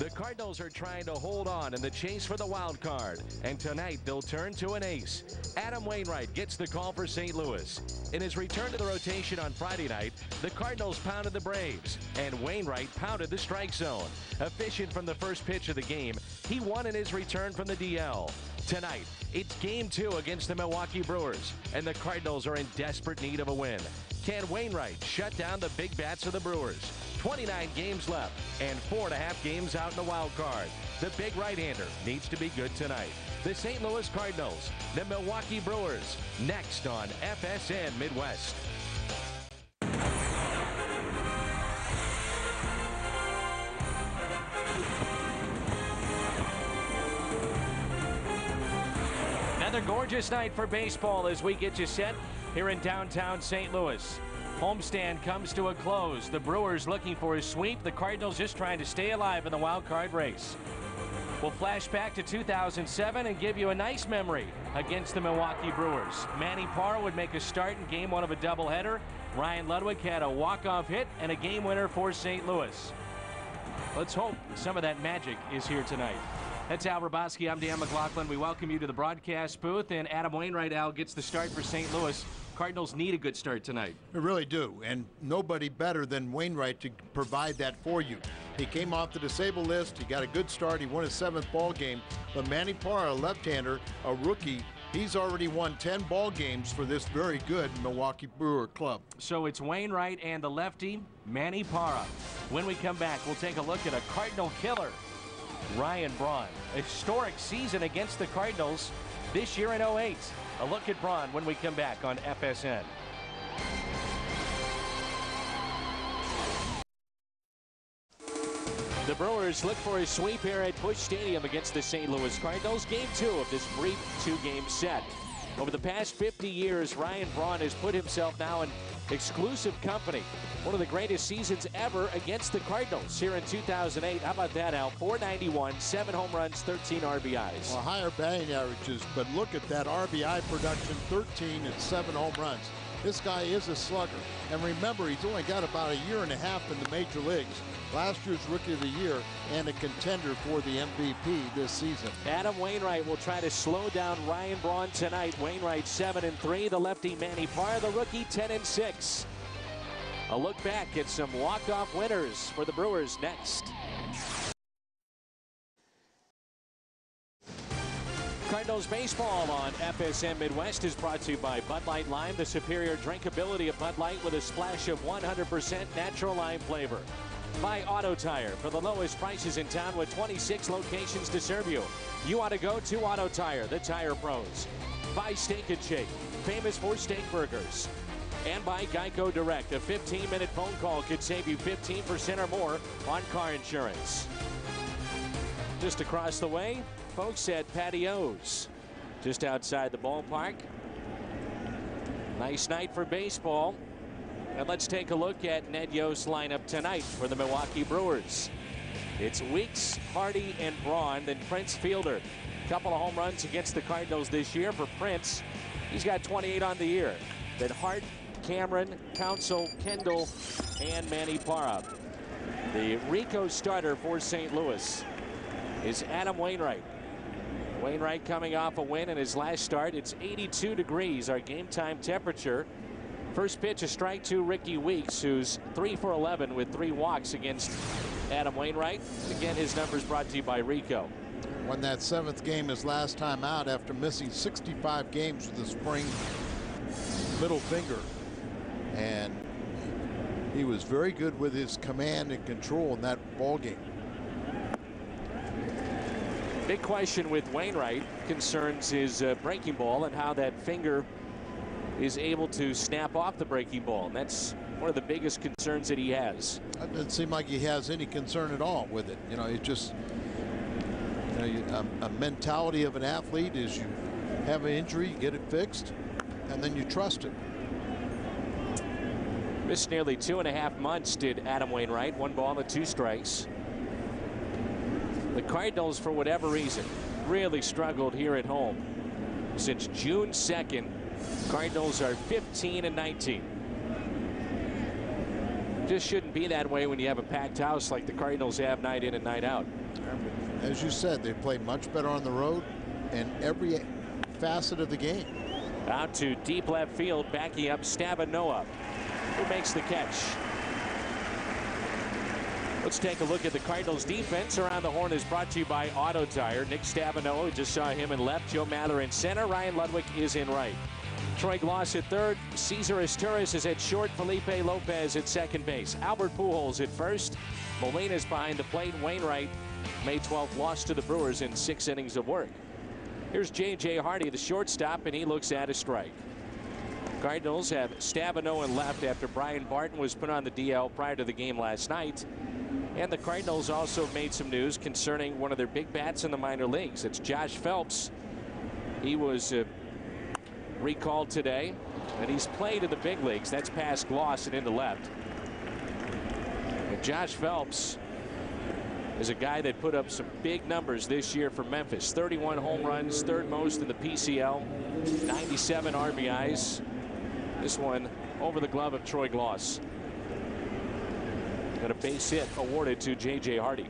The Cardinals are trying to hold on in the chase for the wild card, and tonight they'll turn to an ace. Adam Wainwright gets the call for St. Louis. In his return to the rotation on Friday night, the Cardinals pounded the Braves, and Wainwright pounded the strike zone. Efficient from the first pitch of the game, he won in his return from the DL. Tonight, it's Game 2 against the Milwaukee Brewers, and the Cardinals are in desperate need of a win. Can Wainwright shut down the big bats of the Brewers? 29 games left and 4.5 games out in the wild card. The big right-hander needs to be good tonight. The St. Louis Cardinals, the Milwaukee Brewers, next on FSN Midwest. Another gorgeous night for baseball as we get you set here in downtown St. Louis. Homestand comes to a close. The Brewers looking for a sweep. The Cardinals just trying to stay alive in the wild card race. We'll flash back to 2007 and give you a nice memory against the Milwaukee Brewers. Manny Parra would make a start in game 1 of a doubleheader. Ryan Ludwig had a walk-off hit and a game winner for St. Louis. Let's hope some of that magic is here tonight. That's Al Raboski. I'm Dan McLaughlin. We welcome you to the broadcast booth. And Adam Wainwright, Al, gets the start for St. Louis. Cardinals need a good start tonight. They really do, and nobody better than Wainwright to provide that for you. He came off the disabled list. He got a good start. He won his 7th ball game. But Manny Parra, a left-hander, a rookie, he's already won 10 ball games for this very good Milwaukee Brewer club. So it's Wainwright and the lefty, Manny Parra. When we come back, we'll take a look at a Cardinal killer, Ryan Braun. A historic season against the Cardinals this year in 08. A look at Braun when we come back on FSN. The Brewers look for a sweep here at Busch Stadium against the St. Louis Cardinals. Game 2 of this brief 2-game set. Over the past 50 years, Ryan Braun has put himself now in exclusive company. One of the greatest seasons ever against the Cardinals here in 2008. How about that, Al? 491, 7 home runs, 13 RBIs. Well, higher batting averages, but look at that RBI production, 13 and 7 home runs. This guy is a slugger. And remember, he's only got about a year and a half in the major leagues. Last year's Rookie of the Year and a contender for the MVP this season. Adam Wainwright will try to slow down Ryan Braun tonight. Wainwright 7-3. The lefty Manny Parra, the rookie 10-6. A look back at some walk-off winners for the Brewers next. Cardinals baseball on FSN Midwest is brought to you by Bud Light Lime, the superior drinkability of Bud Light with a splash of 100% natural lime flavor. By Auto Tire, for the lowest prices in town with 26 locations to serve you. You ought to go to Auto Tire, the tire pros. By Steak and Shake, famous for steak burgers. And by Geico Direct, a 15-minute phone call could save you 15% or more on car insurance. Just across the way, folks at Patios, just outside the ballpark. Nice night for baseball. And let's take a look at Ned Yost's lineup tonight for the Milwaukee Brewers. It's Weeks, Hardy, and Braun, then Prince Fielder. Couple of home runs against the Cardinals this year for Prince. He's got 28 on the year. Then Hart, Cameron, Counsell, Kendall, and Manny Parra. The Rico starter for St. Louis is Adam Wainwright. Wainwright coming off a win in his last start. It's 82 degrees, our game time temperature. First pitch, a strike to Ricky Weeks, who's 3 for 11 with 3 walks against Adam Wainwright. Again, his numbers brought to you by Rico. Won that 7th game his last time out after missing 65 games with a sprained middle finger. And he was very good with his command and control in that ball game. Big question with Wainwright concerns his breaking ball and how that finger is able to snap off the breaking ball. And that's one of the biggest concerns that he has. It doesn't seem like he has any concern at all with it. You know, it's just, you know, a mentality of an athlete is you have an injury, you get it fixed, and then you trust it. Missed nearly 2.5 months did Adam Wainwright. 1 ball and 2 strikes. The Cardinals, for whatever reason, really struggled here at home. Since June 2nd, Cardinals are 15-19. Just shouldn't be that way when you have a packed house like the Cardinals have night in and night out. As you said, they play much better on the road in every facet of the game. Out to deep left field, backing up Stavanoa, who makes the catch. Let's take a look at the Cardinals defense. Around the Horn is brought to you by Auto Tire. Nick Stavanoa, we just saw him in left. Joe Mather in center. Ryan Ludwig is in right. Troy Gloss at third. Cesar Esteuras is at short. Felipe Lopez at second base. Albert Pujols at first. Molina's behind the plate. Wainwright, May 12th, lost to the Brewers in 6 innings of work. Here's J.J. Hardy, the shortstop, and he looks at a strike. Cardinals have Stavanoa in left after Brian Barton was put on the DL prior to the game last night. And the Cardinals also made some news concerning one of their big bats in the minor leagues. It's Josh Phelps. He was recalled today, and he's played in the big leagues. That's past Gloss and into left. And Josh Phelps is a guy that put up some big numbers this year for Memphis. 31 home runs, third most in the PCL, 97 RBIs. This one over the glove of Troy Gloss. And a base hit awarded to J.J. Hardy.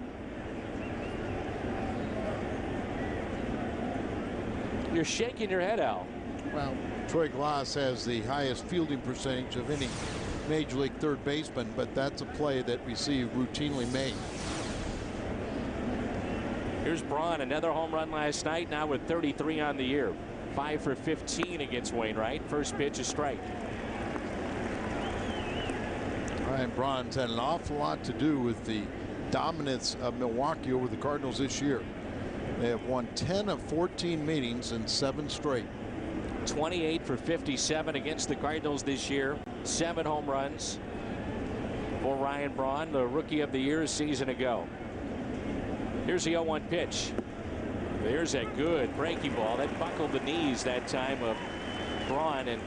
You're shaking your head, Al. Well, Troy Gloss has the highest fielding percentage of any major league third baseman, but that's a play that we see routinely made. Here's Braun, another home run last night, now with 33 on the year. 5 for 15 against Wainwright. First pitch, a strike. Ryan Braun's had an awful lot to do with the dominance of Milwaukee over the Cardinals this year. They have won 10 of 14 meetings in 7 straight. 28 for 57 against the Cardinals this year. 7 home runs for Ryan Braun, the rookie of the year a season ago. Here's the 0-1 pitch. There's a good breaking ball that buckled the knees that time of Braun, and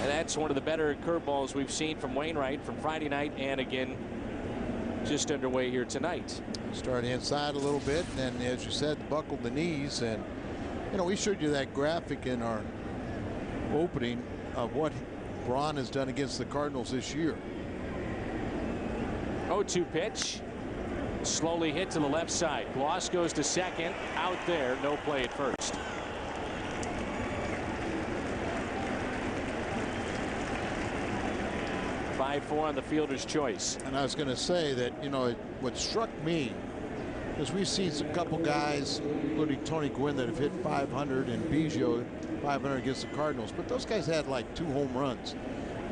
that's one of the better curveballs we've seen from Wainwright from Friday night, and again just underway here tonight. Started inside a little bit, and then, as you said, buckled the knees. And you know, we showed you that graphic in our opening of what Braun has done against the Cardinals this year. 0-2 pitch. Slowly hit to the left side. Gloss goes to second. Out there. No play at first. .54 on the fielder's choice. And I was going to say that, you know, what struck me is we've seen some couple guys, including Tony Gwynn, that have hit 500, and Biggio 500 against the Cardinals. But those guys had like 2 home runs.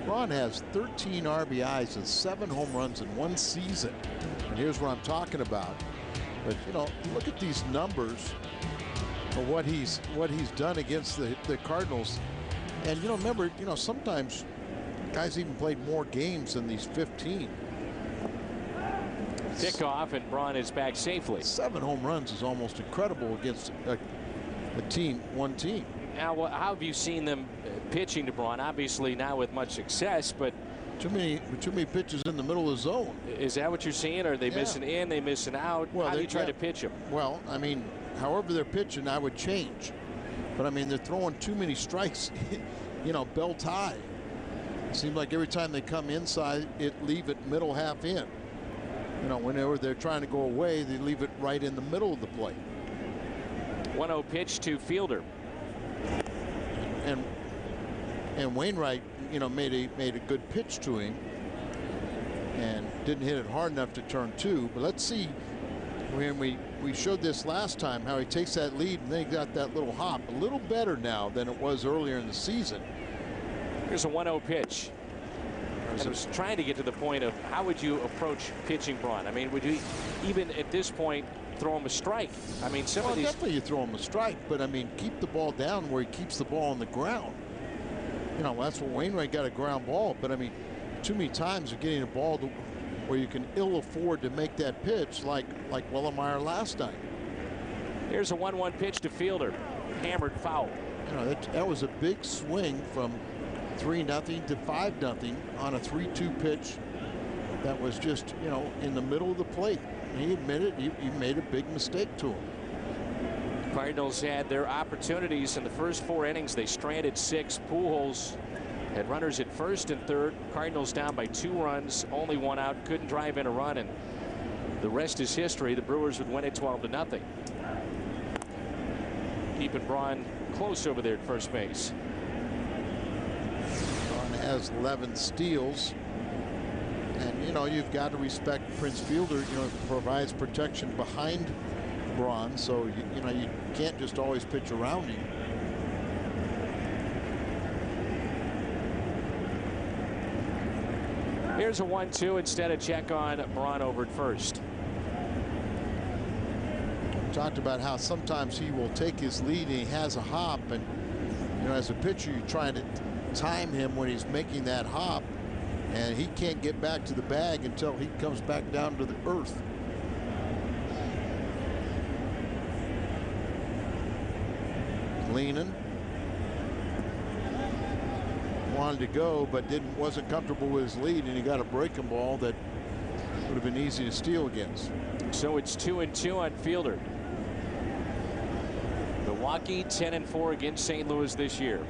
Braun has 13 RBIs and 7 home runs in 1 season. And here's what I'm talking about. But, you know, look at these numbers for what he's done against the Cardinals. And, you know, remember, you know, sometimes guys even played more games than these 15. Pickoff, and Braun is back safely. 7 home runs is almost incredible against a team, one team. Now, how have you seen them pitching to Braun? Obviously now with much success, but too many pitches in the middle of the zone. Is that what you're seeing? Are they missing in? They missing out? Well, how do you try to pitch them? Well, I mean, however they're pitching, I would change. But I mean, they're throwing too many strikes, you know, belt high. It seems like every time they come inside, leave it middle half in. You know, whenever they're trying to go away, they leave it right in the middle of the plate. 1-0 pitch to fielder. And Wainwright, you know, made a good pitch to him and didn't hit it hard enough to turn 2. But let's see, when we showed this last time, how he takes that lead and then he got that little hop. A little better now than it was earlier in the season. Here's a 1-0 pitch. And I was trying to get to the point of how would you approach pitching Braun? I mean, would you even at this point throw him a strike? I mean, some of these. Definitely you throw him a strike, but I mean, keep the ball down where he keeps the ball on the ground. You know, that's what Wainwright got, a ground ball. But I mean, too many times you're getting a ball where you can ill afford to make that pitch, like Wellemeyer last night. Here's a 1-1 pitch to fielder. Hammered foul. You know, that was a big swing from 3-0 to 5-0 on a 3-2 pitch that was just, you know, in the middle of the plate. And he admitted he made a big mistake to him. Cardinals had their opportunities in the first 4 innings. They stranded 6. Pujols Had runners at first and third. Cardinals down by 2 runs, only 1 out, couldn't drive in a run, and the rest is history. The Brewers would win it 12-0. Keeping Braun close over there at first base. Braun has 11 steals. And, you know, you've got to respect Prince Fielder, you know, provides protection behind Braun. So, you know, you can't just always pitch around him. Here's a 1-2 instead of check on Braun over at first. We talked about how sometimes he will take his lead and he has a hop, and you know, as a pitcher you're trying to time him when he's making that hop, and he can't get back to the bag until he comes back down to the earth. Leaning. Wanted to go, but wasn't comfortable with his lead, and he got a breaking ball that would have been easy to steal against. So it's 2-2 on Fielder. Milwaukee 10-4 against St. Louis this year.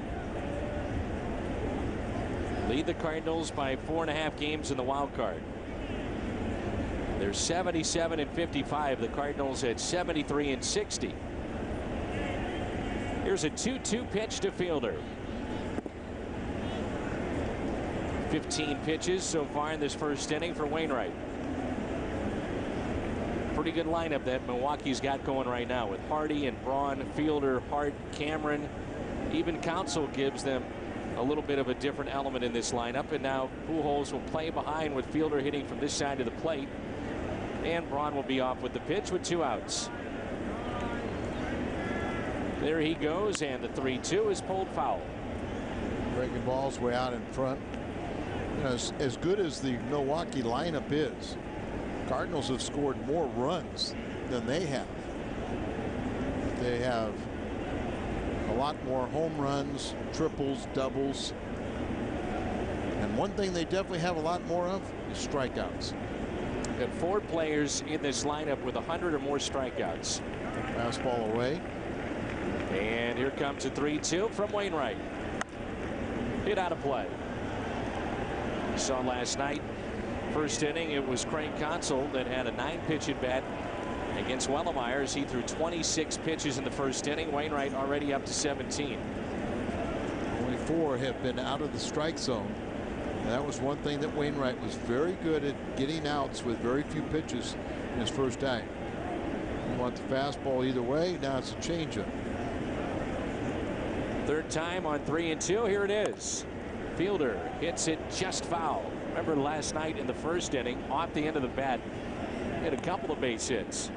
Lead the Cardinals by 4.5 games in the wild card. They're 77-55. The Cardinals at 73-60. Here's a 2-2 pitch to Fielder. 15 pitches so far in this first inning for Wainwright. Pretty good lineup that Milwaukee's got going right now with Hardy and Braun, Fielder, Hart, Cameron. Even Counsell gives them a little bit of a different element in this lineup. And now Pujols will play behind with Fielder hitting from this side of the plate. And Braun will be off with the pitch with 2 outs. There he goes, and the 3-2 is pulled foul. Breaking balls way out in front. You know, as good as the Milwaukee lineup is, Cardinals have scored more runs than they have. They have a lot more home runs, triples, doubles. And one thing they definitely have a lot more of is strikeouts. Got 4 players in this lineup with 100 or more strikeouts. Fastball away. And here comes a 3-2 from Wainwright. Hit out of play. Saw last night, first inning, it was Craig Counsell that had a 9-pitch at bat against Wellemeyer as he threw 26 pitches in the first inning. Wainwright already up to 17. Only 4 have been out of the strike zone. And that was one thing that Wainwright was very good at, getting outs with very few pitches in his first inning. You want the fastball either way. Now it's a changeup. Third time on 3-2. Here it is. Fielder hits it just foul. Remember last night in the first inning, off the end of the bat, hit a couple of base hits.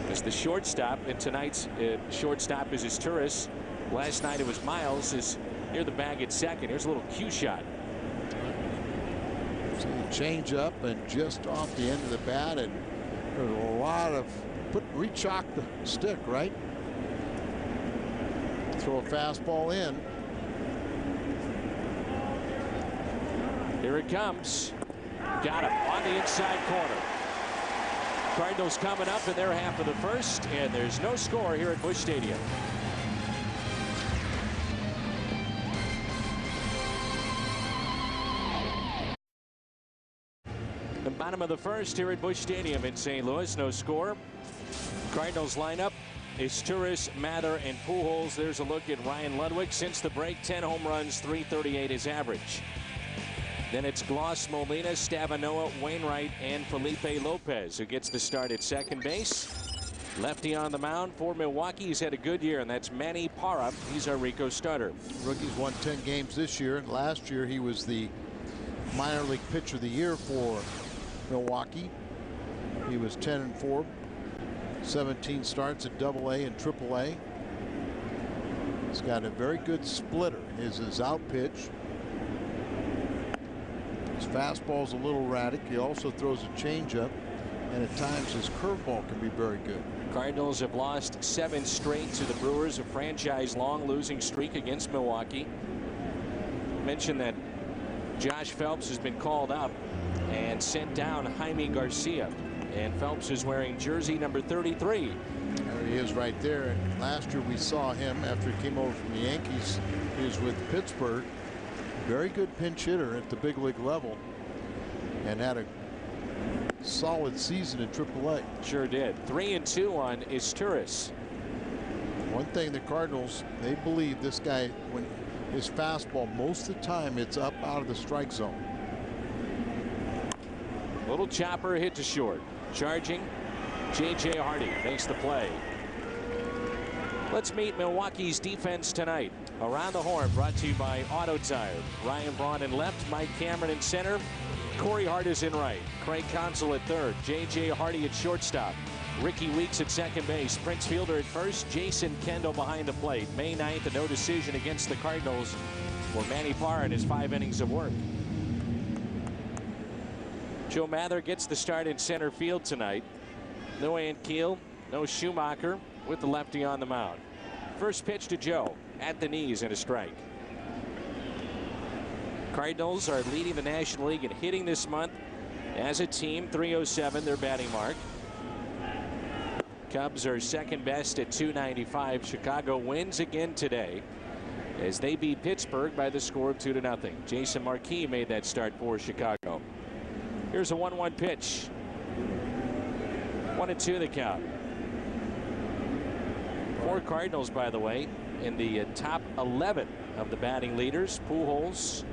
As the shortstop, and tonight's shortstop is Turris. Last night it was Miles, is near the bag at second. Here's a little cue shot. So the change up and just off the end of the bat, and there's a lot of re-chalk the stick, right? Throw a fastball in. Here it comes. Got him on the inside corner. Cardinals coming up in their half of the first, and there's no score here at Busch Stadium. The bottom of the first here at Busch Stadium in St. Louis. No score. Cardinals lineup is Turris, Mather, and Pujols. There's a look at Ryan Ludwig. Since the break, 10 home runs, .338 his average. Then it's Gloss, Molina, Stavanoa, Wainwright, and Felipe Lopez, who gets the start at second base. Lefty on the mound for Milwaukee. He's had a good year, and that's Manny Parra. He's our Rico starter. Rookie's won 10 games this year, and last year he was the minor league pitcher of the year for Milwaukee. He was 10-4, 17 starts at AA and AAA. He's got a very good splitter. His out pitch. His fastball's a little erratic. He also throws a changeup, and at times his curveball can be very good. Cardinals have lost 7 straight to the Brewers, a franchise-long losing streak against Milwaukee. Mentioned that Josh Phelps has been called up and sent down Jaime Garcia. And Phelps is wearing jersey number 33. There he is right there. And last year we saw him after he came over from the Yankees. He was with Pittsburgh. Very good pinch hitter at the big league level. And had a solid season in AAA. Sure did. 3-2 on Isturis. One thing the Cardinals, they believe this guy, when his fastball, most of the time it's up out of the strike zone. Little chopper hit to short. Charging, J.J. Hardy makes the play. Let's meet Milwaukee's defense tonight. Around the Horn, brought to you by Auto Tire. Ryan Braun in left, Mike Cameron in center. Corey Hart is in right. Craig Counsell at third. J.J. Hardy at shortstop. Ricky Weeks at second base. Prince Fielder at first. Jason Kendall behind the plate. May 9th, a no decision against the Cardinals for Manny Parra in his 5 innings of work. Joe Mather gets the start in center field tonight. No Ankiel, no Schumacher with the lefty on the mound. First pitch to Joe at the knees and a strike. Cardinals are leading the National League in hitting this month as a team. 307 their batting mark. Cubs are second best at 295. Chicago wins again today as they beat Pittsburgh by the score of 2-0. Jason Marquis made that start for Chicago. Here's a 1-1 pitch. 1-2 the count. 4 Cardinals, by the way, in the top 11 of the batting leaders. Pujols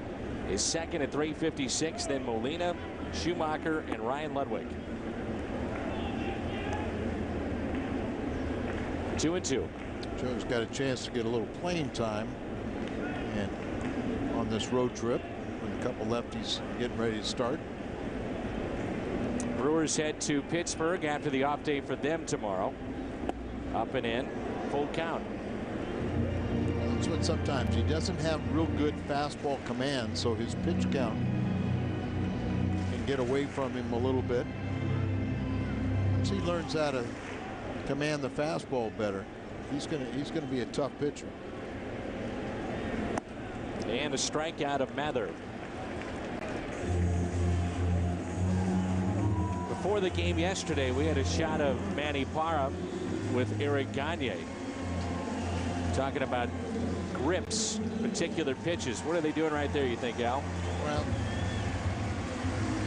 is second at 356, then Molina, Schumacher, and Ryan Ludwig. 2-2. Joe's got a chance to get a little playing time, and on this road trip, with a couple lefties getting ready to start. Brewers head to Pittsburgh after the off day for them tomorrow. Up and in, full count. That's what sometimes he doesn't have real good fastball command, so his pitch count can get away from him a little bit. Once he learns how to command the fastball better, he's gonna be a tough pitcher. And a strikeout of Mather. Before the game yesterday, we had a shot of Manny Parra with Eric Gagne. Talking about grips, particular pitches. What are they doing right there, you think, Al? Well,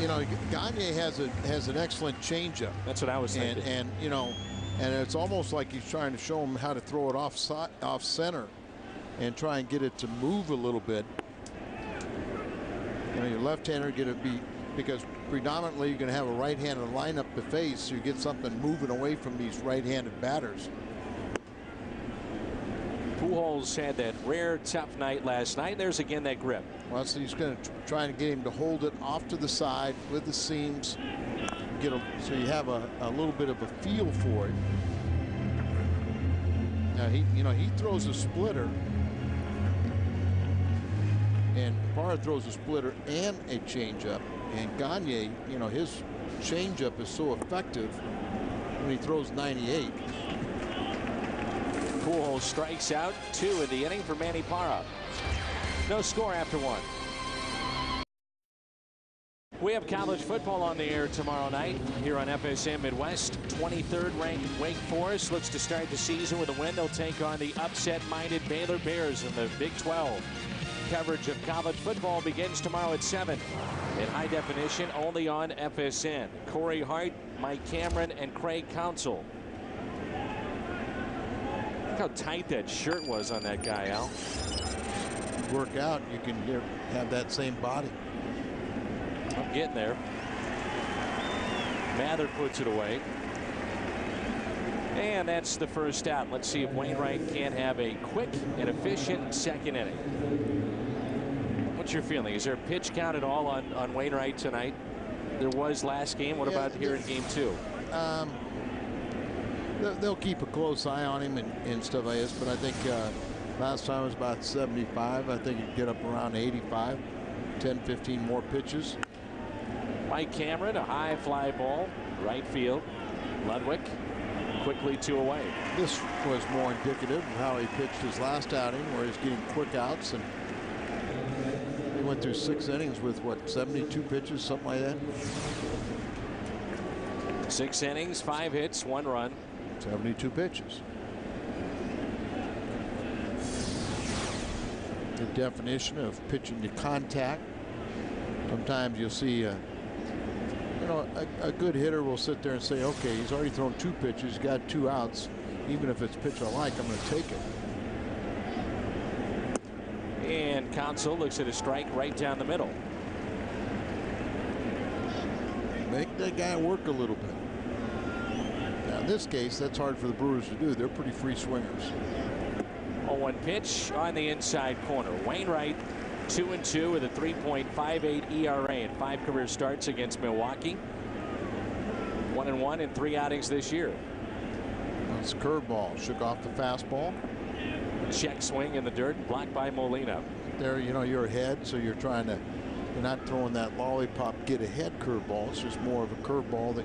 you know, Gagne has an excellent changeup. That's what I was thinking. And you know, and it's almost like he's trying to show him how to throw it off center and try and get it to move a little bit. You know, your left-hander going to be, because predominantly you're going to have a right-handed lineup to face, so you get something moving away from these right-handed batters. Pujols had that rare tough night last night. There's again that grip. Well, so he's going to try to get him to hold it off to the side with the seams, so you have a little bit of a feel for it. Now he throws a splitter, and Parra throws a splitter and a changeup, and Gagne, you know, his changeup is so effective when he throws 98. Pujols strikes out 2 in the inning for Manny Parra. No score after 1. We have college football on the air tomorrow night here on FSM Midwest. 23rd ranked Wake Forest looks to start the season with a win. They'll take on the upset-minded Baylor Bears in the Big 12. Coverage of college football begins tomorrow at 7 in high definition only on FSN. Corey Hart, Mike Cameron, and Craig Counsell. Look how tight that shirt was on that guy, Al. Work out, you can have that same body. I'm getting there. Mather puts it away. And that's the first out. Let's see if Wainwright can have a quick and efficient second inning. What's your feeling? Is there a pitch count at all on Wainwright tonight? There was last game. What about here in game 2? They'll keep a close eye on him and stuff like this, but I think last time it was about 75. I think he'd get up around 85. 10-15 more pitches. Mike Cameron, a high fly ball, right field. Ludwig quickly 2 away. This was more indicative of how he pitched his last outing, where he's getting quick outs, and he went through 6 innings with what, 72 pitches, something like that. 6 innings, 5 hits, 1 run. 72 pitches. The definition of pitching to contact. Sometimes you'll see a good hitter will sit there and say, okay, he's already thrown 2 pitches, got 2 outs. Even if it's a pitch I like, I'm going to take it. And Counsell looks at a strike right down the middle. Make that guy work a little bit. Now, in this case, that's hard for the Brewers to do. They're pretty free swingers. 0-1 pitch on the inside corner. Wainwright 2-2 with a 3.58 ERA and 5 career starts against Milwaukee. 1-1 in 3 outings this year. That's a curveball. Shook off the fastball. Check swing in the dirt, blocked by Molina. There, you're ahead, so you're not throwing that lollipop get ahead curveball. It's just more of a curveball that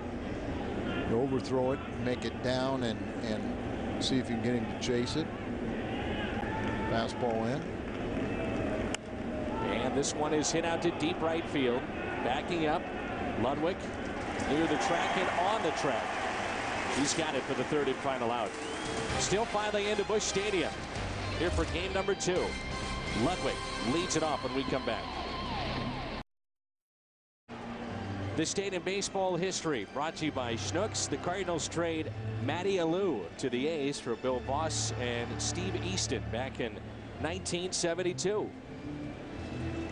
you overthrow it, make it down, and see if you can get him to chase it. Fastball in. And this one is hit out to deep right field. Backing up, Ludwig near the track and on the track. He's got it for the 3rd and final out. Still filing into Busch Stadium here for game number 2. Ludwig leads it off when we come back. This day in baseball history brought to you by Schnucks. The Cardinals trade Matty Alou to the A's for Bill Voss and Steve Easton back in 1972.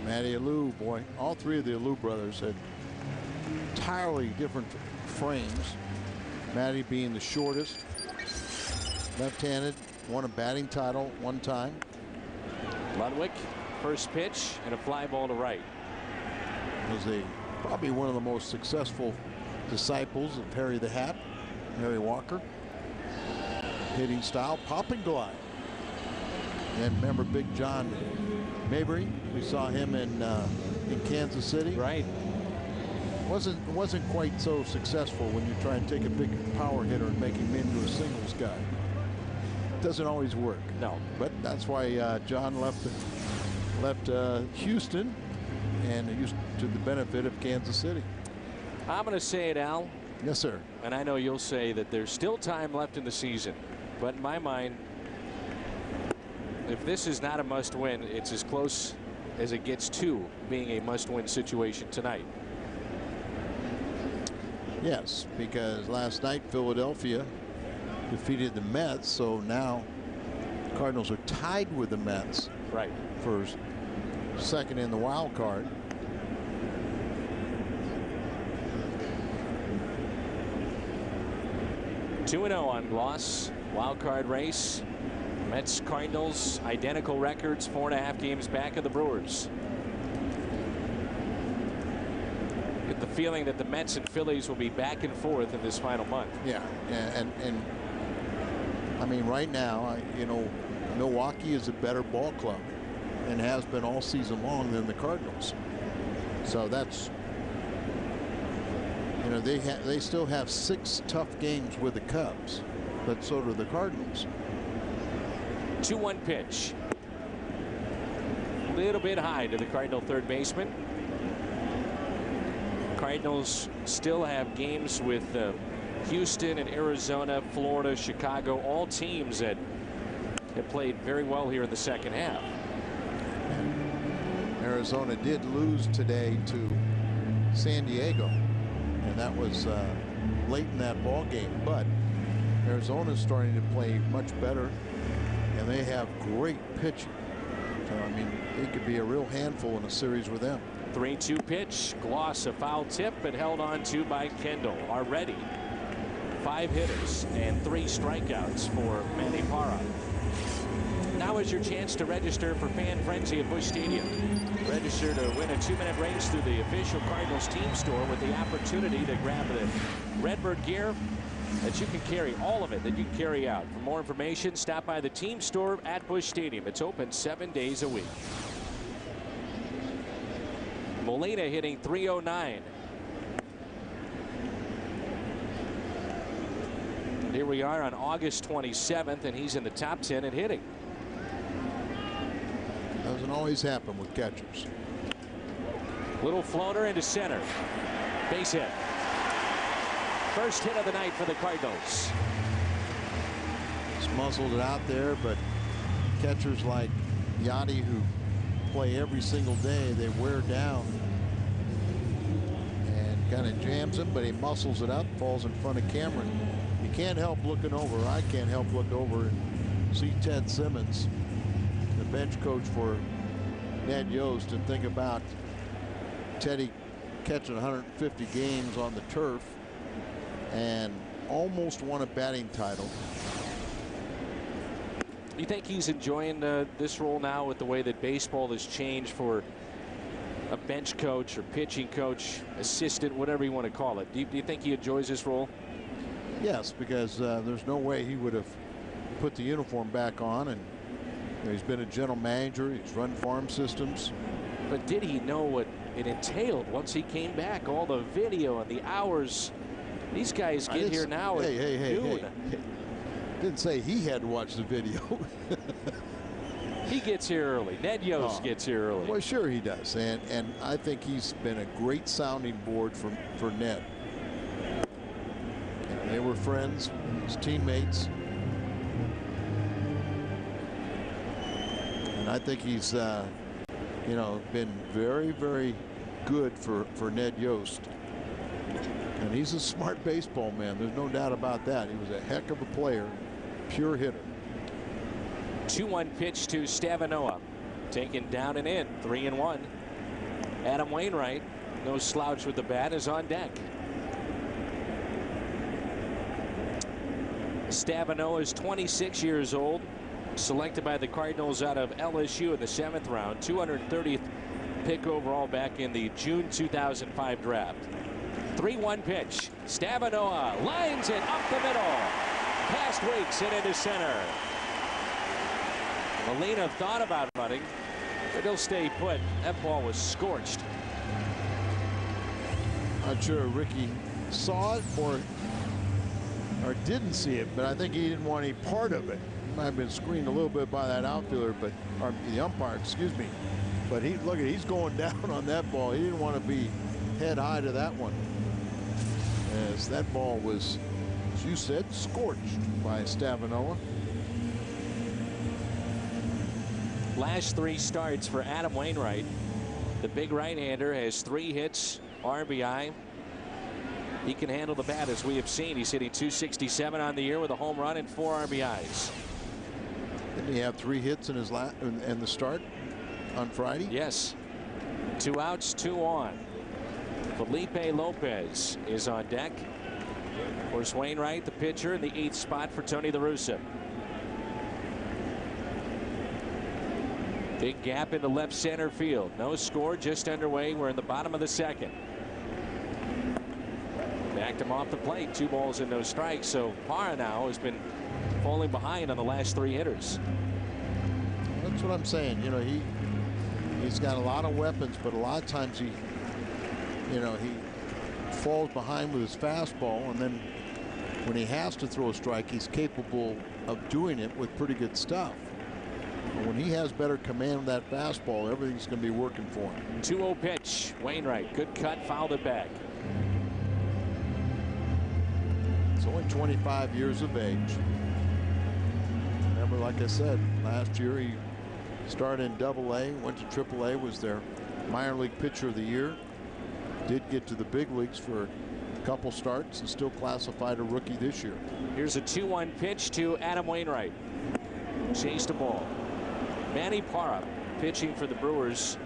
Matty Alou, boy, all 3 of the Alou brothers had entirely different frames. Matty being the shortest, left-handed, won a batting title 1 time. Ludwig, first pitch and a fly ball to right. Was probably one of the most successful disciples of Harry the Hat, Harry Walker. Hitting style, pop and glide. And remember Big John Mabry? We saw him in Kansas City. Right. Wasn't quite so successful when you try and take a big power hitter and make him into a singles guy. Doesn't always work. No. But that's why John left Houston and used to the benefit of Kansas City. I'm going to say it, Al. Yes, sir. And I know you'll say that there's still time left in the season. But in my mind, if this is not a must-win, it's as close as it gets to being a must-win situation tonight. Yes, because last night Philadelphia defeated the Mets, so now the Cardinals are tied with the Mets. Right. For second in the wild card. (2-0) on Gloss. Wild card race. Mets, Cardinals, identical records, 4.5 games back of the Brewers. Get the feeling that the Mets and Phillies will be back and forth in this final month. Yeah, and I mean, right now, Milwaukee is a better ball club and has been all season long than the Cardinals. So that's, they still have 6 tough games with the Cubs, but so do the Cardinals. 2-1 pitch. A little bit high to the Cardinal third baseman. Cardinals still have games with Houston and Arizona, Florida, Chicago, all teams that have played very well here in the second half. Arizona did lose today to San Diego, and that was late in that ball game, but Arizona's starting to play much better, and they have great pitching. So, I mean, it could be a real handful in a series with them. 3-2 pitch. Gloss, a foul tip, but held on to by Kendall. Already 5 hitters and 3 strikeouts for Manny Parra. Now is your chance to register for Fan Frenzy at Busch Stadium. Register to win a 2-minute race through the official Cardinals team store with the opportunity to grab the Redbird gear that you can carry, all of it that you can carry out. For more information, stop by the team store at Busch Stadium. It's open 7 days a week. Molina hitting .309. Here we are on August 27th, and he's in the top 10 at hitting. Doesn't always happen with catchers. Little floater into center. Base hit. First hit of the night for the Cardinals. Just muscled it out there, but catchers like Yachty, who play every single day, they wear down and kind of jams him, but he muscles it up, falls in front of Cameron. You can't help looking over. I can't help look over and see Ted Simmons, the bench coach for Ned Yost, and think about Teddy catching 150 games on the turf and almost won a batting title. You think he's enjoying this role now with the way that baseball has changed for a bench coach or pitching coach, assistant, whatever you want to call it? Do you think he enjoys this role? Yes, because there's no way he would have put the uniform back on, and he's been a general manager. He's run farm systems. But did he know what it entailed once he came back? All the video and the hours. These guys get here now at noon. Hey. Didn't say he had to watch the video. He gets here early. Ned Yost gets here early. Well, sure he does, and I think he's been a great sounding board for Ned. And they were friends, his teammates, and I think he's been very, very good for Ned Yost. And he's a smart baseball man. There's no doubt about that. He was a heck of a player, pure hitter. 2-1 pitch to Stavanoa. Taken down and in. 3-1. Adam Wainwright, no slouch with the bat, is on deck. Stavanoa is 26 years old. Selected by the Cardinals out of LSU in the 7th round. 230th pick overall back in the June 2005 draft. 3-1 pitch. Stavanoa lines it up the middle. Past Weeks and into center. Molina thought about running, but he'll stay put. That ball was scorched. Not sure Ricky saw it or didn't see it, but I think he didn't want any part of it. Might have been screened a little bit by that outfielder, or the umpire, excuse me. But he's going down on that ball. He didn't want to be head high to that one, as that ball was, as you said, scorched by Stavanoa. Last 3 starts for Adam Wainwright. The big right-hander has 3 hits, RBI. He can handle the bat, as we have seen. He's hitting .267 on the year with a home run and 4 RBIs. Didn't he have 3 hits in his in the start on Friday? Yes. 2 outs, 2 on. Felipe Lopez is on deck. Of course, Wainwright, the pitcher, in the 8th spot for Tony La Russa. Big gap into left center field. No score, just underway. We're in the bottom of the 2nd. Backed him off the plate. 2 balls and no strikes. So Parra now has been falling behind on the last 3 hitters. That's what I'm saying. He's got a lot of weapons, but a lot of times he falls behind with his fastball, and then when he has to throw a strike, he's capable of doing it with pretty good stuff. When he has better command of that fastball, everything's going to be working for him. 2-0 pitch. Wainwright, good cut, fouled it back. He's only 25 years of age. Remember, like I said, last year he started in Double-A, went to Triple-A, was their minor league pitcher of the year. Did get to the big leagues for a couple starts and still classified a rookie this year. Here's a 2-1 pitch to Adam Wainwright. Chased the ball. Manny Parra, pitching for the Brewers,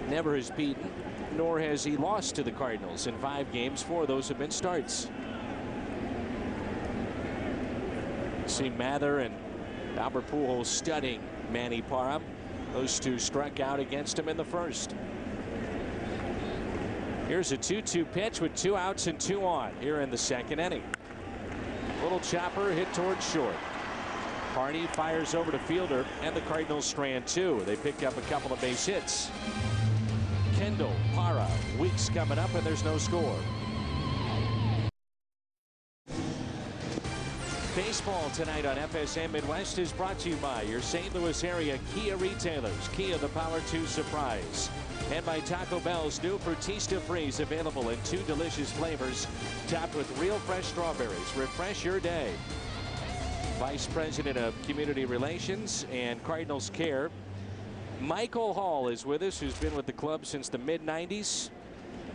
never has beaten, nor has he lost to the Cardinals in 5 games. 4 of those have been starts. See Mather and Albert Pujols studying Manny Parra. Those 2 struck out against him in the 1st. Here's a 2-2 pitch with 2 outs and 2 on here in the 2nd inning. Little chopper hit towards short. Hardy fires over to fielder, and the Cardinals strand 2. They pick up a couple of base hits. Kendall, Parra, Weeks coming up, and there's no score. Baseball tonight on FSN Midwest is brought to you by your St. Louis area Kia retailers. Kia, the power to surprise. And by Taco Bell's new Frutista Freeze, available in 2 delicious flavors, topped with real fresh strawberries. Refresh your day. Vice President of Community Relations and Cardinals Care, Michael Hall, is with us, who's been with the club since the mid-90s.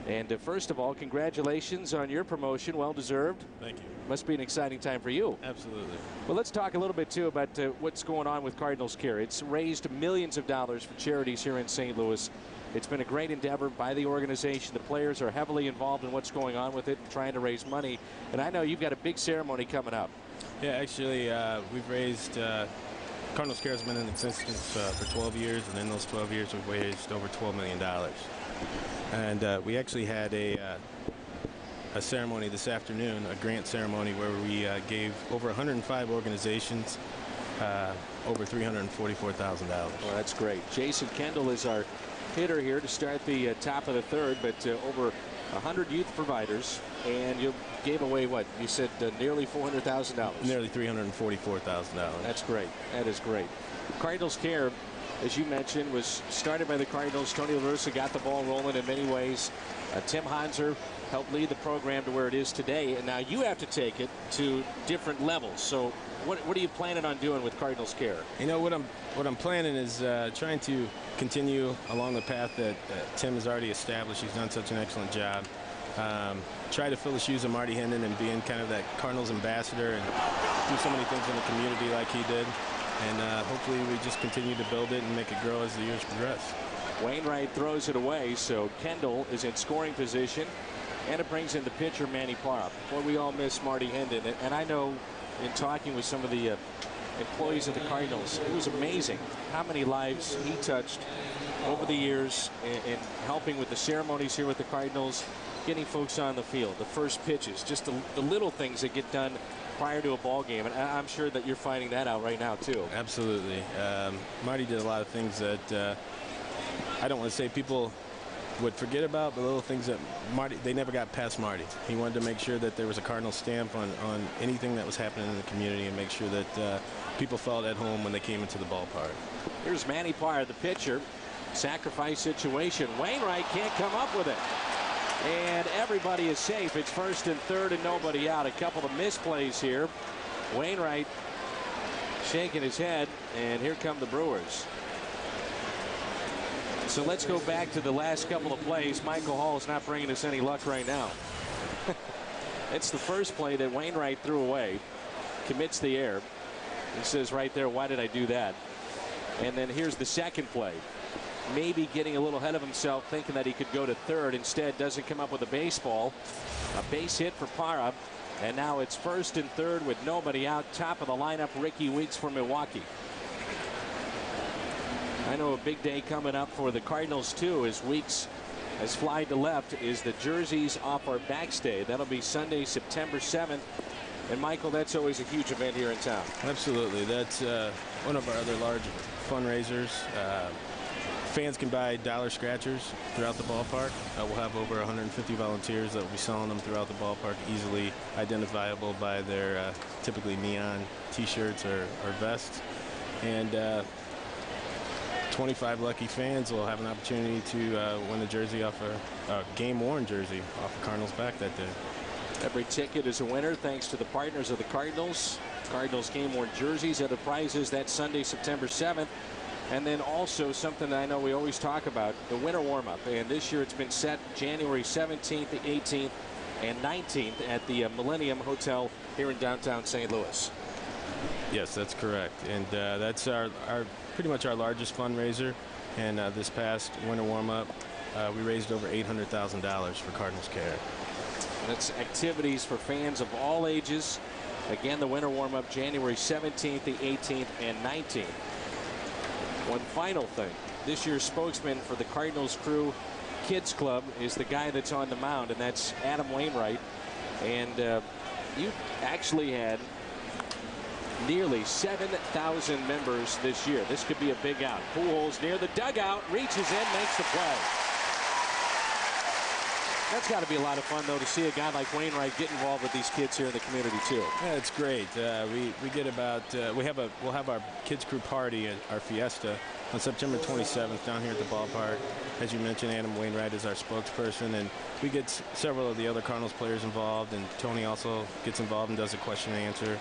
And first of all, congratulations on your promotion. Well deserved. Thank you. Must be an exciting time for you. Absolutely. Well, let's talk a little bit, too, about what's going on with Cardinals Care. It's raised millions of dollars for charities here in St. Louis. It's been a great endeavor by the organization. The players are heavily involved in what's going on with it and trying to raise money. And I know you've got a big ceremony coming up. Yeah, actually, we've raised, Cardinals Care has been in existence for 12 years, and in those 12 years, we've raised over $12 million. And we actually had a ceremony this afternoon, a grant ceremony, where we gave over 105 organizations over $344,000. Well, that's great. Jason Kendall is our hitter here to start the top of the third, but over 100 youth providers, and you gave away what you said, nearly $400,000. Nearly $344,000. That's great. That is great. Cardinals Care, as you mentioned, was started by the Cardinals. Tony La Russa got the ball rolling in many ways. Tim Hanser helped lead the program to where it is today, and now you have to take it to different levels. So what are you planning on doing with Cardinals Care? You know, what I'm planning is trying to continue along the path that Tim has already established. He's done such an excellent job. Try to fill the shoes of Marty Hendon and being kind of that Cardinals ambassador and do so many things in the community like he did. And hopefully we just continue to build it and make it grow as the years progress. Wainwright throws it away, so Kendall is in scoring position, and it brings in the pitcher, Manny Parra. Boy, we all miss Marty Hendon, and I know in talking with some of the employees of the Cardinals, it was amazing how many lives he touched over the years in helping with the ceremonies here with the Cardinals, getting folks on the field, the first pitches, just the little things that get done prior to a ball game, and I'm sure that you're finding that out right now too. Absolutely. Marty did a lot of things that I don't want to say people would forget about, but little things that Marty, they never got past Marty. He wanted to make sure that there was a Cardinal stamp on anything that was happening in the community and make sure that people felt at home when they came into the ballpark. Here's Manny Parra, the pitcher. Sacrifice situation. Wainwright can't come up with it. And everybody is safe. It's first and third and nobody out. A couple of misplays here. Wainwright shaking his head, and here come the Brewers. So let's go back to the last couple of plays. Michael Hall is not bringing us any luck right now. It's the first play that Wainwright threw away. Commits the error. He says right there, why did I do that? And then here's the second play. Maybe getting a little ahead of himself, thinking that he could go to third. Instead, doesn't come up with a baseball. A base hit for Parra. And now it's first and third with nobody out. Top of the lineup, Ricky Weeks for Milwaukee. I know a big day coming up for the Cardinals, too, as Weeks has flied to left, is the jerseys off our backstay. That'll be Sunday, September 7th. And, Michael, that's always a huge event here in town. Absolutely. That's one of our other large fundraisers. Fans can buy dollar scratchers throughout the ballpark. We'll have over 150 volunteers that will be selling them throughout the ballpark, easily identifiable by their typically neon T-shirts or vests. And 25 lucky fans will have an opportunity to win a jersey off a game-worn jersey off a Cardinals back that day. Every ticket is a winner thanks to the partners of the Cardinals. Cardinals game-worn jerseys, other prizes. That's Sunday, September 7th. And then also something that I know we always talk about, the winter warm-up. And this year it's been set January 17th, 18th, and 19th at the Millennium Hotel here in downtown St. Louis. Yes, that's correct. And that's our pretty much our largest fundraiser. And this past winter warm-up, we raised over $800,000 for Cardinals Care. That's activities for fans of all ages. Again, the winter warm-up January 17th, the 18th, and 19th. One final thing. This year's spokesman for the Cardinals Crew Kids Club is the guy that's on the mound, and that's Adam Wainwright. And you actually had nearly 7,000 members this year. This could be a big out. Pujols near the dugout, reaches in, makes the play. That's got to be a lot of fun, though, to see a guy like Wainwright get involved with these kids here in the community, too. Yeah, it's great. We get about we'll have our kids crew party at our fiesta on September 27th down here at the ballpark. As you mentioned, Adam Wainwright is our spokesperson, and we get several of the other Cardinals players involved, and Tony also gets involved and does a question and answer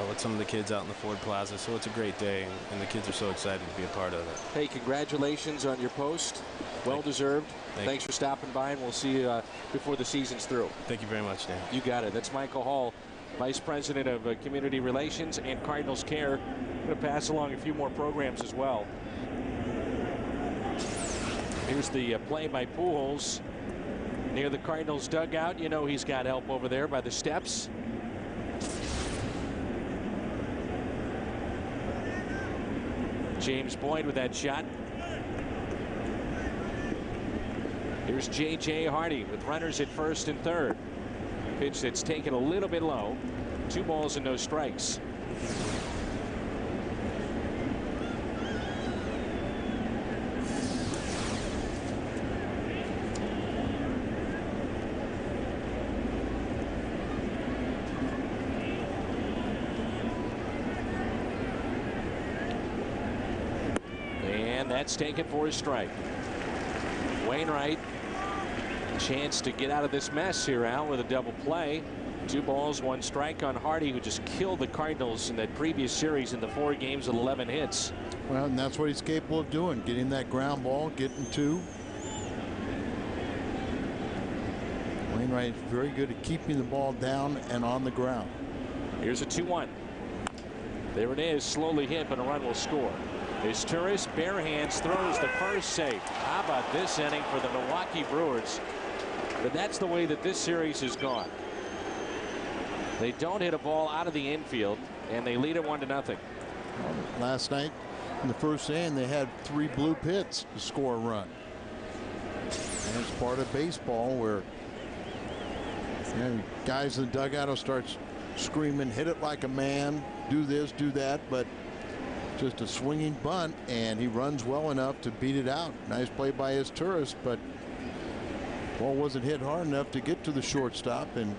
with some of the kids out in the Ford Plaza. So it's a great day, and the kids are so excited to be a part of it. Hey, congratulations on your post. Well deserved. Thanks for stopping by, and we'll see you before the season's through. Thank you very much, Dan. You got it. That's Michael Hall, Vice President of Community Relations and Cardinals Care. I'm going to pass along a few more programs as well. Here's the play by Pujols near the Cardinals dugout. You know he's got help over there by the steps. James Boyd with that shot. Here's J.J. Hardy with runners at first and third. Pitch that's taken a little bit low. 2 balls and no strikes. And that's taken for a strike. Wainwright, chance to get out of this mess here, Al, with a double play. 2 balls, 1 strike on Hardy, who just killed the Cardinals in that previous series in the 4 games with 11 hits. Well, and that's what he's capable of doing, getting that ground ball, getting 2. Wainwright very good at keeping the ball down and on the ground. Here's a 2-1. There it is, slowly hit, but a run will score. As Turris bare hands throws the first safe. How about this inning for the Milwaukee Brewers? But that's the way that this series has gone. They don't hit a ball out of the infield, and they lead it 1-0. Well, last night in the first inning, they had 3 blue hits to score a run. And it's part of baseball where guys in the dugout will start screaming, hit it like a man, do this, do that, but just a swinging bunt, and he runs well enough to beat it out. Nice play by his Turris, but ball wasn't hit hard enough to get to the shortstop, and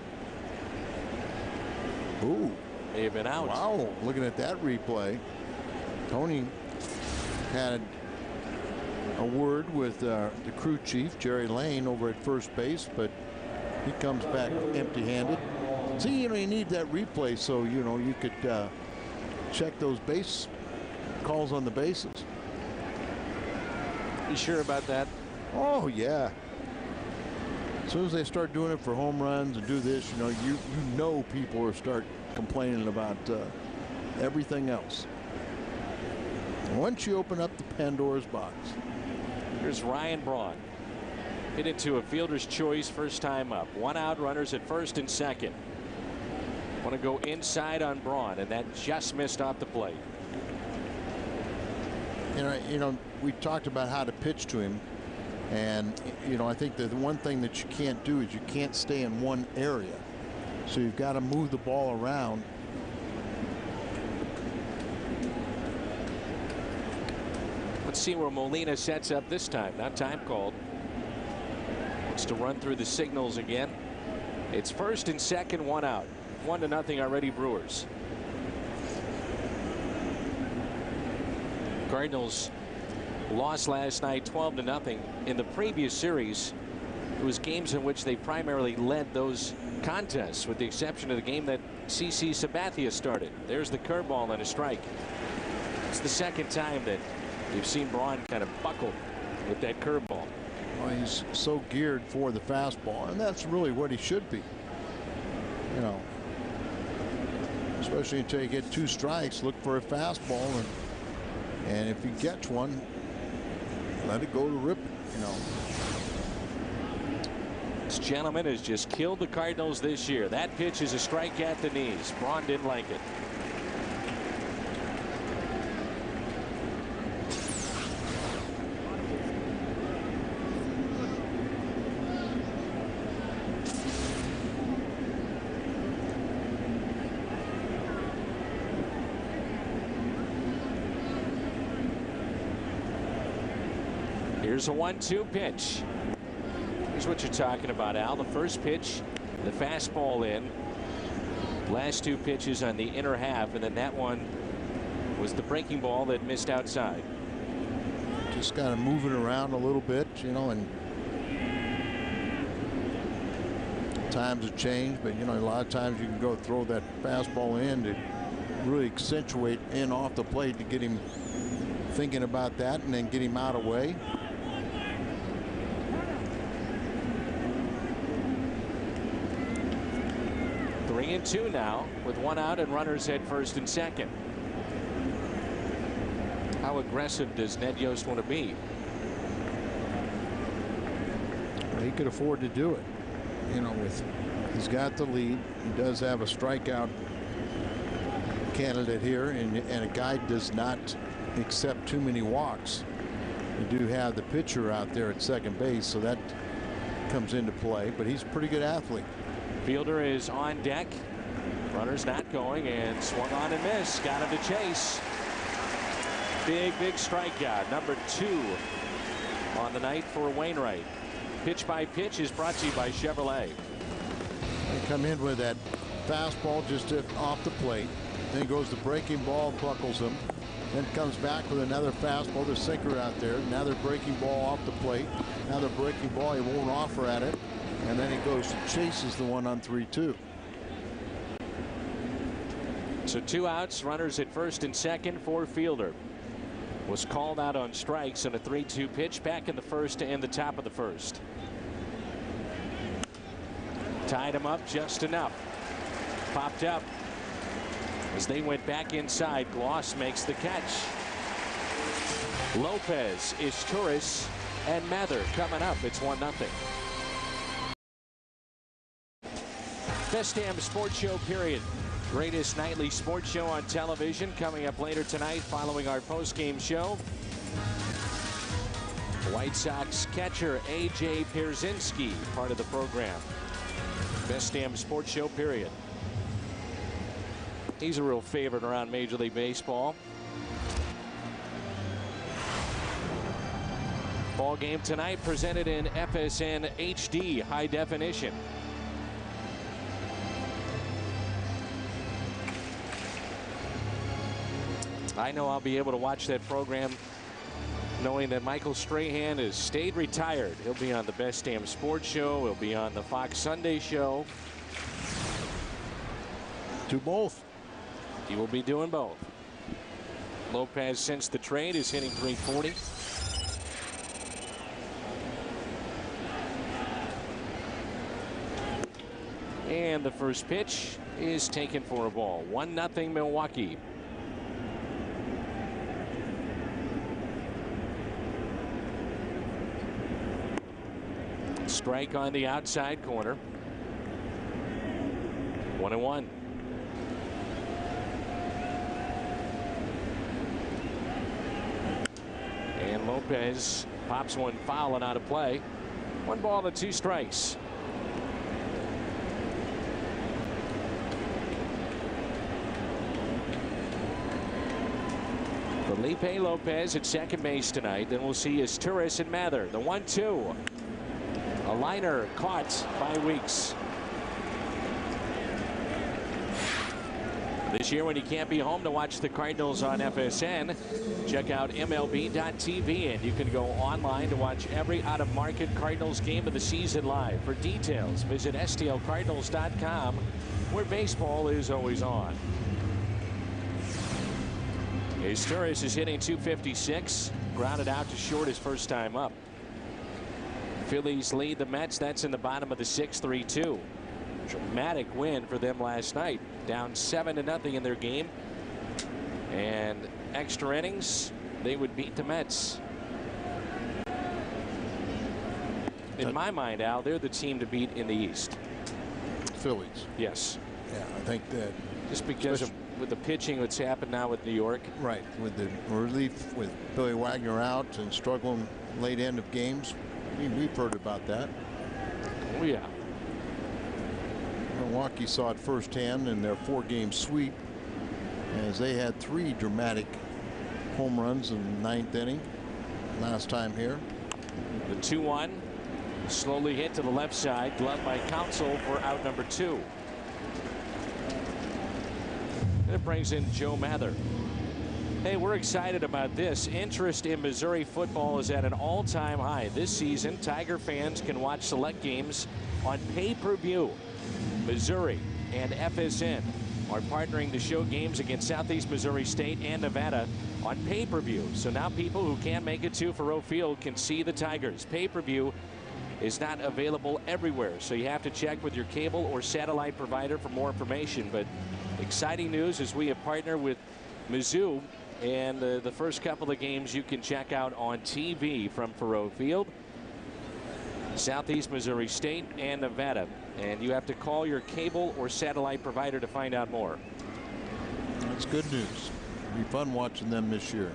ooh, may have been out. Wow, looking at that replay, Tony had a word with the crew chief Jerry Lane over at first base, but he comes back empty-handed. See, you need that replay so you could check those base calls on the bases. You sure about that? Oh yeah. As soon as they start doing it for home runs and do this, you know people will start complaining about everything else. Once you open up the Pandora's box. Here's Ryan Braun. Hit into a fielder's choice first time up. 1 out, runners at first and second. Want to go inside on Braun, and that just missed off the plate. We talked about how to pitch to him, and I think that the one thing that you can't do is you can't stay in one area, so you've got to move the ball around. Let's see where Molina sets up this time. Not time called. Wants to run through the signals again. It's first and second, 1 out. 1-0 already, Brewers. Cardinals lost last night 12-0. In the previous series, it was games in which they primarily led those contests, with the exception of the game that CC Sabathia started. There's the curveball and a strike. It's the second time that you've seen Braun kind of buckle with that curveball. Well, he's so geared for the fastball, and that's really what he should be. Especially until you get 2 strikes, look for a fastball, and if he gets one, let it go to rip it, This gentleman has just killed the Cardinals this year. That pitch is a strike at the knees. Braun didn't like it. Here's a 1-2 pitch. Here's what you're talking about, Al. The first pitch, the fastball in. Last 2 pitches on the inner half, and then that one was the breaking ball that missed outside. just kind of moving around a little bit, you know, and times have changed, but you know, a lot of times you can go throw that fastball in to really accentuate in off the plate to get him thinking about that and then get him out of the way. Three and two now with one out and runners at first and second. How aggressive does Ned Yost want to be? Well, he could afford to do it. You know, he's got the lead. He does have a strikeout candidate here, and a guy does not accept too many walks. You do have the pitcher out there at second base, so that comes into play, but he's a pretty good athlete. Fielder is on deck. Runner's not going, and swung on and missed. Got him to chase. Big strikeout. Number 2 on the night for Wainwright. Pitch by Pitch is brought to you by Chevrolet. They come in with that fastball just off the plate. Then goes the breaking ball, buckles him. Then comes back with another fastball, the sinker out there. Now they're breaking ball off the plate. Now they're breaking ball. He won't offer at it. And then he goes and chases the one on 3-2. So 2 outs, runners at first and second for Fielder. Was called out on strikes in a 3-2 pitch back in the first and the top of the first. Tied him up just enough. Popped up. As they went back inside, Gloss makes the catch. Lopez, Izturis, and Mather coming up. It's 1-0. Best damn sports show, period. Greatest nightly sports show on television coming up later tonight following our post-game show. White Sox catcher A.J. Pierzynski, part of the program. Best damn sports show, period. He's a real favorite around Major League Baseball. Ball game tonight presented in FSN HD high definition. I know I'll be able to watch that program knowing that Michael Strahan has stayed retired. He'll be on the Best Damn Sports Show. He'll be on the Fox Sunday Show. Do both. He will be doing both. Lopez, since the trade, is hitting .340. And the first pitch is taken for a ball. 1-0 Milwaukee. Strike on the outside corner. 1-1. And Lopez pops one foul and out of play. 1 ball and 2 strikes. Felipe Lopez at second base tonight. Then we'll see Izturis and Mather. The 1-2. A liner caught by Weeks. This year, when you can't be home to watch the Cardinals on FSN, check out MLB.tv, and you can go online to watch every out-of-market Cardinals game of the season live. For details, visit STLCardinals.com, where baseball is always on. Izturis is hitting .256, grounded out to short his first time up. Phillies lead the Mets. That's in the bottom of the 6th, 3-2. Dramatic win for them last night. Down 7-0 in their game. And extra innings, they would beat the Mets. In my mind, Al, they're the team to beat in the East. Phillies. Yes. Yeah, I think that. Just because of with the pitching that's happened now with New York. Right. With the relief with Billy Wagner out and struggling late end of games. We've heard about that. Oh, yeah. Milwaukee saw it firsthand in their 4-game sweep as they had 3 dramatic home runs in the 9th inning last time here. The 2-1 slowly hit to the left side, gloved by Counsell for out number 2. And it brings in Joe Mather. Hey, we're excited about this. Interest in Missouri football is at an all-time high. This season, Tiger fans can watch select games on pay-per-view. Missouri and FSN are partnering to show games against Southeast Missouri State and Nevada on pay-per-view. So now people who can't make it to Faurot Field can see the Tigers. Pay-per-view is not available everywhere, so you have to check with your cable or satellite provider for more information. But exciting news as we have partnered with Mizzou, and the first couple of games you can check out on TV from Faurot Field. Southeast Missouri State and Nevada, and you have to call your cable or satellite provider to find out more. That's good news. It'll be fun watching them this year.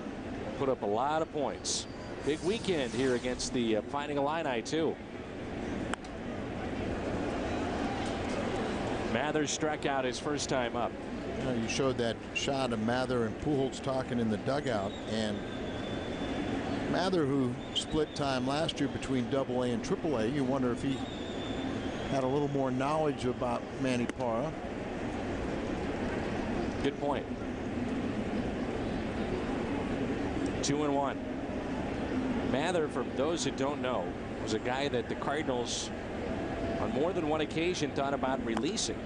Put up a lot of points. Big weekend here against the Fighting Illini too. Mather struck out his first time up. You know, you showed that shot of Mather and Pujols talking in the dugout, and Mather, who split time last year between AA and AAA, you wonder if he had a little more knowledge about Manny Parra. Good point. 2-1. Mather, for those who don't know, was a guy that the Cardinals on more than one occasion thought about releasing.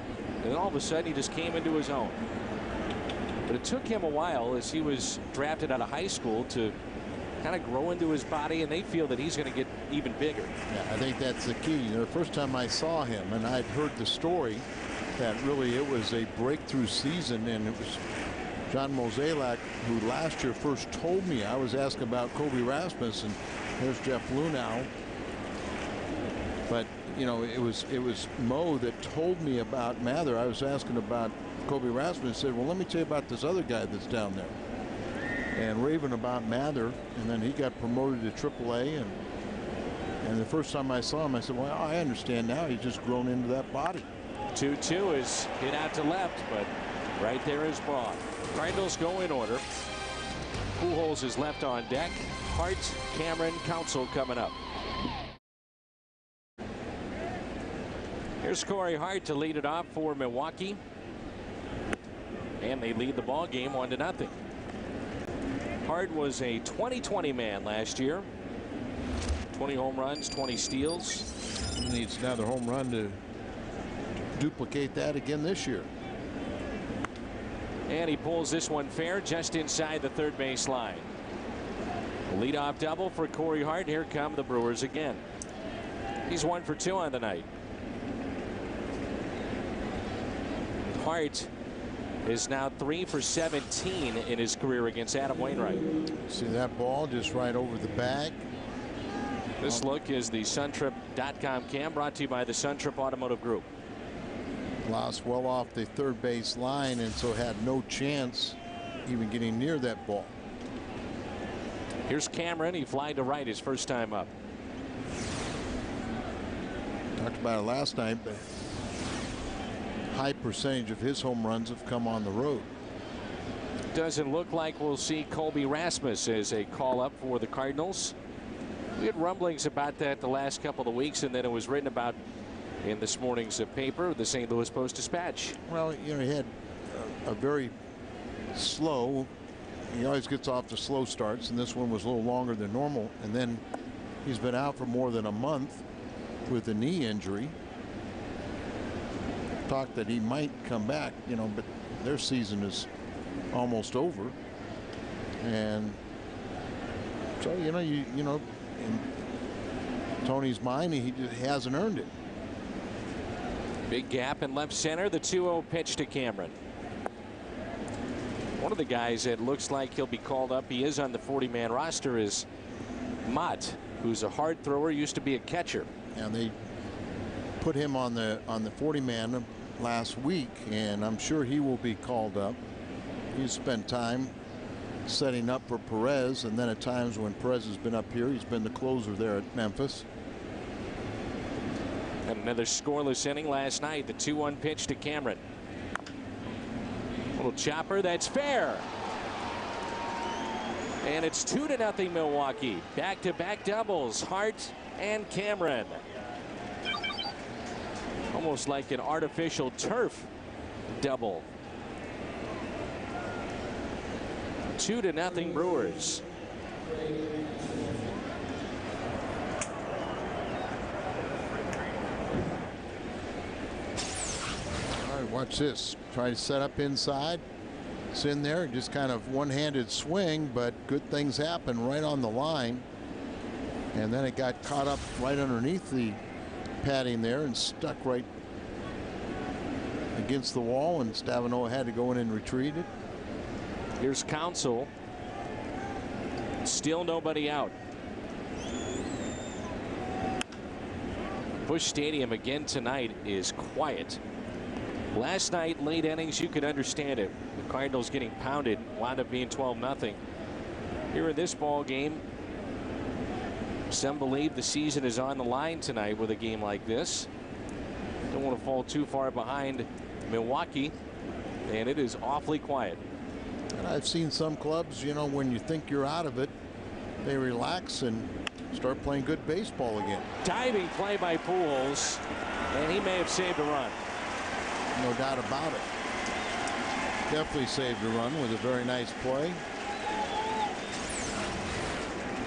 And then all of a sudden he just came into his own. But it took him a while as he was drafted out of high school to kind of grow into his body, and they feel that he's going to get even bigger. Yeah, I think that's the key. You know, the first time I saw him, and I'd heard the story that really it was a breakthrough season, and it was John Mozeliak who last year first told me. I was asking about Kobe Rasmus, and there's Jeff Lunau. But you know, it was Mo that told me about Mather. I was asking about Kobe Rasmus. Said, well, let me tell you about this other guy that's down there, and raving about Mather. And then he got promoted to AAA, and the first time I saw him, I said, well, I understand now. He's just grown into that body. 2-2 is hit out to left, but right there is Braun. Cardinals go in order. Pujols is left on deck. Hart, Cameron, Counsell coming up. Here's Corey Hart to lead it off for Milwaukee, and they lead the ball game 1-0. Hart was a 20-20 man last year. 20 home runs, 20 steals. He needs another home run to duplicate that again this year. And he pulls this one fair just inside the third base line. Leadoff double for Corey Hart. Here come the Brewers again. He's 1 for 2 on the night. Hart is now 3 for 17 in his career against Adam Wainwright. See that ball just right over the bag. This look is the Suntrip.com cam, brought to you by the Suntrip Automotive Group. Lost well off the third base line, and so had no chance even getting near that ball. Here's Cameron. He flied to right his first time up. Talked about it last night, but high percentage of his home runs have come on the road. Doesn't look like we'll see Colby Rasmus as a call up for the Cardinals. We had rumblings about that the last couple of weeks, and then it was written about in this morning's paper, the St. Louis Post-Dispatch. Well, you know, he had a very slow, he always gets off to slow starts, and this one was a little longer than normal, and then he's been out for more than a month with a knee injury. Talk that he might come back, you know, but their season is almost over, and so you know, you know, in Tony's mind, he just hasn't earned it. Big gap in left center. The 2-0 pitch to Cameron. One of the guys that looks like he'll be called up, he is on the 40-man roster, is Mott, who's a hard thrower, used to be a catcher. And they put him on the 40-man last week, and I'm sure he will be called up. He's spent time setting up for Perez, and then at times when Perez has been up here, he's been the closer there at Memphis. And another scoreless inning last night. The 2-1 pitch to Cameron. Little chopper, that's fair. And it's 2-0 Milwaukee. Back-to-back doubles, Hart and Cameron. Almost like an artificial turf double. 2-0 Brewers. All right, watch this. Try to set up inside. It's in there, just kind of one-handed swing, but good things happen right on the line. And then it got caught up right underneath the padding there and stuck right against the wall, and Stavino had to go in and retrieve it. Here's Council. Still nobody out. Busch Stadium again tonight is quiet. Last night, late innings, you could understand it. The Cardinals getting pounded, wound up being 12-0. Here in this ball game, some believe the season is on the line tonight with a game like this. Don't want to fall too far behind Milwaukee, and it is awfully quiet. And I've seen some clubs, you know, when you think you're out of it, they relax and start playing good baseball again. Diving play by Pujols, and he may have saved a run. No doubt about it. Definitely saved a run with a very nice play.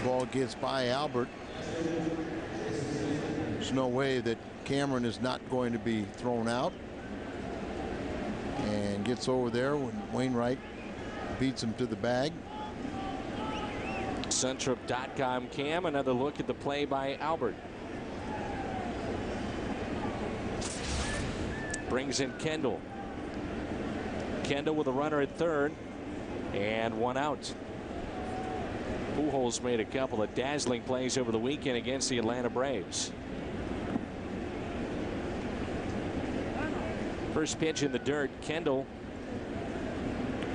Ball gets by Albert. There's no way that Cameron is not going to be thrown out. And gets over there when Wainwright beats him to the bag. Suntrip.com Cam, another look at the play by Albert. Brings in Kendall. Kendall with a runner at third and one out. Pujols made a couple of dazzling plays over the weekend against the Atlanta Braves. First pitch in the dirt. Kendall.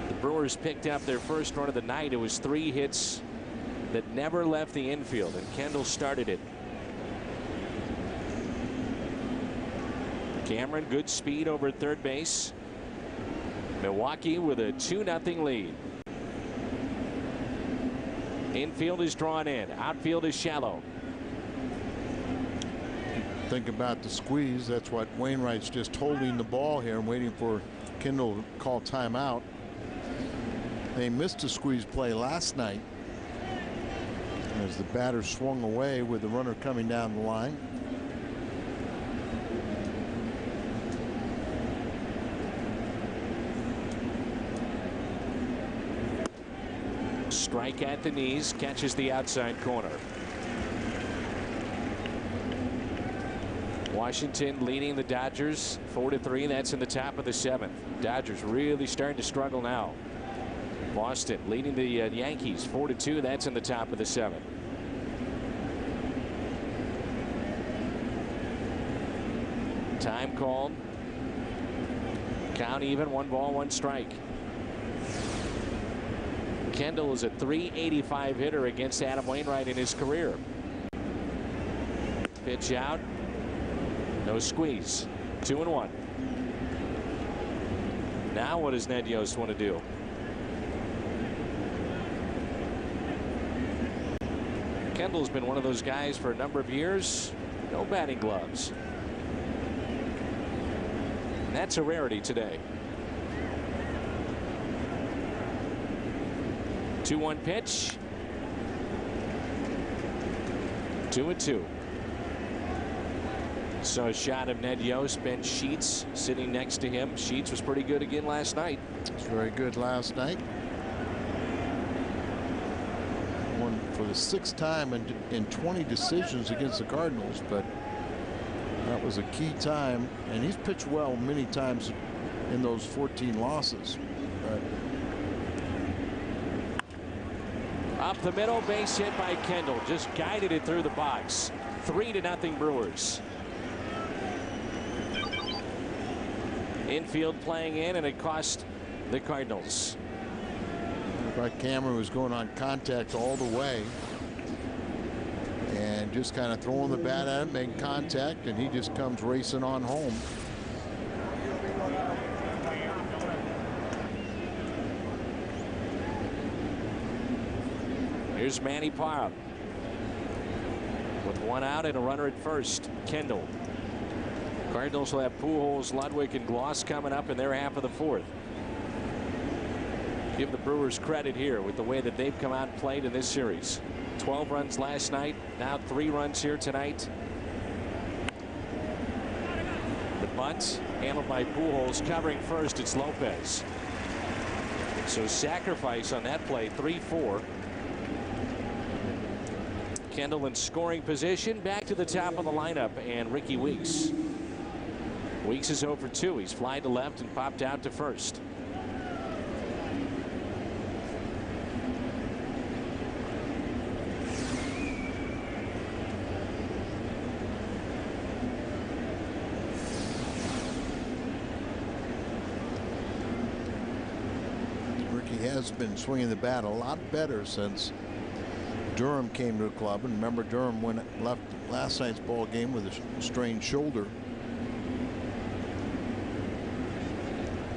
The Brewers picked up their first run of the night. It was 3 hits that never left the infield, and Kendall started it. Cameron, good speed over third base. Milwaukee with a 2-0 lead. Infield is drawn in. Outfield is shallow. Think about the squeeze. That's what Wainwright's just holding the ball here and waiting for Kendall to call timeout. They missed a squeeze play last night as the batter swung away with the runner coming down the line. Strike at the knees, catches the outside corner. Washington leading the Dodgers 4-3. That's in the top of the 7th. Dodgers really starting to struggle now. Boston leading the Yankees 4-2. That's in the top of the 7th. Time called. Count even. 1 ball, 1 strike. Kendall is a .385 hitter against Adam Wainwright in his career. Pitch out. No squeeze. 2-1. Now what does Ned Yost want to do? Kendall's been one of those guys for a number of years. No batting gloves. And that's a rarity today. 2-1 pitch. 2-2. So a shot of Ned Yost. Ben Sheets sitting next to him. Sheets was pretty good again last night. It's very good last night. Won for the 6th time in 20 decisions against the Cardinals, but that was a key time, and he's pitched well many times in those 14 losses. Up the middle, base hit by Kendall. Just guided it through the box. 3-0 Brewers. Infield playing in, and it cost the Cardinals. But Cameron was going on contact all the way and just kind of throwing the bat at him, making contact, and he just comes racing on home. Here's Manny Parra with 1 out and a runner at first. Kendall. Cardinals will have Pujols, Ludwig, and Gloss coming up in their half of the 4th. Give the Brewers credit here with the way that they've come out and played in this series. 12 runs last night, now 3 runs here tonight. The bunt handled by Pujols, covering first. It's Lopez. So sacrifice on that play, 3-4. Kendall in scoring position, back to the top of the lineup, and Ricky Weeks. Weeks is 0 for 2. He's flied to left and popped out to first. Has been swinging the bat a lot better since Durham came to the club. And remember, Durham left last night's ball game with a strained shoulder.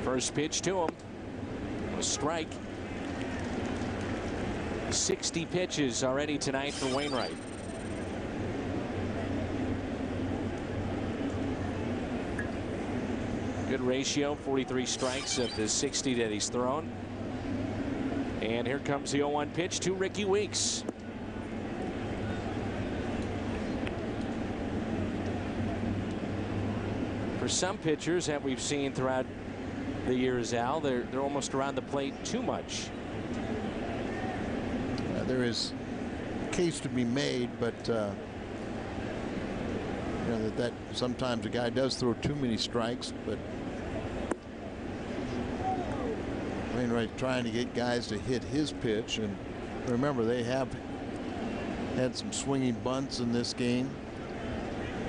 First pitch to him. A strike. 60 pitches already tonight for Wainwright. Good ratio, 43 strikes of the 60 that he's thrown. And here comes the 0-1 pitch to Ricky Weeks. For some pitchers that we've seen throughout the years, Al, they're almost around the plate too much. There is a case to be made, but you know that sometimes a guy does throw too many strikes, but Wainwright trying to get guys to hit his pitch. And remember, they have had some swinging bunts in this game.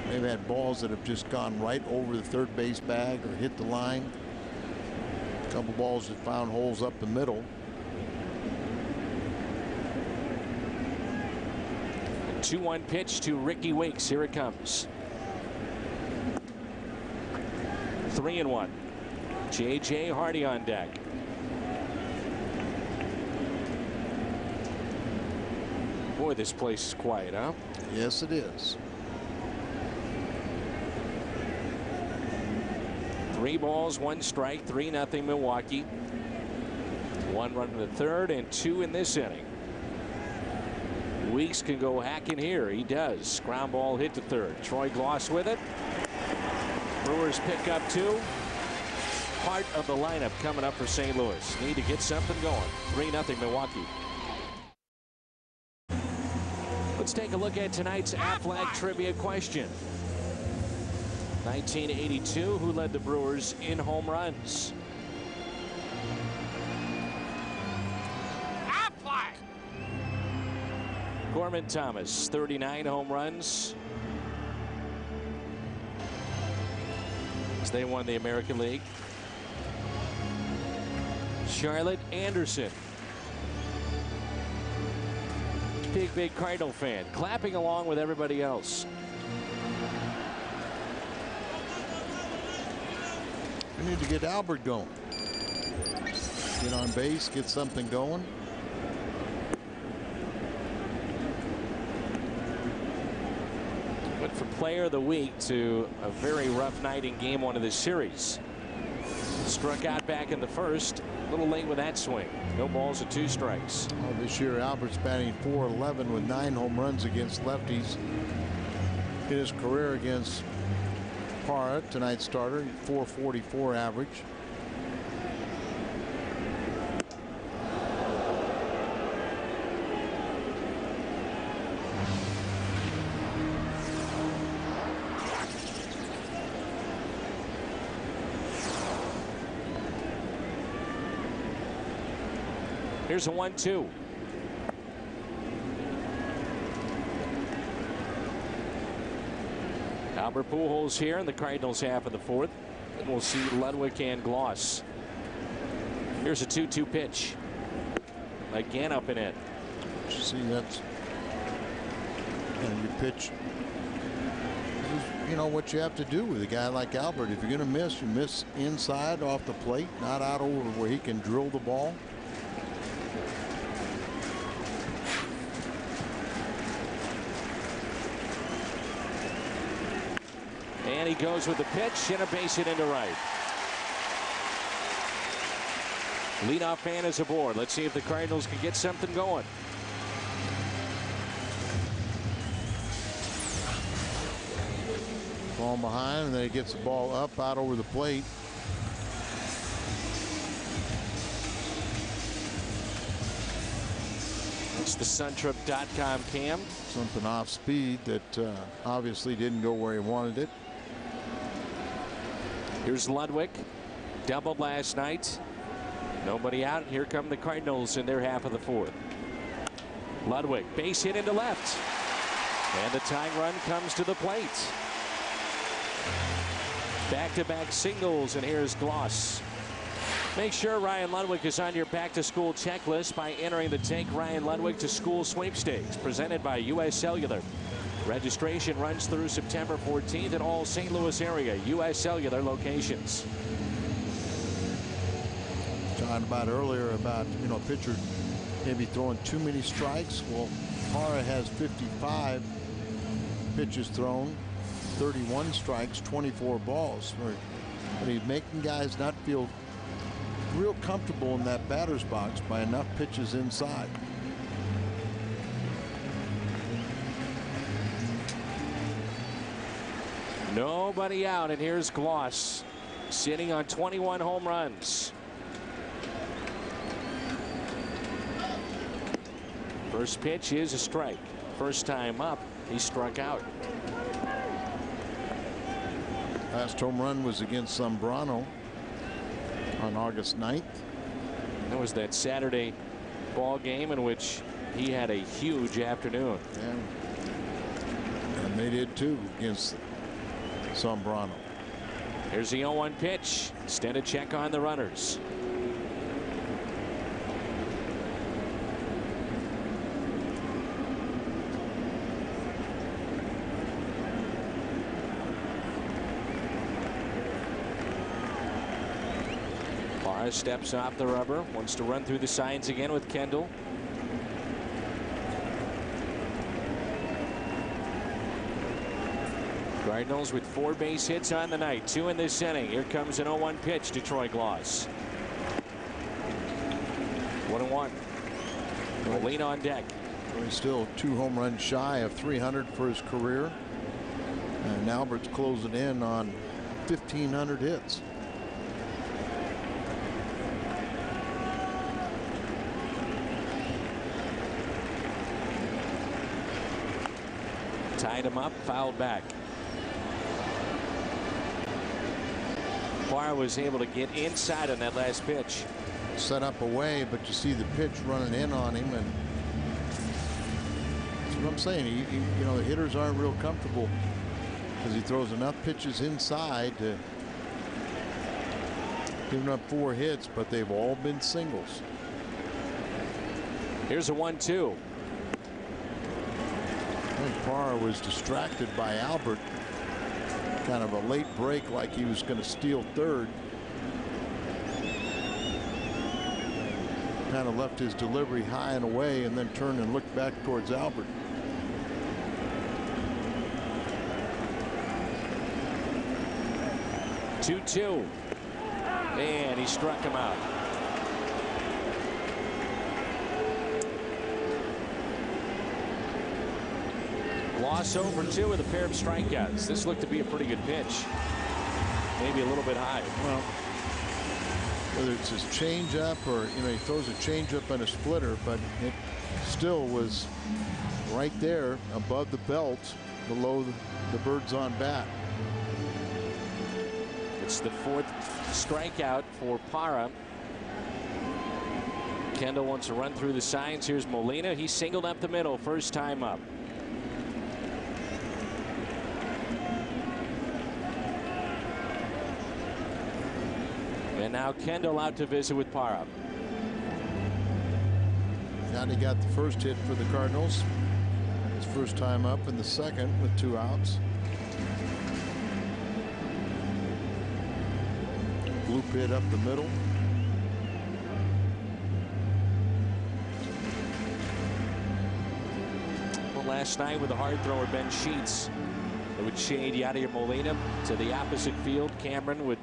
They've had balls that have just gone right over the third base bag or hit the line. A couple balls that found holes up the middle. A 2-1 pitch to Ricky Weeks. Here it comes. 3-1. J.J. Hardy on deck. Boy, this place is quiet, huh? Yes, it is. 3 balls, 1 strike, 3-0 Milwaukee. 1 run in the third and 2 in this inning. Weeks can go hacking here. He does. Ground ball hit to third. Troy Gloss with it. Brewers pick up 2. Part of the lineup coming up for St. Louis. Need to get something going. 3-0 Milwaukee. Let's take a look at tonight's Aflac trivia question. 1982, who led the Brewers in home runs? Aflac. Gorman Thomas, 39 home runs. As they won the American League. Charlotte Anderson. Big Cardinal fan, clapping along with everybody else. We need to get Albert going. Get on base, get something going. But for player of the week to a very rough night in game 1 of this series. Struck out back in the first. A little late with that swing. No balls and 2 strikes. Oh, this year Albert's batting .411 with 9 home runs against lefties. In his career against Parra, tonight's starter, .444 average. Here's a 1-2. Albert Pujols here in the Cardinals half of the 4th. And we'll see Ludwig and Gloss. Here's a 2-2 pitch. Again up and in. See, that's your pitch. You know what you have to do with a guy like Albert. If you're going to miss, you miss inside off the plate, not out over where he can drill the ball. And he goes with the pitch and a base hit into right. Leadoff man is aboard. Let's see if the Cardinals can get something going. Ball behind, and then he gets the ball up out over the plate. It's the suntrip.com cam. Something off speed that obviously didn't go where he wanted it. Here's Ludwig. Doubled last night. Nobody out. Here come the Cardinals in their half of the fourth. Ludwig, base hit into left. And the tying run comes to the plate. Back-to-back singles, and here's Gloss. Make sure Ryan Ludwig is on your back-to-school checklist by entering the Take Ryan Ludwig to School Sweepstakes, presented by U.S. Cellular. Registration runs through September 14th at all St. Louis area U.S. Cellular locations. Talking about earlier about, you know, pitcher maybe throwing too many strikes. Well, Parra has 55 pitches thrown, 31 strikes, 24 balls. But he's making guys not feel real comfortable in that batter's box by enough pitches inside. Nobody out, and here's Gloss sitting on 21 home runs. First pitch is a strike. First time up, he struck out. Last home run was against Zambrano on August 9th. That was that Saturday ball game in which he had a huge afternoon. And they did too against Zambrano. Here's the 0-1 pitch. Extended check on the runners. Parra steps off the rubber, wants to run through the signs again with Kendall. Cardinals with 4 base hits on the night, 2 in this inning. Here comes an 0-1 pitch to Troy Gloss. 1-1. Molina on deck. He's still 2 home runs shy of 300 for his career, and Albert's closing in on 1,500 hits. Tied him up, fouled back. Parra was able to get inside on that last pitch. Set up away, but you see the pitch running in on him, and that's what I'm saying. You know, the hitters aren't real comfortable because he throws enough pitches inside to giving up 4 hits, but they've all been singles. Here's a 1-2. I think Parra was distracted by Albert. Kind of a late break, like he was going to steal third. Kind of left his delivery high and away, and then turned and looked back towards Albert. Two. And he struck him out. Gloss over 2 with a pair of strikeouts. This looked to be a pretty good pitch. Maybe a little bit high. Well, whether it's his changeup or, you know, he throws a changeup and a splitter, but it still was right there above the belt, below the birds on bat. It's the 4th strikeout for Parra. Kendall wants to run through the signs. Here's Molina. He singled up the middle, first time up. And now Kendall out to visit with Parra. Now he got the first hit for the Cardinals. His first time up, in the second with 2 outs. Blue pit up the middle. Well, last night with the hard thrower Ben Sheets, it would shade Yadier Molina to the opposite field. Cameron would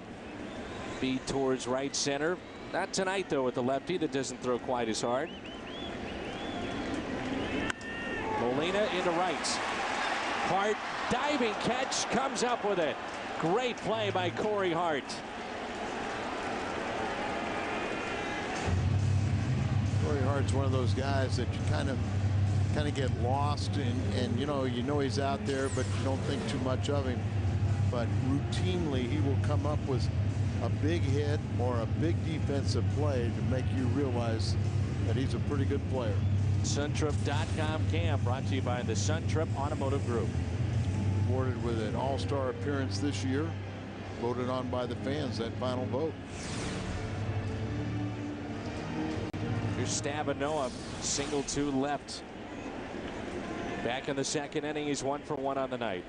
Speed towards right center. Not tonight, though, with the lefty that doesn't throw quite as hard. Molina into right. Hart, diving catch, comes up with it. Great play by Corey Hart. Corey Hart's one of those guys that you kind of get lost and you know he's out there, but you don't think too much of him. But routinely he will come up with a big hit or a big defensive play to make you realize that he's a pretty good player. Suntrip.com cam brought to you by the Suntrip Automotive Group. Awarded with an all-star appearance this year. Voted on by the fans, that final vote. Here's Stabenow, single to left. Back in the second inning, he's 1 for 1 on the night.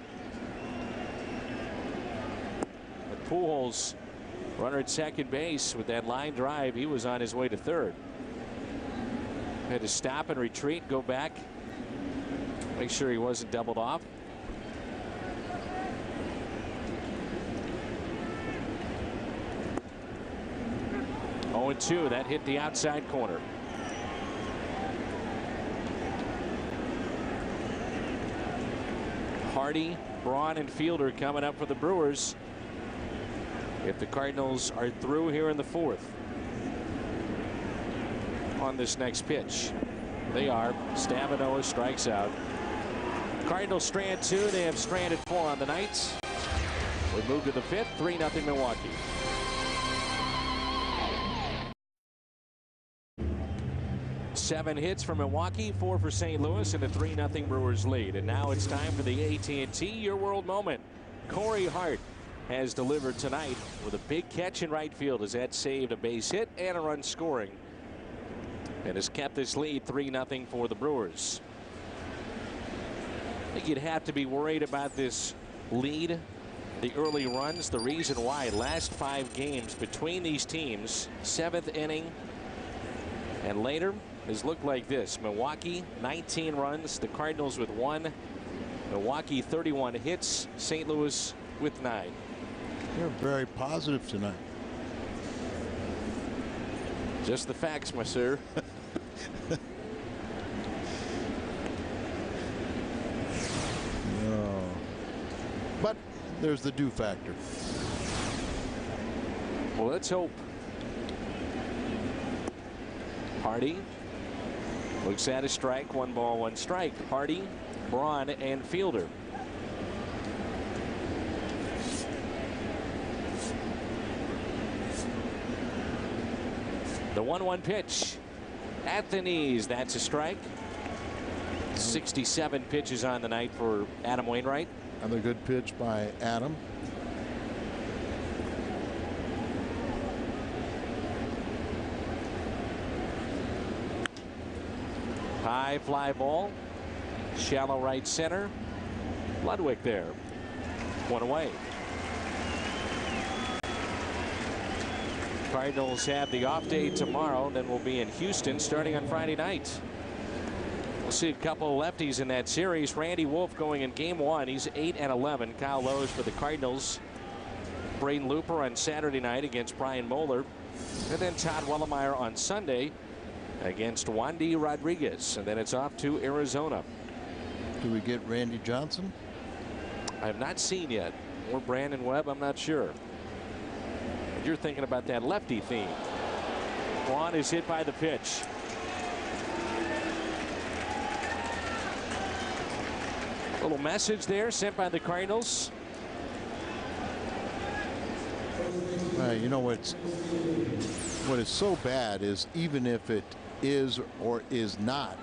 But Pujols, runner at second base with that line drive, he was on his way to third. Had to stop and retreat, go back, make sure he wasn't doubled off. Oh, 0-2, that hit the outside corner. Hardy, Braun, and Fielder coming up for the Brewers if the Cardinals are through here in the fourth on this next pitch. They are. Stabenow strikes out. Cardinals strand 2. They have stranded 4 on the night. We move to the fifth. 3-0 Milwaukee. Seven hits for Milwaukee, 4 for St. Louis, and a 3-0 Brewers lead. And now it's time for the AT&T Your World moment. Corey Hart has delivered tonight with a big catch in right field as that saved a base hit and a run scoring, and has kept this lead 3-0 for the Brewers. I think you'd have to be worried about this lead, the early runs. The reason why, last 5 games between these teams, 7th inning and later, has looked like this. Milwaukee 19 runs, the Cardinals with 1. Milwaukee 31 hits, St. Louis with 9. You're very positive tonight. Just the facts, my sir. No. But there's the do factor. Well, let's hope. Hardy looks at a strike. 1 ball, 1 strike. Hardy, Braun, and Fielder. The 1-1 pitch at the knees. That's a strike. 67 pitches on the night for Adam Wainwright. Another good pitch by Adam. High fly ball. Shallow right center. Ludwig there. 1 away. Cardinals have the off day tomorrow, then we'll be in Houston starting on Friday night. We'll see a couple of lefties in that series. Randy Wolf going in game 1. He's 8-11. Kyle Lowe's for the Cardinals. Braden Looper on Saturday night against Brian Moeller. And then Todd Wellemeyer on Sunday against Wandy Rodriguez. And then it's off to Arizona. Do we get Randy Johnson? I have not seen yet. Or Brandon Webb, I'm not sure. You're thinking about that lefty theme. Braun is hit by the pitch. Little message there sent by the Cardinals. You know what is so bad is even if it is or is not,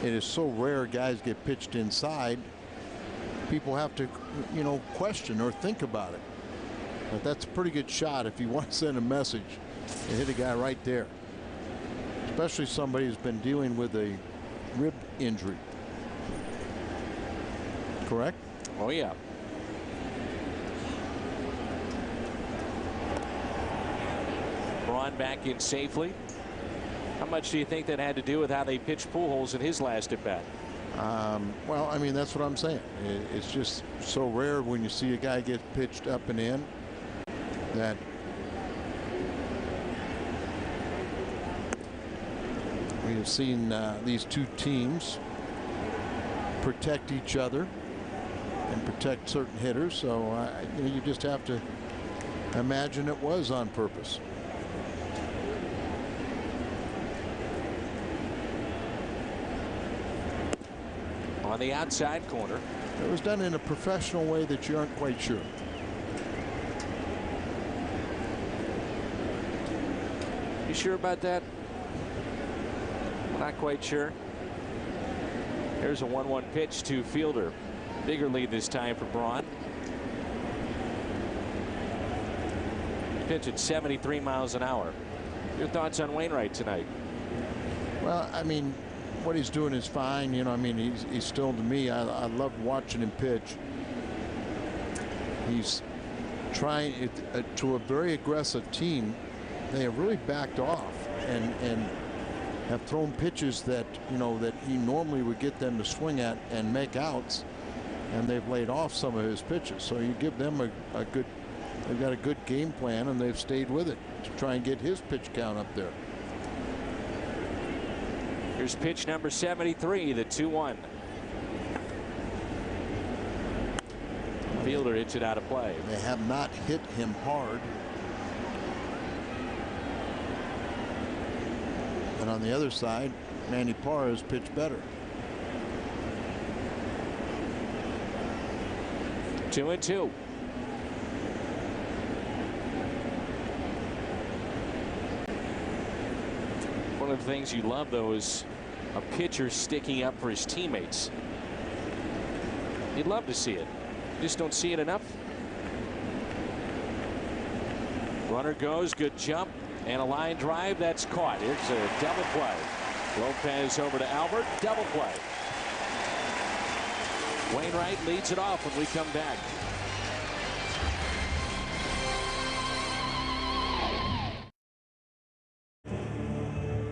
it is so rare guys get pitched inside. People have to, question or think about it. But that's a pretty good shot if you want to send a message and hit a guy right there, especially somebody who's been dealing with a rib injury. Correct? Oh, yeah. Braun back in safely. How much do you think that had to do with how they pitched Pujols in his last at bat? Well, I mean, that's what I'm saying. It's just so rare when you see a guy get pitched up and in that We have seen these two teams protect each other and protect certain hitters, so you just have to imagine it was on purpose. On the outside corner. It was done in a professional way that you aren't quite sure. You sure about that? Not quite sure. There's a 1-1 pitch to Fielder. Bigger lead this time for Braun. Pitch at 73 miles an hour. Your thoughts on Wainwright tonight? Well, I mean, what he's doing is fine. You know, I mean, he's still, to me, I love watching him pitch. He's trying it to a very aggressive team. They have really backed off and have thrown pitches that, you know, that he normally would get them to swing at and make outs, and they've laid off some of his pitches. So you give them a good, they've got a good game plan, and they've stayed with it to try and get his pitch count up there. Here's pitch number 73, the 2-1. Fielder hits it out of play. They have not hit him hard. And on the other side, Manny Parra has pitched better. 2-2. One of the things you love, though, is a pitcher sticking up for his teammates. You'd love to see it. You just don't see it enough. Runner goes, good jump, and a line drive that's caught. Here's a double play. Lopez over to Albert, double play. Wainwright leads it off when we come back.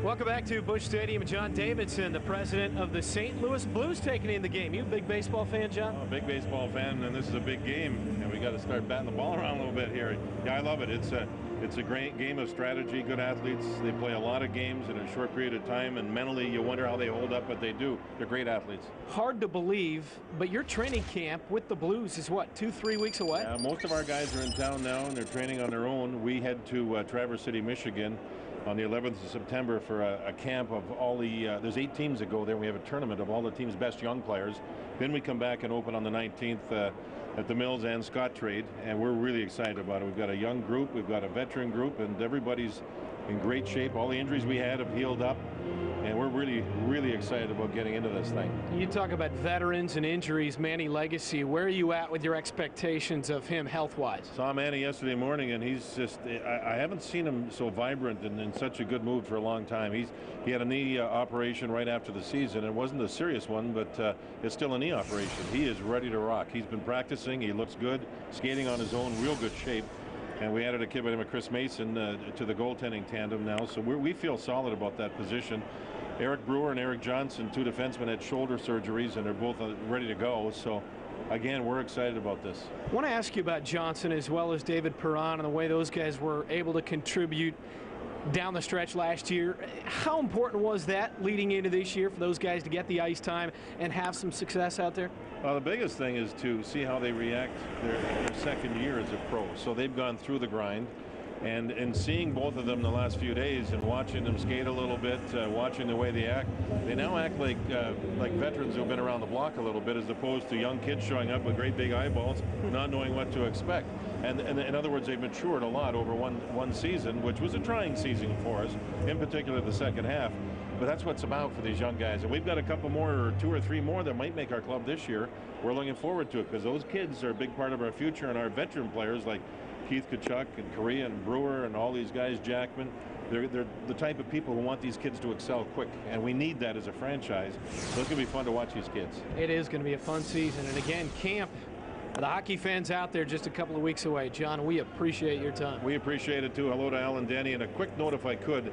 Welcome back to Busch Stadium. John Davidson, the president of the St. Louis Blues, taking in the game. You a big baseball fan, John? Oh, big baseball fan, and this is a big game, and we got to start batting the ball around a little bit here. Yeah, I love it. It's a great game of strategy. Good athletes. They play a lot of games in a short period of time, and mentally you wonder how they hold up, but they do. They're great athletes. Hard to believe, but your training camp with the Blues is what, 2-3 weeks away? Yeah, most of our guys are in town now, and they're training on their own. We head to Traverse City, Michigan on the 11th of September for a camp of all the there's 8 teams that go there. We have a tournament of all the team's best young players. Then we come back and open on the 19th at the Mills and Scott Trade, and we're really excited about it. We've got a young group, we've got a veteran group, and everybody's in great shape. All the injuries we had have healed up, and we're really excited about getting into this thing. You talk about veterans and injuries. Manny Legacy, where are you at with your expectations of him health-wise? Saw Manny yesterday morning, and he's just, I haven't seen him so vibrant and in such a good mood for a long time. He had a knee operation right after the season. It wasn't a serious one, but it's still a knee operation. He is ready to rock. He's been practicing. He looks good, skating on his own, real good shape. And we added a kid by the name of Chris Mason to the goaltending tandem now, so we feel solid about that position. Eric Brewer and Eric Johnson, 2 defensemen, had shoulder surgeries, and they're both ready to go. So, again, we're excited about this. I want to ask you about Johnson as well as David Perron and the way those guys were able to contribute down the stretch last year. How important was that leading into this year for those guys to get the ice time and have some success out there? Well, the biggest thing is to see how they react their second year as a pro. So they've gone through the grind, and in seeing both of them the last few days and watching them skate a little bit, watching the way they act, they now act like veterans who've been around the block a little bit, as opposed to young kids showing up with great big eyeballs, not knowing what to expect. And in other words, they've matured a lot over one season, which was a trying season for us, in particular the second half. But that's what's about for these young guys. And we've got a couple more, or 2 or 3 more, that might make our club this year. We're looking forward to it, because those kids are a big part of our future, and our veteran players like Keith Kachuk and Correa and Brewer and all these guys, Jackman, they're the type of people who want these kids to excel quick, and we need that as a franchise. So it's going to be fun to watch these kids. It is going to be a fun season. And again, camp, the hockey fans out there just a couple of weeks away. John, we appreciate your time. We appreciate it too. Hello to Alan Denny, and a quick note if I could.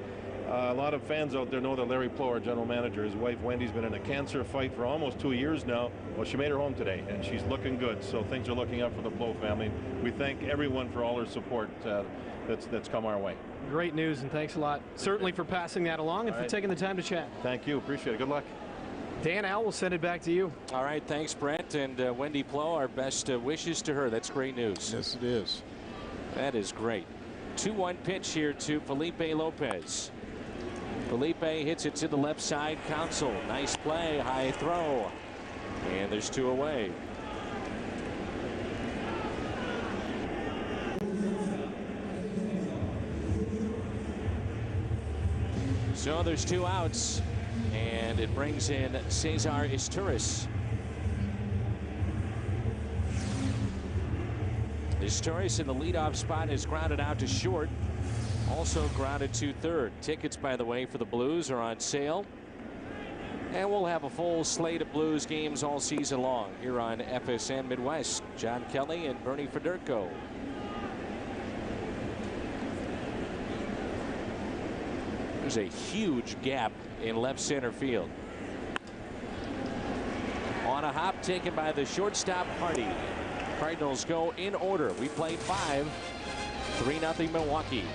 A lot of fans out there know that Larry Plow, our general manager, his wife Wendy's been in a cancer fight for almost 2 years now. Well, she made her home today, and she's looking good. So things are looking up for the Plow family. We thank everyone for all their support that's come our way. Great news, and thanks a lot. Certainly for passing that along and for taking the time to chat. Thank you. Appreciate it. Good luck. Dan, Al, will send it back to you. All right, thanks, Brent. And Wendy Plow, our best wishes to her. That's great news. Yes, it is. That is great. 2-1 pitch here to Felipe Lopez. Felipe hits it to the left side. Counsell, nice play, high throw. And there's 2 away. So there's 2 outs, and it brings in Cesar Izturis. Izturis in the leadoff spot is grounded out to short. Also grounded to third. Tickets, by the way, for the Blues are on sale. And we'll have a full slate of Blues games all season long here on FSN Midwest. John Kelly and Bernie Federko. There's a huge gap in left center field. On a hop taken by the shortstop Hardy. Cardinals go in order. We played 5. 3-0 Milwaukee.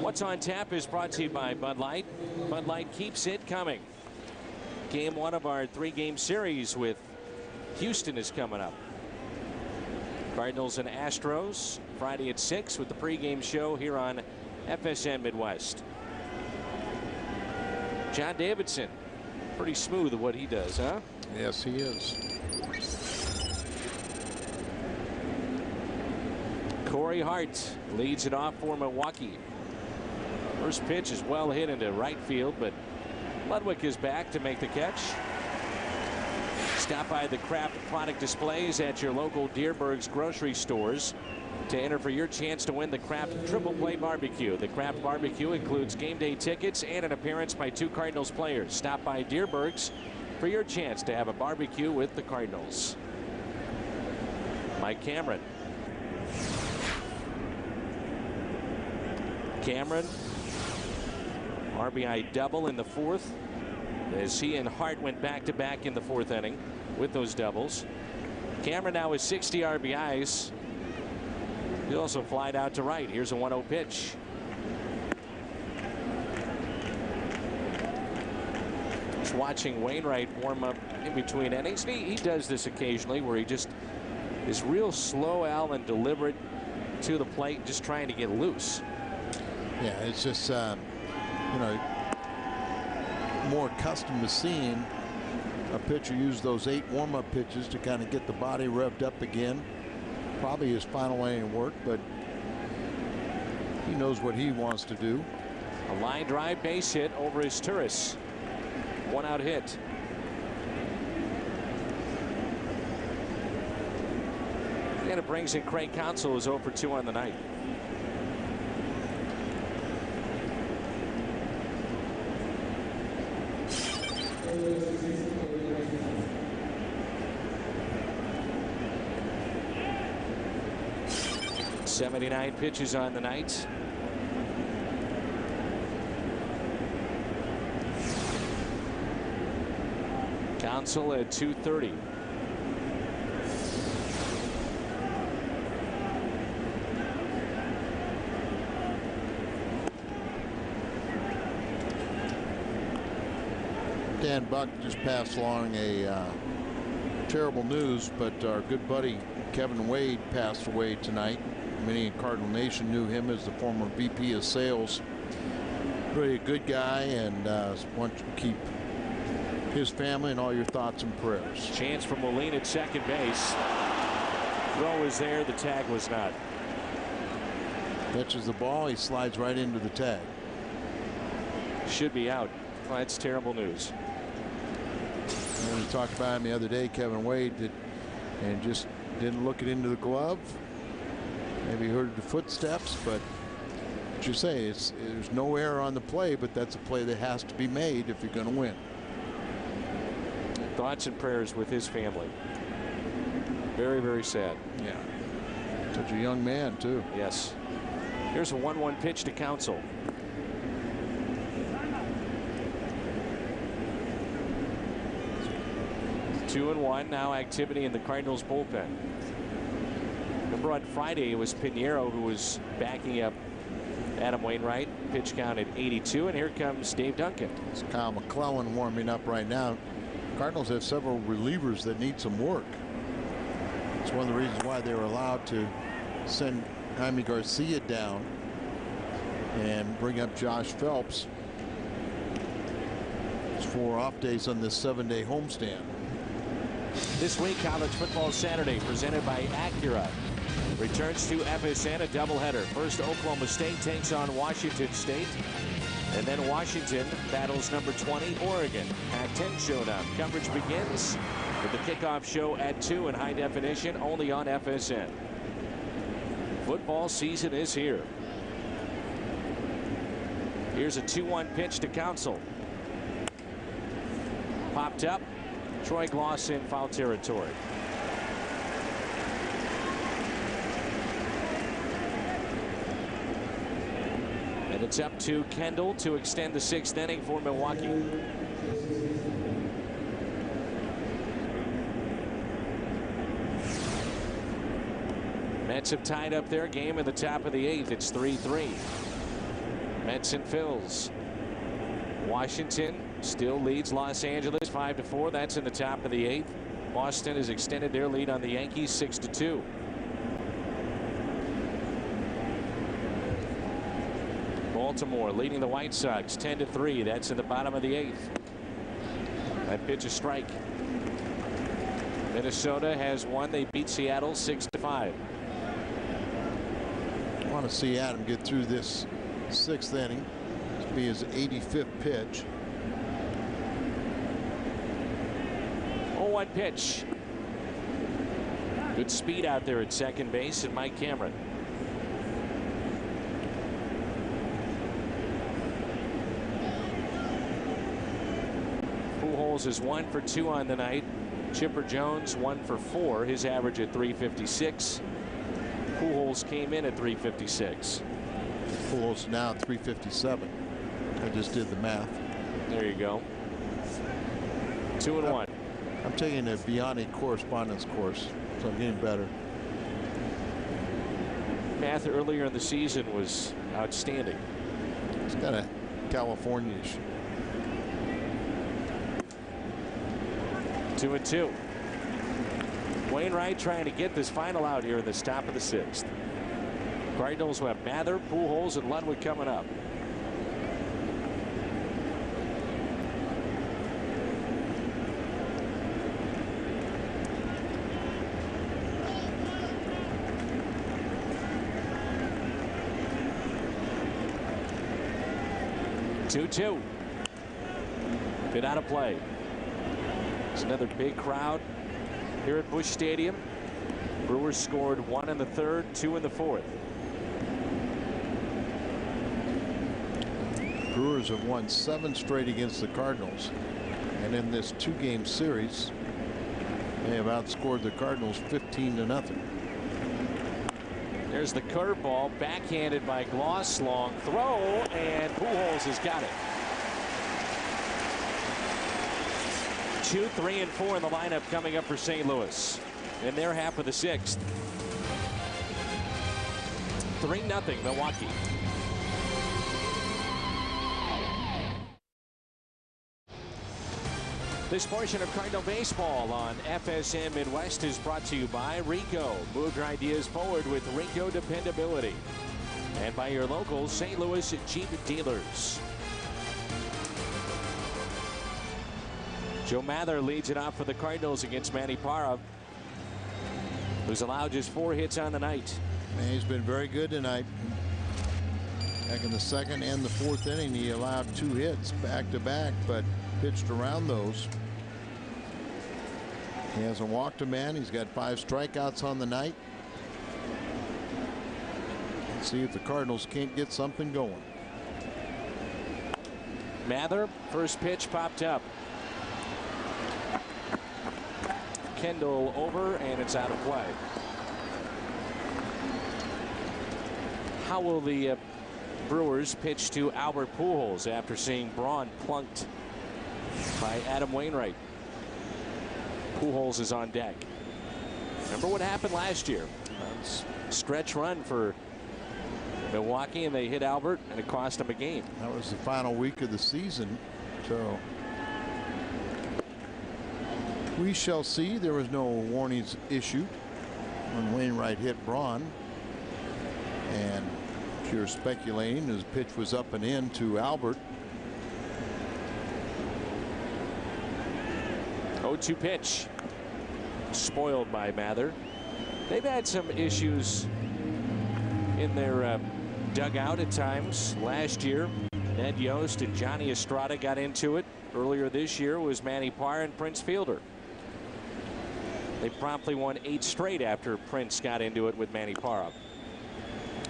What's on Tap is brought to you by Bud Light. Bud Light keeps it coming. Game 1 of our 3-game series with Houston is coming up. Cardinals and Astros Friday at 6 with the pregame show here on FSN Midwest. John Davidson, pretty smooth at what he does, huh? Yes, he is. Corey Hart leads it off for Milwaukee. First pitch is well hit into right field, but Ludwig is back to make the catch. Stop by the Kraft product displays at your local Deerberg's grocery stores to enter for your chance to win the Kraft Triple Play Barbecue. The Kraft Barbecue includes game day tickets and an appearance by 2 Cardinals players. Stop by Deerberg's for your chance to have a barbecue with the Cardinals. Mike Cameron. Cameron, RBI double in the 4th as he and Hart went back-to-back in the 4th inning with those doubles. Cameron now has 60 RBIs. He also flied out to right. Here's a 1-0 pitch. Just watching Wainwright warm up in between innings. He does this occasionally where he just is real slow, Al, and deliberate to the plate, just trying to get loose. Yeah, it's just, you know, more accustomed to seeing a pitcher use those 8 warm-up pitches to kind of get the body revved up again. Probably his final inning work, but he knows what he wants to do. A line drive base hit over Izturis. 1-out hit. And it brings in Craig Counsell, who's 0 for 2 on the night. '79 pitches on the night. Counsell at 230. Dan Buck just passed along a terrible news, but our good buddy Kevin Wade passed away tonight. Many in Cardinal Nation knew him as the former VP of sales. Really a good guy, and want you to keep his family and all your thoughts and prayers. Chance for Moline at second base. Throw was there, the tag was not. Catches the ball, he slides right into the tag. Should be out. Well, that's terrible news. And we talked about him the other day. Kevin Wade did, and just didn't look it into the glove. Maybe heard the footsteps, but what you say, there's no error on the play, but that's a play that has to be made if you're going to win. Thoughts and prayers with his family. Very, very sad. Yeah. Such a young man, too. Yes. Here's a 1-1 pitch to Counsell. 2-1. Now activity in the Cardinals bullpen. Remember on Friday it was Pinheiro who was backing up Adam Wainwright. Pitch count at 82, and here comes Dave Duncan. It's Kyle McClellan warming up right now. Cardinals have several relievers that need some work. It's one of the reasons why they were allowed to send Jaime Garcia down and bring up Josh Phelps. It's 4 off days on this 7-day homestand. This week, College Football Saturday, presented by Acura, returns to FSN, a doubleheader. First, Oklahoma State takes on Washington State, and then Washington battles number 20, Oregon. Pac-10 showdown. Coverage begins with the kickoff show at 2 in high definition, only on FSN. Football season is here. Here's a 2-1 pitch to Council. Popped up. Troy Gloss in foul territory. And it's up to Kendall to extend the 6th inning for Milwaukee. Mets have tied up their game in the top of the 8th. It's 3-3. Mets and Phils. Washington still leads Los Angeles 5-4. That's in the top of the 8th. Boston has extended their lead on the Yankees 6-2. Baltimore leading the White Sox 10-3. That's in the bottom of the 8th. That pitch a strike. Minnesota has won. They beat Seattle 6-5. I want to see Adam get through this 6th inning. This will be his 85th pitch. 0-1 pitch. Good speed out there at second base, and Mike Cameron. Pujols is 1 for 2 on the night. Chipper Jones 1 for 4. His average at 356. Pujols came in at 356. Pujols now at 357. I just did the math. There you go. 2-1. I'm taking a Biani correspondence course, so I'm getting better. Math earlier in the season was outstanding. It's kind of California-ish. 2-2. Wainwright trying to get this final out here in this top of the 6th. Cardinals will have Mather, Pujols, and Ludwig coming up. Two. Been out of play. It's another big crowd here at Busch Stadium. Brewers scored 1 in the 3rd, 2 in the 4th. Brewers have won 7 straight against the Cardinals, and in this 2-game series they have outscored the Cardinals 15-0. There's the curveball, backhanded by Gloss. Long throw, and Pujols has got it. 2, 3, and 4 in the lineup coming up for St. Louis in their half of the 6th. 3-0 Milwaukee. This portion of Cardinal Baseball on FSN Midwest is brought to you by Rico. Move your ideas forward with Rico dependability. And by your local St. Louis Jeep dealers. Joe Mather leads it off for the Cardinals against Manny Parra, who's allowed just 4 hits on the night. Man, he's been very good tonight. Back in the 2nd and the 4th inning, he allowed 2 hits back to back, but pitched around those. He hasn't walked a man. He's got 5 strikeouts on the night. Let's see if the Cardinals can't get something going. Mather, first pitch popped up. Kendall over, and it's out of play. How will the Brewers pitch to Albert Pujols after seeing Braun plunked by Adam Wainwright? Pujols is on deck. Remember what happened last year? Stretch run for Milwaukee, and they hit Albert, and it cost them a game. That was the final week of the season, so we shall see. There was no warnings issued when Wainwright hit Braun, and if you're speculating, his pitch was up and in to Albert. 0-2 pitch. Spoiled by Mather. They've had some issues in their dugout at times. Last year, Ned Yost and Johnny Estrada got into it. Earlier this year was Manny Parra and Prince Fielder. They promptly won 8 straight after Prince got into it with Manny Parra.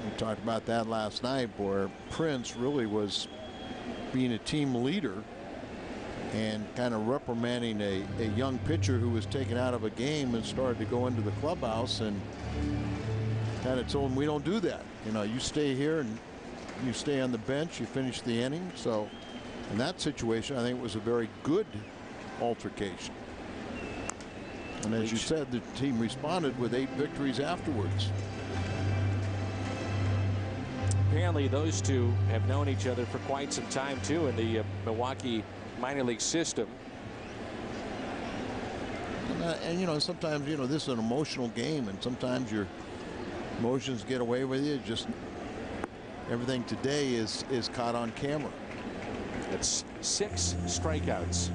We talked about that last night, where Prince really was being a team leader and kind of reprimanding a young pitcher who was taken out of a game and started to go into the clubhouse and kind of told him, we don't do that. You know, you stay here and you stay on the bench, you finish the inning. So in that situation, I think it was a very good altercation. And as you said, the team responded with 8 victories afterwards. Apparently those two have known each other for quite some time too in the Milwaukee minor league system. And you know, sometimes, you know, this is an emotional game, and sometimes your emotions get away with you. Just everything today is caught on camera. It's 6 strikeouts.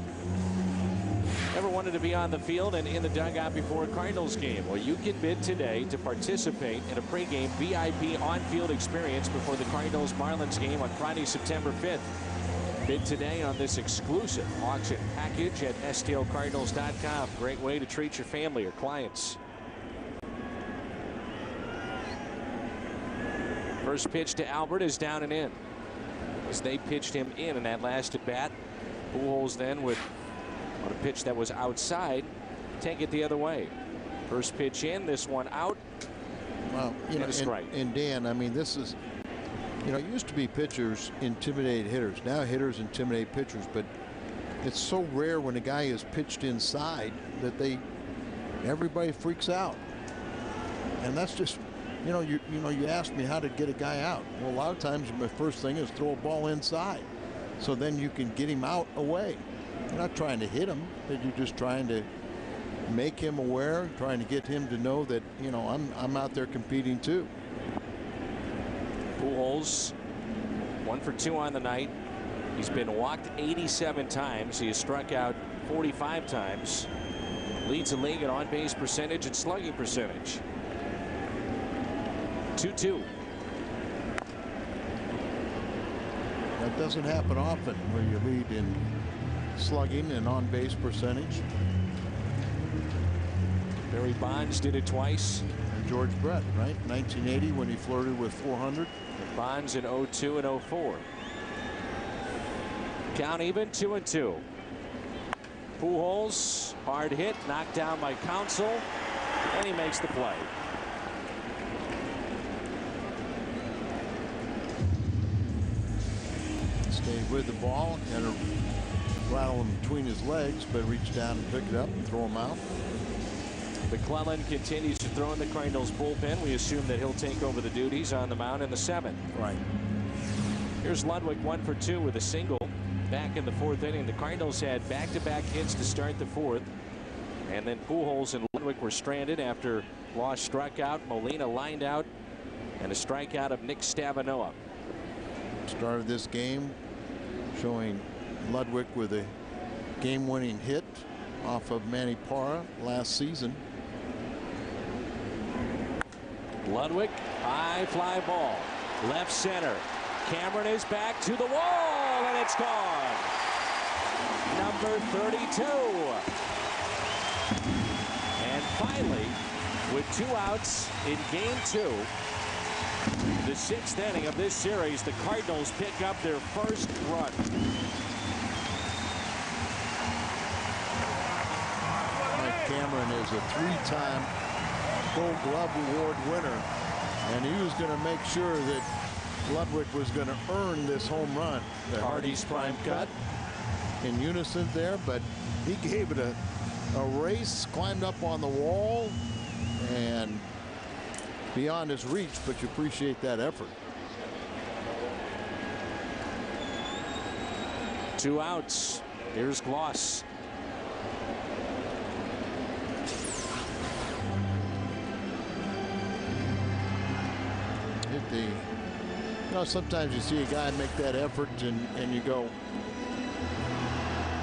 Ever wanted to be on the field and in the dugout before a Cardinals game? Well, you can bid today to participate in a pregame VIP on-field experience before the Cardinals-Marlins game on Friday, September 5th. Bid today on this exclusive auction package at stlcardinals.com. Great way to treat your family or clients. First pitch to Albert is down and in, as they pitched him in that last at bat. Pujols then with on a pitch that was outside, take it the other way. First pitch in, this one out. Well, you know, a strike. And Dan, I mean, this is, you know, it used to be pitchers intimidate hitters. Now hitters intimidate pitchers, but it's so rare when a guy is pitched inside that everybody freaks out. And that's just, you know, you asked me how to get a guy out. Well, a lot of times my first thing is throw a ball inside, so then you can get him out away. You're not trying to hit him, but you're just trying to make him aware, trying to get him to know that, you know, I'm out there competing too. Pujols 1 for 2 on the night. He's been walked 87 times. He has struck out 45 times. Leads the league in on-base percentage and slugging percentage. 2-2. That doesn't happen often, where you lead in slugging and on-base percentage. Barry Bonds did it twice. And George Brett, right? 1980 when he flirted with 400. Bonds in 02 and 04. Count even, 2-2. Pujols, hard hit, knocked down by Counsell, and he makes the play. Stayed with the ball and rattle him between his legs, but reach down and pick it up and throw him out. McClellan continues to throw in the Cardinals bullpen. We assume that he'll take over the duties on the mound in the 7th. Right. Here's Ludwig 1 for 2 with a single back in the 4th inning. The Cardinals had back-to-back hits to start the 4th, and then Pujols and Ludwig were stranded after Loss struck out, Molina lined out, and a strikeout of Nick Stavanoa. Started this game showing Ludwig with a game-winning hit off of Manny Parra last season. Ludwig, high fly ball, left center. Cameron is back to the wall, and it's gone. Number 32. And finally, with 2 outs in game 2, the 6th inning of this series, the Cardinals pick up their first run. Mike Cameron is a 3-time Gold Glove Award winner, and he was going to make sure that Ludwig was going to earn this home run. The Hardy's prime cut in unison there, but he gave it a a race, climbed up on the wall, and beyond his reach, but you appreciate that effort. 2 outs. Here's Gloss. You know, sometimes you see a guy make that effort and you go,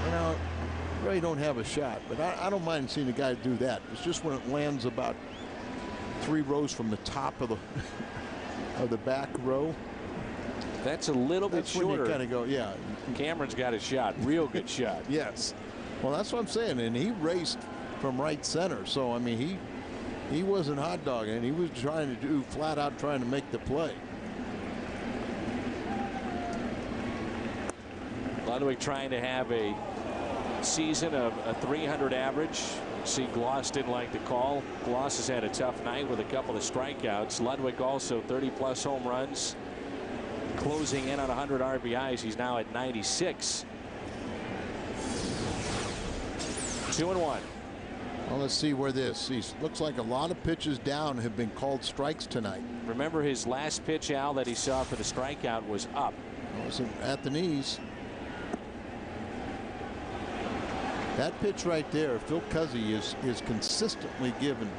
you know, really don't have a shot. But I don't mind seeing a guy do that. It's just when it lands about 3 rows from the top of the of the back row. That's a little bit shorter. When you kind of go, yeah. Cameron's got a shot, real good shot. Yes. Well, that's what I'm saying. And he raced from right center. So, I mean, he wasn't hot dogging. He was trying to do flat out trying to make the play. Ludwig trying to have a season of a 300 average. See, Gloss didn't like the call. Gloss has had a tough night with a couple of strikeouts. Ludwig also 30+ home runs. Closing in on 100 RBIs. He's now at 96. 2-1. Well, let's see where this. Looks like a lot of pitches down have been called strikes tonight. Remember, his last pitch, Al, that he saw for the strikeout was up. It was at the knees. That pitch right there, Phil Cuzzy is consistently given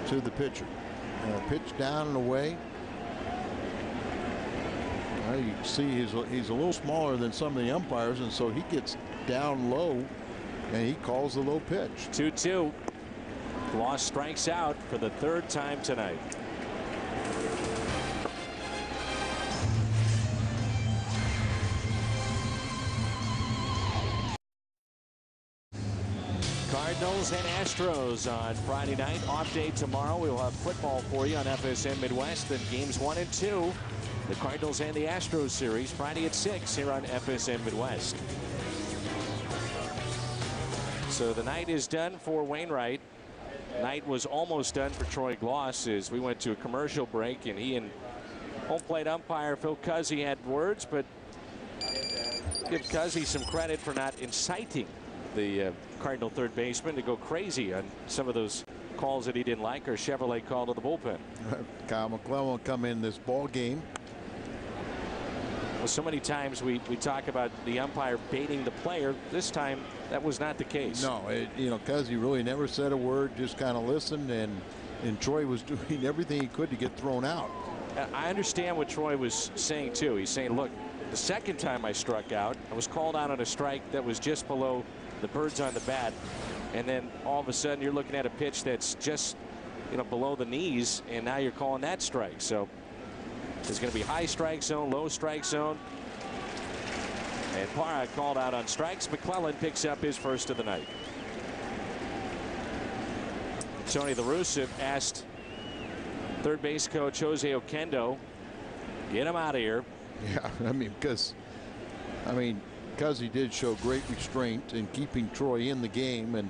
to the pitcher. Pitch down and away. Well, you can see he's a little smaller than some of the umpires, and so he gets down low and he calls the low pitch. 2-2. Gloss strikes out for the 3rd time tonight. Cardinals and Astros on Friday night. Off day tomorrow. We will have football for you on FSM Midwest. Then games 1 and 2. The Cardinals and the Astros series Friday at 6 here on FSM Midwest. So the night is done for Wainwright. Night was almost done for Troy Gloss as we went to a commercial break, and he and home plate umpire Phil Cuzzy had words, but give Cuzzy some credit for not inciting the Cardinal third baseman to go crazy on some of those calls that he didn't like, or Chevrolet call to the bullpen. Kyle McClellan will come in this ball game. Well, so many times we talk about the umpire baiting the player. This time that was not the case. No, you know, Cuzzy really never said a word, just kind of listened, and Troy was doing everything he could to get thrown out. I understand what Troy was saying too. He's saying, look, the second time I struck out, I was called out on a strike that was just below the birds on the bat, and then all of a sudden you're looking at a pitch that's just, you know, below the knees, and now you're calling that strike. So there's going to be high strike zone, low strike zone, and Parra called out on strikes. McClellan picks up his first of the night. Tony La Russa asked third base coach Jose Oquendo, get him out of here. Yeah, I mean, because Cuzzy did show great restraint in keeping Troy in the game, and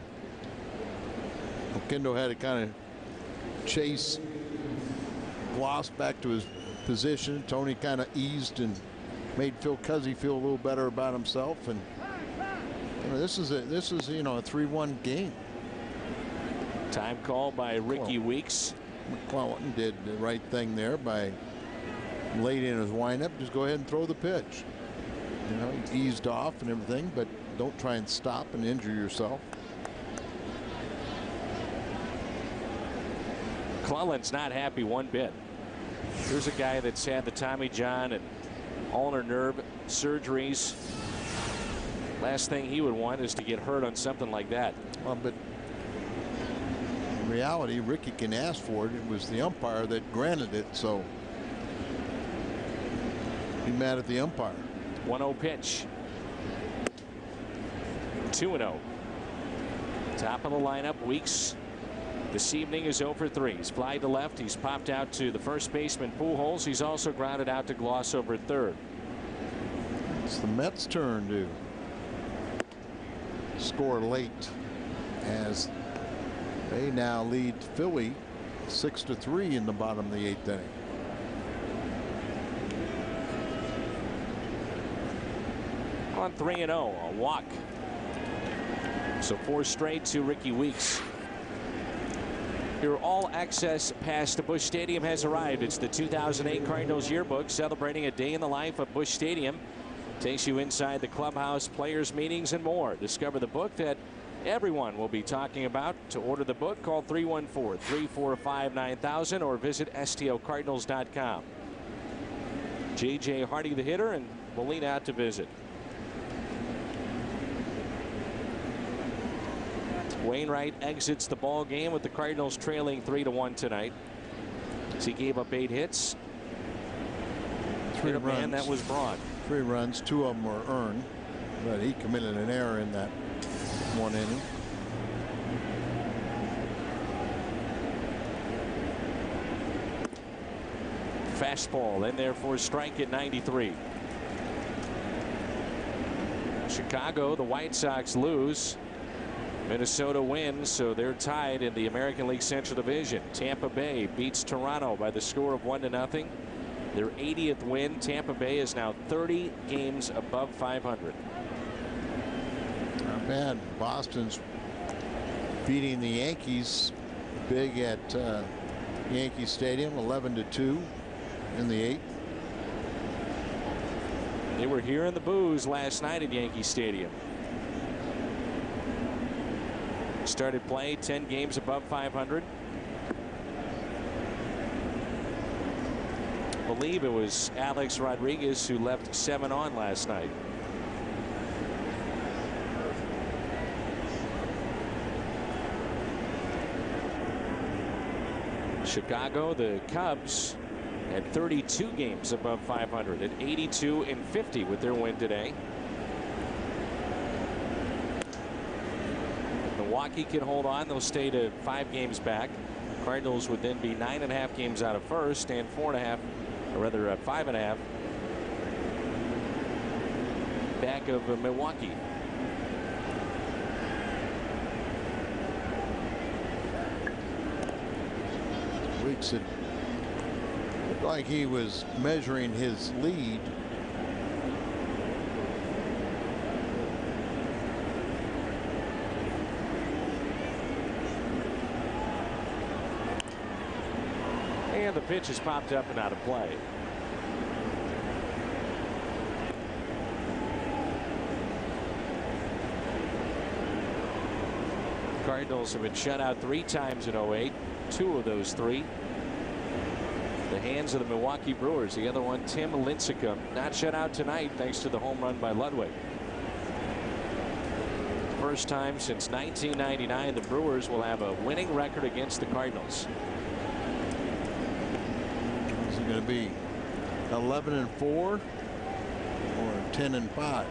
Oquendo had to kind of chase Gloss back to his position. Tony kind of eased and made Phil Cuzzy feel a little better about himself, and you know, this is you know, a 3-1 game. Time call by Ricky Weeks. McClellan did the right thing there by late in his windup. Just go ahead and throw the pitch. You know, he eased off and everything, but don't try and stop and injure yourself. McClellan's not happy one bit. Here's a guy that's had the Tommy John and ulnar nerve surgeries. Last thing he would want is to get hurt on something like that. Well, but in reality, Ricky can ask for it. It was the umpire that granted it, so be mad at the umpire. 1-0 pitch. 2-0. Top of the lineup. Weeks this evening is 0 for 3. He's fly to left. He's popped out to the first baseman Pujols. He's also grounded out to Gloss over at third. It's the Mets' turn to score late as they now lead Philly 6-3 in the bottom of the 8th inning. On 3-0, a walk. So 4 straight to Ricky Weeks. Your all-access pass to Busch Stadium has arrived. It's the 2008 Cardinals yearbook celebrating a day in the life of Busch Stadium. Takes you inside the clubhouse, players' meetings, and more. Discover the book that everyone will be talking about. To order the book, call 314-345-9000 or visit stocardinals.com. J.J. Hardy, the hitter, and Molina out to visit. Wainwright exits the ball game with the Cardinals trailing 3-1 tonight. As he gave up 8 hits. 3 runs. And that was Braun. 3 runs, 2 of them were earned, but he committed an error in that 1 inning. Fastball in there for a strike at 93. Chicago, the White Sox lose. Minnesota wins, so they're tied in the American League Central Division. Tampa Bay beats Toronto by the score of 1-0. Their 80th win. Tampa Bay is now 30 games above 500. Not bad. Boston's beating the Yankees big at Yankee Stadium, 11-2 in the 8th. They were hearing the boos last night at Yankee Stadium. Started play 10 games above 500. I believe it was Alex Rodriguez who left 7 on last night. Chicago, the Cubs, had 32 games above 500 at 82-50 with their win today. Milwaukee can hold on. They'll stay to 5 games back. Cardinals would then be 9.5 games out of first and 4.5, or rather 5.5 back of Milwaukee. Weeks, it looked like he was measuring his lead. And the pitch is popped up and out of play. Cardinals have been shut out 3 times in 08. 2 of those 3. The hands of the Milwaukee Brewers. The other one, Tim Lincecum, not shut out tonight thanks to the home run by Ludwig. First time since 1999 the Brewers will have a winning record against the Cardinals. Is it going to be 11-4 or 10-5?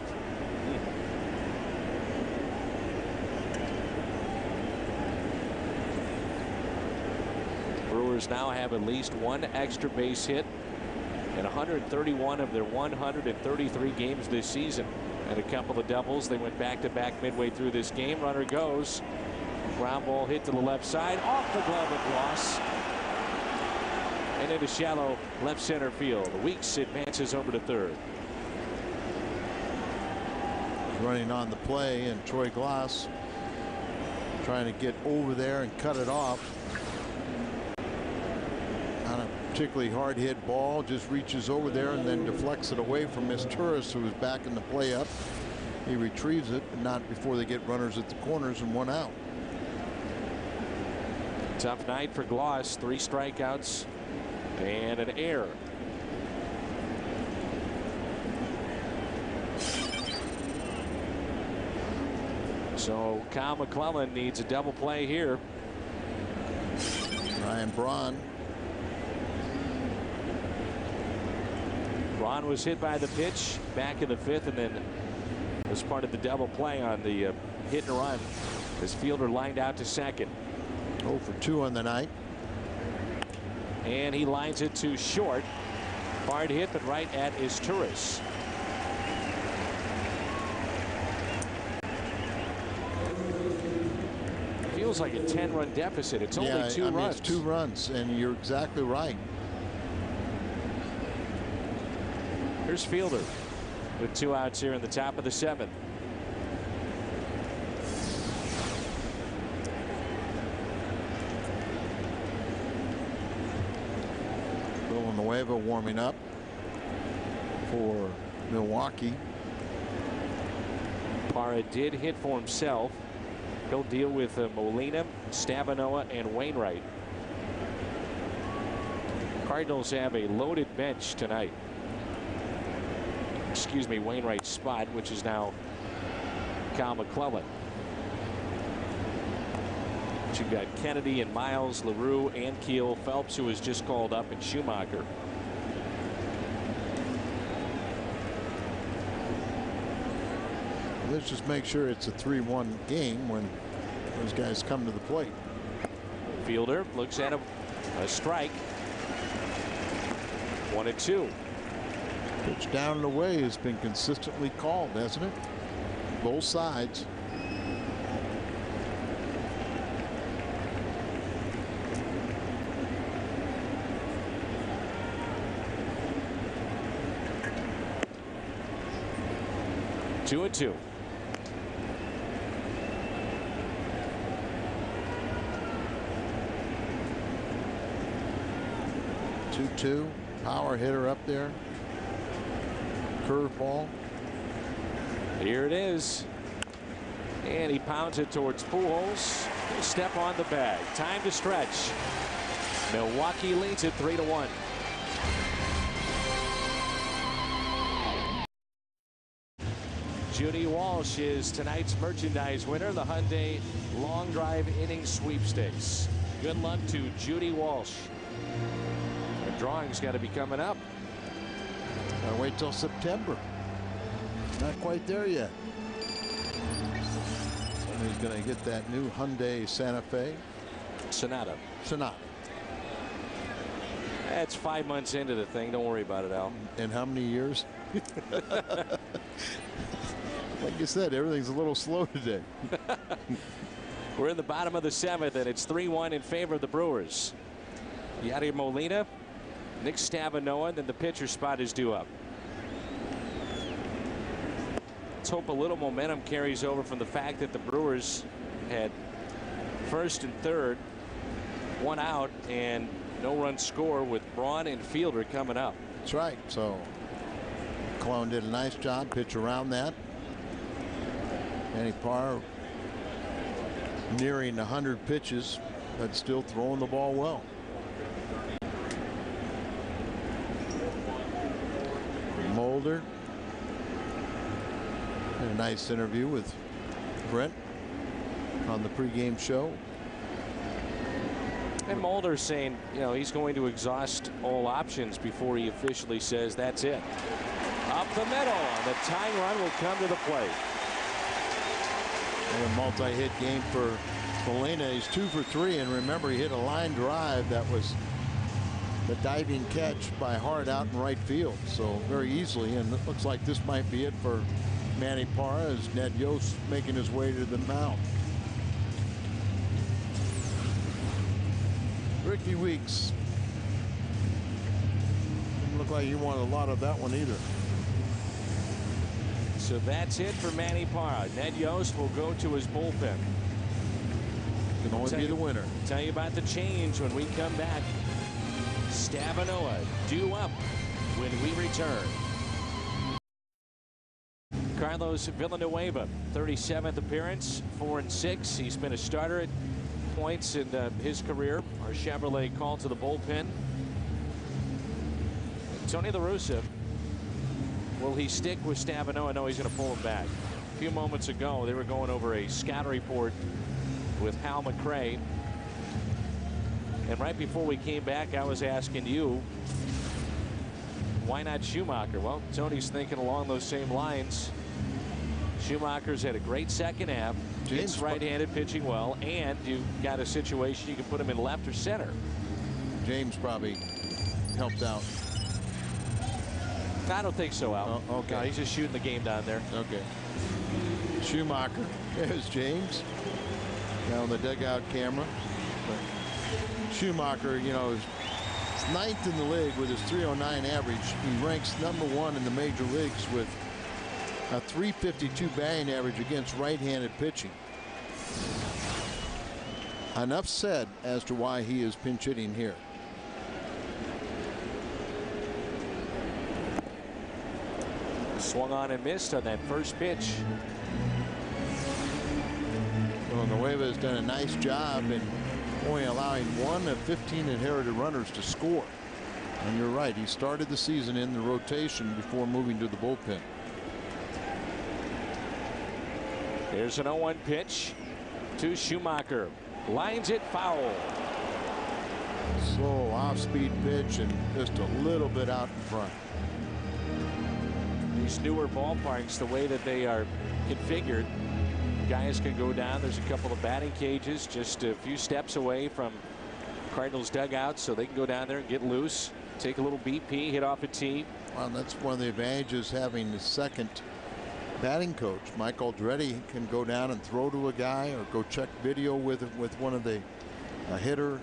Brewers now have at least 1 extra base hit in 131 of their 133 games this season, and a couple of doubles. They went back-to-back midway through this game. Runner goes. Ground ball hit to the left side, off the glove of Ross, and into shallow left center field. Weeks advances over to third. Running on the play, and Troy Glass trying to get over there and cut it off. Not a particularly hard hit ball, just reaches over there and then deflects it away from Misturis, who is backing the play up. He retrieves it, but not before they get runners at the corners and 1 out. Tough night for Gloss. 3 strikeouts and an error. So Kyle McClellan needs a double play here. Ryan Braun. Braun was hit by the pitch back in the 5th, and then was part of the double play on the hit and run. His fielder lined out to second. 0 for 2 on the night. And he lines it to short. Hard hit, but right at Isturis. Feels like a 10-run deficit. It's only 2 runs. It's 2 runs, and you're exactly right. Here's Fielder with 2 outs here in the top of the 7th. Villanueva warming up for Milwaukee. Parra did hit for himself. He'll deal with Molina, Stavanoa, and Wainwright. Cardinals have a loaded bench tonight. Excuse me, Wainwright's spot, which is now Cal McClellan. But you've got Kennedy and Miles, LaRue, and Keel, Phelps, who was just called up, and Schumacher. Let's just make sure it's a 3-1 game when those guys come to the plate. Fielder looks at a strike. 1-2. Pitch down and away has been consistently called, hasn't it? Both sides. 2-2. 2-2. Power hitter up there. Curveball. Here it is. And he pounds it towards Pujols. He'll step on the bag. Time to stretch. Milwaukee leads it 3-1. Judy Walsh is tonight's merchandise winner, the Hyundai Long Drive Inning Sweepstakes. Good luck to Judy Walsh. The drawing's got to be coming up. Gotta wait till September. Not quite there yet. Somebody's gonna get that new Hyundai Santa Fe. Sonata. That's 5 months into the thing. Don't worry about it, Al. In how many years? Like you said, everything's a little slow today. We're in the bottom of the 7th, and it's 3-1 in favor of the Brewers. Yadier Molina, Nick Stavanoa, and then the pitcher spot is due up. Let's hope a little momentum carries over from the fact that the Brewers had first and third, 1 out, and no run score with Braun and Fielder coming up. That's right. So Clone did a nice job, pitch around that. Manny Parra nearing 100 pitches, but still throwing the ball well. Mulder. And a nice interview with Brent on the pregame show. And Mulder saying, you know, he's going to exhaust all options before he officially says that's it. Up the middle, and the tying run will come to the plate. And a multi-hit game for Molina. He's 2 for 3, and remember, he hit a line drive that was the diving catch by Hart out in right field, so very easily. And it looks like this might be it for Manny Parra as Ned Yost making his way to the mound. Ricky Weeks. Didn't look like he wanted a lot of that one either. So that's it for Manny Parra. Ned Yost will go to his bullpen. Can only be the winner. Tell you about the change when we come back. Stavanoa due up when we return. Carlos Villanueva, 37th appearance, 4-6. He's been a starter at points in his career. Our Chevrolet called to the bullpen. Tony La Russa, will he stick with Stavanoa? No, he's going to pull him back. A few moments ago, they were going over a scout report with Hal McRae. And right before we came back, I was asking you, why not Schumacher? Well, Tony's thinking along those same lines. Schumacher's had a great second half. It's right-handed pitching well, and you've got a situation you can put him in left or center. James probably helped out. I don't think so, Al. Oh, okay. No, he's just shooting the game down there. Okay. Schumacher. There's James. Now on the dugout camera. But Schumacher, you know, is 9th in the league with his .309 average. He ranks #1 in the major leagues with a .352 batting average against right-handed pitching. Enough said as to why he is pinch hitting here. Swung on and missed on that first pitch. Well, Nueva has done a nice job in only allowing 1 of 15 inherited runners to score. And you're right, he started the season in the rotation before moving to the bullpen. Here's an 0-1 pitch to Schumacher. Lines it foul. Slow off-speed pitch and just a little bit out in front. These newer ballparks, the way that they are configured, guys can go down. There's a couple of batting cages just a few steps away from Cardinals dugout, so they can go down there and get loose, take a little BP, hit off a tee. Well, that's one of the advantages having the second batting coach. Mike Aldretti can go down and throw to a guy or go check video with one of the hitter,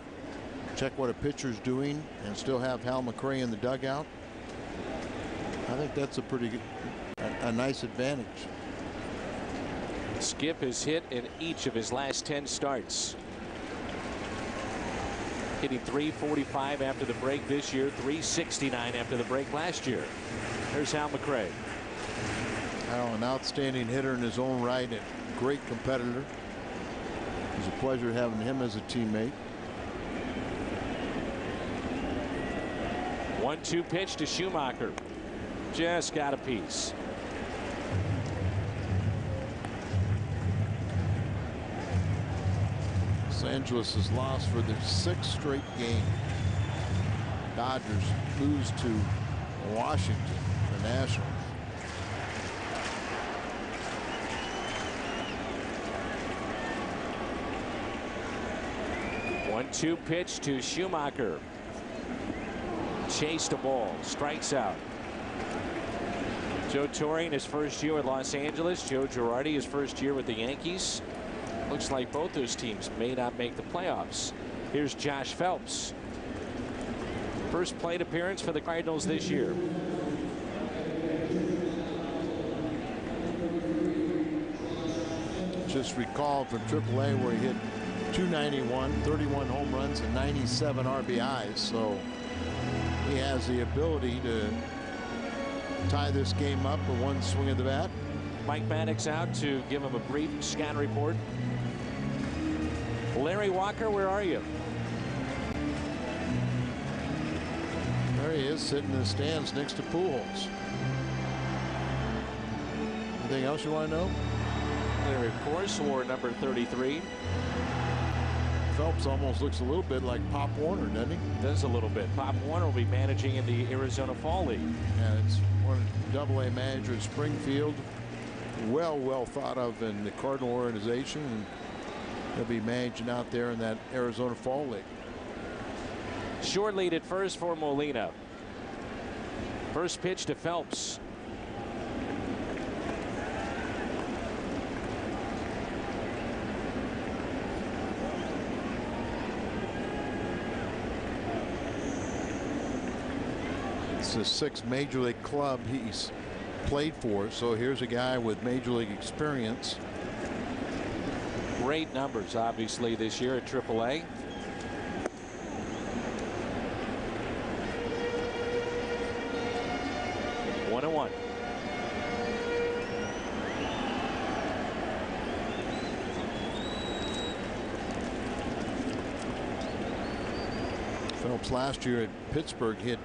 check what a pitcher's doing, and still have Hal McRae in the dugout. I think that's a pretty good, a nice advantage. Skip has hit in each of his last 10 starts. Hitting .345 after the break this year, .369 after the break last year. There's Hal McRae. An outstanding hitter in his own right and great competitor. It was a pleasure having him as a teammate. 1-2 pitch to Schumacher. Just got a piece. Los Angeles has lost for their 6th straight game. Dodgers lose to Washington, the Nationals. One-two pitch to Schumacher. Chased a ball, strikes out. Joe Torre in his first year with Los Angeles. Joe Girardi his first year with the Yankees. Looks like both those teams may not make the playoffs. Here's Josh Phelps. First plate appearance for the Cardinals this year. Just recall from AAA where he hit .291, 31 home runs, and 97 RBIs. So he has the ability to tie this game up with one swing of the bat. Mike Maddox out to give him a brief scan report. Larry Walker, where are you? There he is, sitting in the stands next to Pujols. Anything else you want to know? Larry, of course, wore number 33. Phelps almost looks a little bit like Pop Warner, doesn't he? Does a little bit. Pop Warner will be managing in the Arizona Fall League. Yeah, it's one AA manager at Springfield. Well thought of in the Cardinal organization, and he'll be managing out there in that Arizona Fall League. Short lead at first for Molina. First pitch to Phelps. It's the 6th major league club he's played for, so here's a guy with major league experience. Great numbers obviously this year at AAA. One and one. Phelps last year at Pittsburgh hit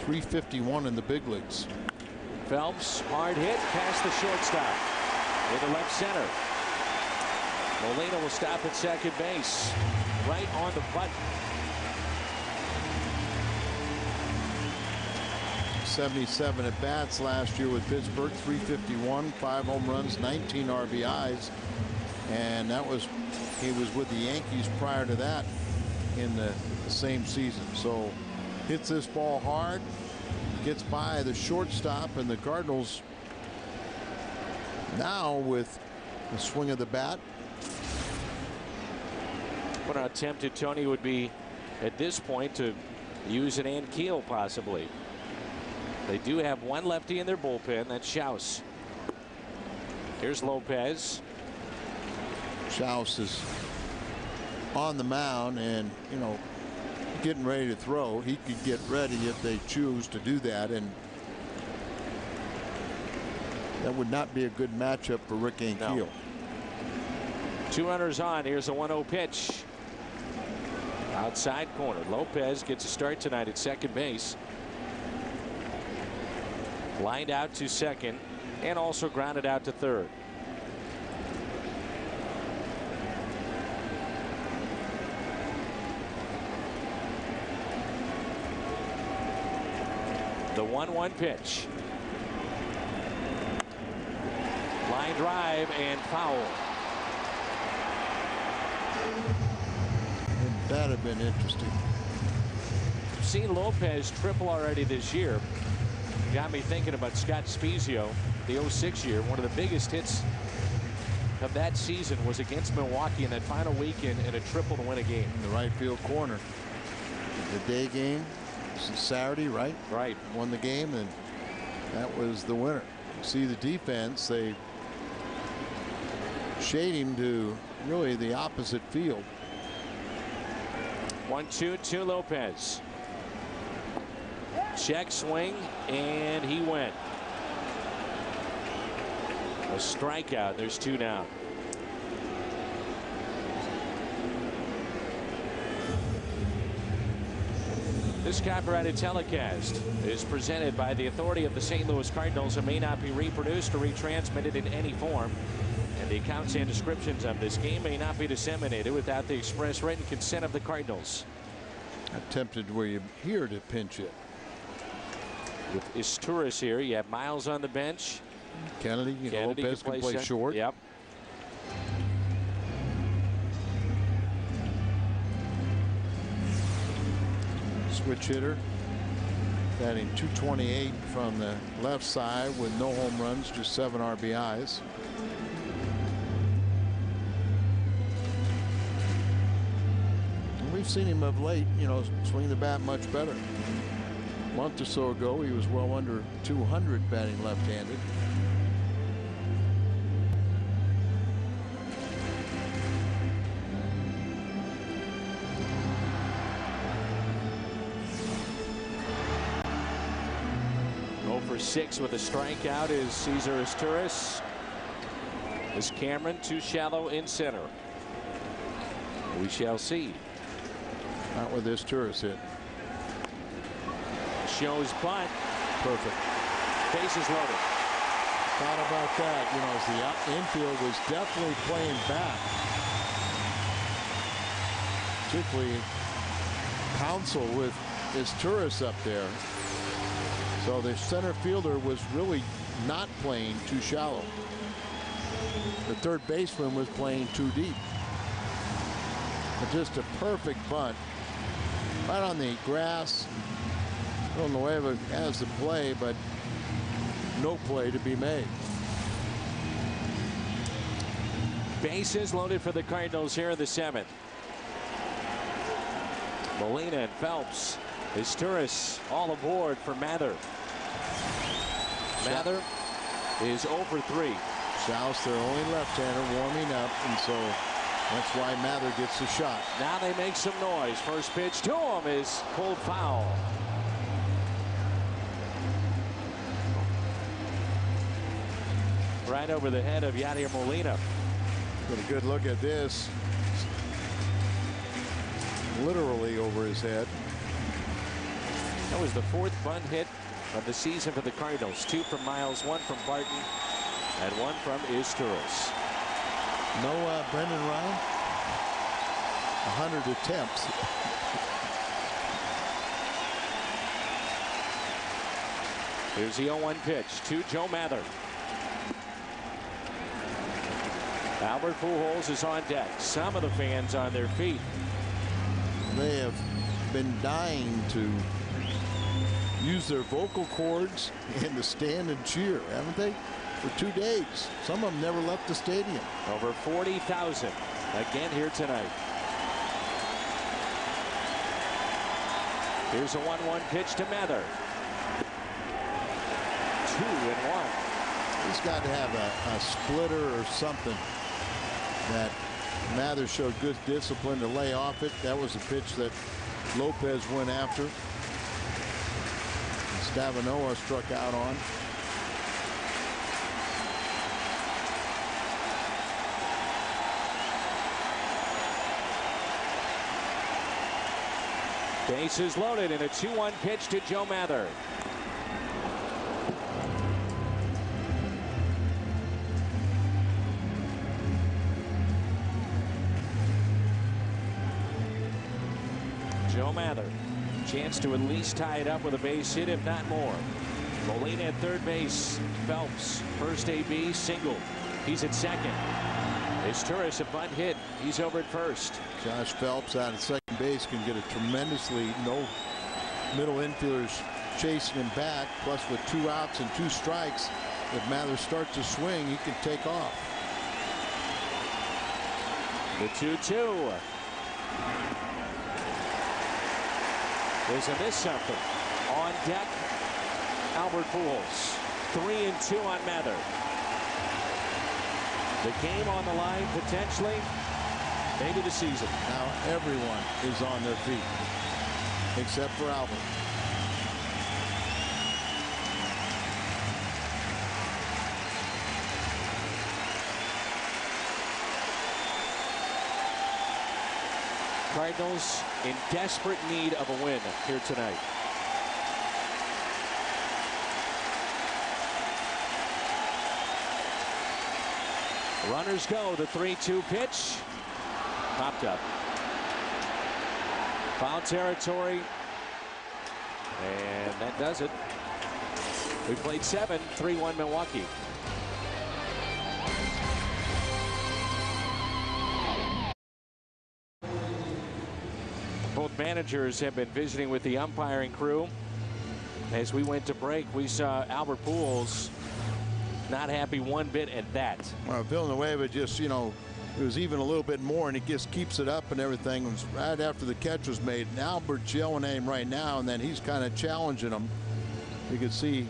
.351 in the big leagues. Phelps, hard hit past the shortstop into left center. Molina will stop at second base, right on the button. 77 at bats last year with Pittsburgh, .351, 5 home runs, 19 RBIs, and that was, he was with the Yankees prior to that in the same season. So hits this ball hard, gets by the shortstop, and the Cardinals now with the swing of the bat. What how tempted Tony would be at this point to use an Ankiel possibly. They do have one lefty in their bullpen. That's Schaus. Here's Lopez. Schaus is on the mound and, you know, getting ready to throw. He could get ready if they choose to do that, and That would not be a good matchup for Rick Ankiel. No. 2 runners on. Here's a 1-0 pitch. Outside corner. Lopez gets a start tonight at second base. Lined out to second and also grounded out to third. The 1-1 pitch. Line drive and foul. Wouldn't that have been interesting? We've seen Lopez triple already this year. Got me thinking about Scott Spezio, the 06 year. One of the biggest hits of that season was against Milwaukee in that final weekend in a triple to win a game. In the right field corner. The day game. This is Saturday, right? Right. Won the game, and that was the winner. See the defense, they shade him to really the opposite field. 1-2 to Lopez. Check swing, and he went. A strikeout. There's 2 down. This copyrighted telecast is presented by the authority of the St. Louis Cardinals and may not be reproduced or retransmitted in any form. And the accounts and descriptions of this game may not be disseminated without the express written consent of the Cardinals. Attempted where you here to pinch it. With Isturis here, you have Miles on the bench. Kennedy, Lopez can play short. Yep. Switch hitter, batting .228 from the left side with no home runs, just 7 RBIs. And we've seen him of late, swing the bat much better. A month or so ago, he was well under 200 batting left-handed. For 6 with a strikeout is Cesar Isturis. Is Cameron too shallow in center? We shall see. Not with this Isturis hit. Shows bunt. Perfect. Bases loaded. Thought about that. As the infield was definitely playing back. Particularly Counsell with Isturis up there. So the center fielder was really not playing too shallow. The third baseman was playing too deep. But just a perfect bunt. Right on the grass. Villanueva has the play, but no play to be made. Bases loaded for the Cardinals here in the 7th. Molina and Phelps. Isturis all aboard for Mather. Mather is 0 for 3. South, their only left-hander, warming up, and so that's why Mather gets the shot. Now they make some noise. First pitch to him is pulled foul. Right over the head of Yadier Molina. Get a good look at this. Literally over his head. That was the 4th bunt hit of the season for the Cardinals. 2 from Miles, 1 from Barton, and 1 from Isturis. No Brendan Ryan. 100 attempts. Here's the 0-1 pitch to Joe Mather. Albert Pujols is on deck. Some of the fans on their feet. They have been dying to use their vocal cords and to stand and cheer, haven't they? For 2 days. Some of them never left the stadium. Over 40,000 again here tonight. Here's a 1-1 pitch to Mather. 2-1. He's got to have a splitter or something that Mather showed good discipline to lay off it. That was a pitch that Lopez went after. Stavanoa struck out on. Bases loaded and a 2-1 pitch to Joe Mather. Joe Mather, chance to at least tie it up with a base hit, if not more. Molina at third base. Phelps, first AB, single. He's at second. His Turris, a bunt hit. He's over at first. Josh Phelps out at second base can get a tremendously no middle infielders chasing him back. Plus, with 2 outs and 2 strikes, if Mather starts to swing, he can take off. The 2-2. There's a miss something. On deck, Albert Pujols. 3-2 on Mather. The game on the line, potentially, maybe the season. Now everyone is on their feet, except for Albert. Cardinals in desperate need of a win here tonight. Runners go. The 3-2 pitch. Popped up. Foul territory. And that does it. We played 7, 3-1 Milwaukee. Both managers have been visiting with the umpiring crew. As we went to break, we saw Albert Pujols not happy one bit at that. Well, Villanueva just, you know, it was even a little bit more, and he just keeps it up and everything. It was right after the catch was made. And Albert's yelling at him right now, and then he's kind of challenging him. You can see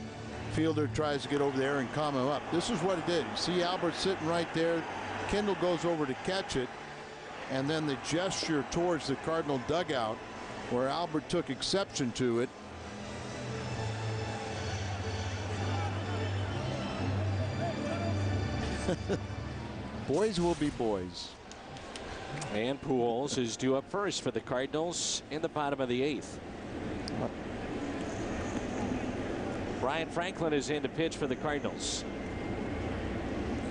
fielder tries to get over there and calm him up. This is what it did. You see Albert sitting right there. Kendall goes over to catch it, and then the gesture towards the Cardinal dugout where Albert took exception to it. Boys will be boys. And Pujols is due up first for the Cardinals in the bottom of the 8th. Brian Franklin is in to pitch for the Cardinals.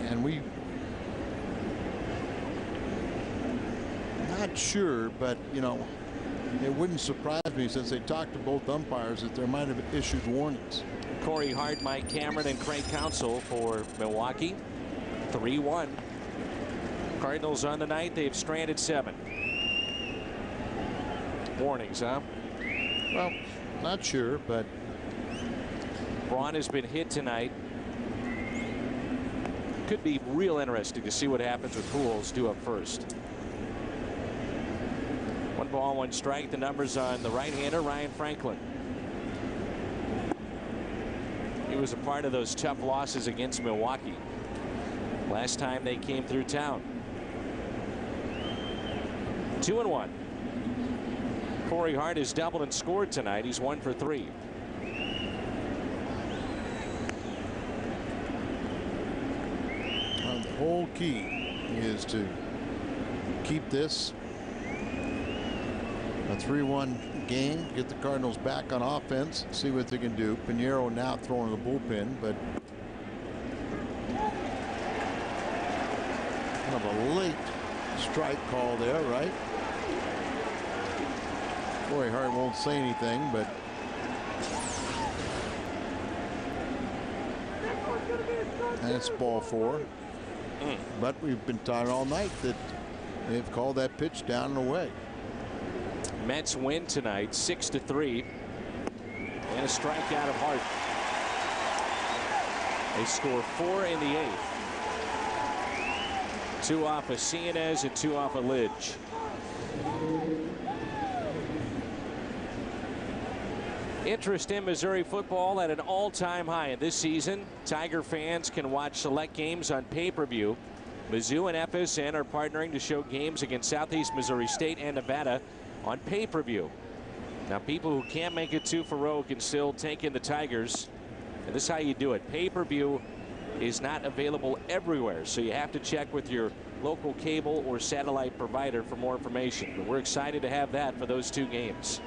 And we not sure, but you know, it wouldn't surprise me since they talked to both umpires that there might have issued warnings. Corey Hart, Mike Cameron, and Craig Counsell for Milwaukee. 3-1. Cardinals on the night. They've stranded 7. Warnings, huh? Well, not sure, but Braun has been hit tonight. Could be real interesting to see what happens with Pujols due up first. 1 ball, 1 strike. The numbers on the right-hander, Ryan Franklin. He was a part of those tough losses against Milwaukee last time they came through town. 2-1. Corey Hart has doubled and scored tonight. He's 1 for 3. Well, the whole key is to keep this a 3-1 game, get the Cardinals back on offense, see what they can do. Pinheiro now throwing the bullpen, but kind of a late strike call there, right? Corey Hart won't say anything, but that's ball 4. But we've been taught all night that they've called that pitch down and away. Mets win tonight 6-3, and a strikeout of Hart. They score 4 in the 8th. 2 off of Cianez and 2 off of Lidge. Interest in Missouri football at an all-time high. And this season, Tiger fans can watch select games on pay-per-view. Mizzou and FSN are partnering to show games against Southeast Missouri State and Nevada on pay-per-view. Now, people who can't make it to Faroe can still take in the Tigers. And this is how you do it. Pay-per-view is not available everywhere, so you have to check with your local cable or satellite provider for more information. But we're excited to have that for those 2 games.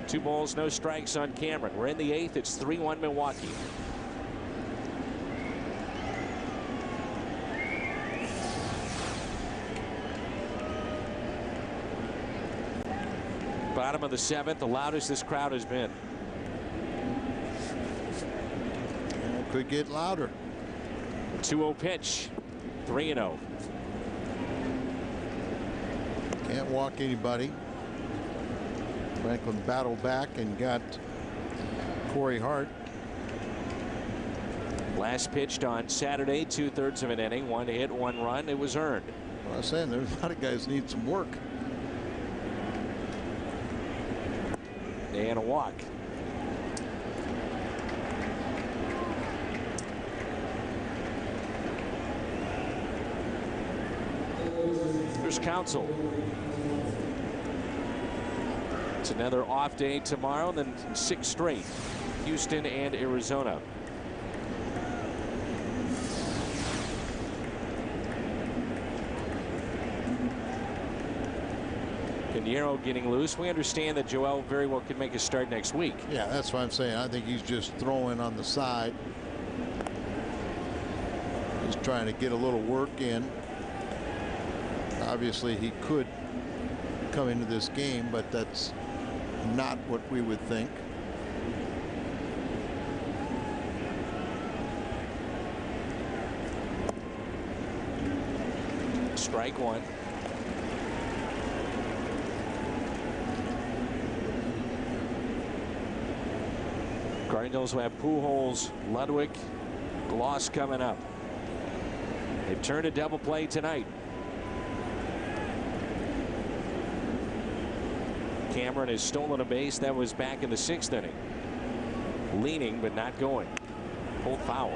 2 balls, no strikes on Cameron. We're in the 8th. It's 3-1 Milwaukee. Bottom of the 7th, the loudest this crowd has been. Could get louder. 2-0 pitch. 3-0. Can't walk anybody. Franklin battled back and got Corey Hart. Last pitched on Saturday, 2/3 of an inning, 1 hit, 1 run. It was earned. Well, I was saying there's a lot of guys need some work. And a walk. Here's Counsell. It's another off day tomorrow, then 6 straight. Houston and Arizona. Pinheiro getting loose. We understand that Joel very well could make a start next week. Yeah, that's what I'm saying. I think he's just throwing on the side. He's trying to get a little work in. Obviously, he could come into this game, but that's not what we would think. Strike 1. Cardinals will have Pujols, Ludwig, Gloss coming up. They've turned a double play tonight. Cameron has stolen a base that was back in the 6th inning. Leaning but not going. Pulled foul.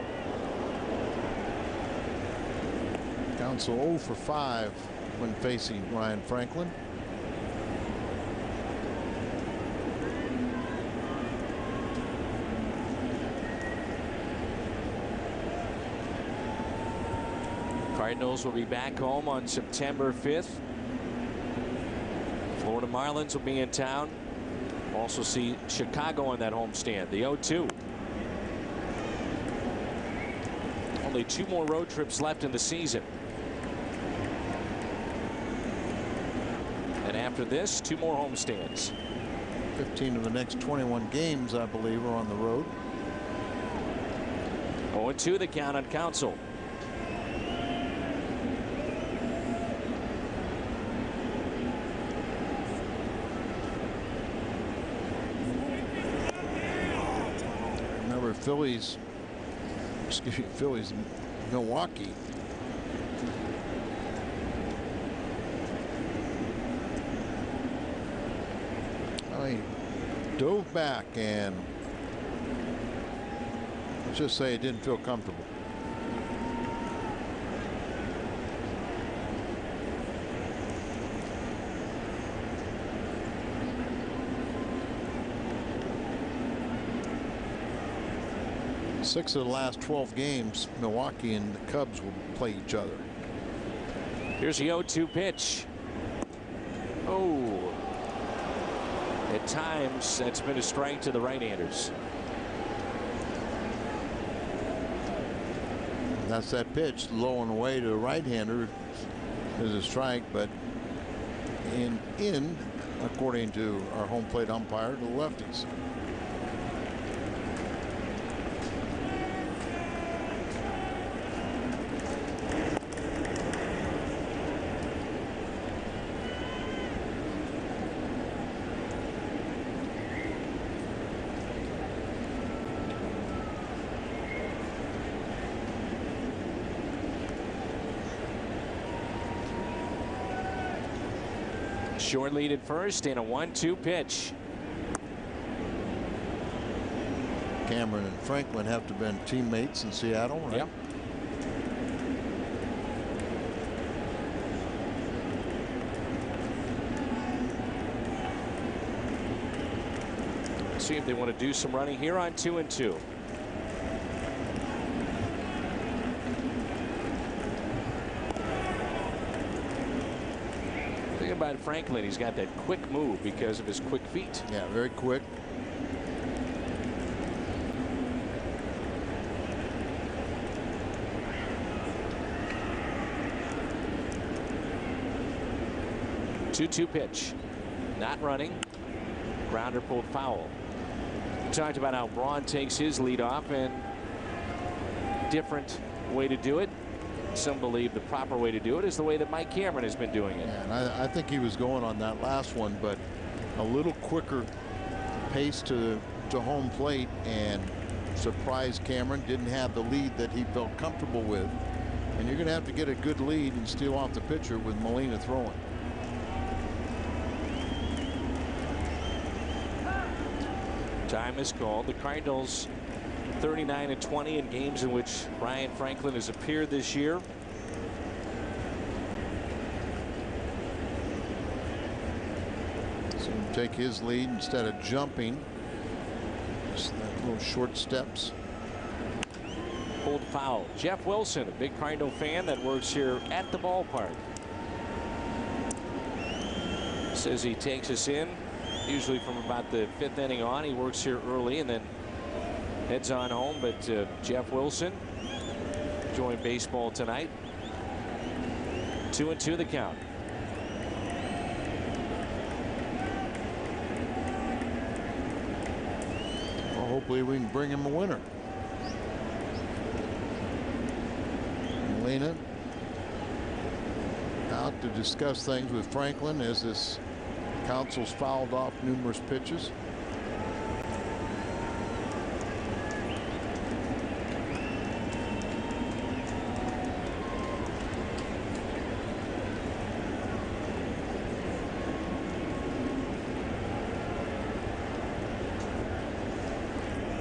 Counsell 0 for 5 when facing Ryan Franklin. Cardinals will be back home on September 5th. Florida Marlins will be in town. Also see Chicago on that homestand. The 0-2. Only 2 more road trips left in the season. And after this, 2 more homestands. 15 of the next 21 games, I believe, are on the road. 0-2 the count on Counsell. Phillies, Milwaukee. He dove back and let's just say it didn't feel comfortable. Six of the last 12 games, Milwaukee and the Cubs will play each other. Here's the 0-2 pitch. Oh. At times, that's been a strike to the right-handers. That's that pitch, low and away to the right-hander is a strike, but in according to our home plate umpire, the lefties. Short lead at first and a 1-2 pitch. Cameron and Franklin have to have been teammates in Seattle, right? Yep. See if they want to do some running here on 2-2. Ryan Franklin. He's got that quick move because of his quick feet. Yeah, very quick. Two pitch. Not running. Grounder pulled foul. We talked about how Braun takes his lead off, and different way to do it. Some believe the proper way to do it is the way that Mike Cameron has been doing it. Yeah, and I think he was going on that last one, but a little quicker pace to home plate and surprised Cameron. Didn't have the lead that he felt comfortable with. And you're going to have to get a good lead and steal off the pitcher with Molina throwing. Time is called. The Cardinals 39-20 in games in which Ryan Franklin has appeared this year. So take his lead instead of jumping. Just that little short steps. Pulled foul. Jeff Wilson, a big Cardinal fan that works here at the ballpark, says he takes us in usually from about the 5th inning on. He works here early and then heads on home. But Jeff Wilson joined baseball tonight. 2-2 the count. Well, hopefully we can bring him a winner. Molina out to discuss things with Franklin as this council's fouled off numerous pitches.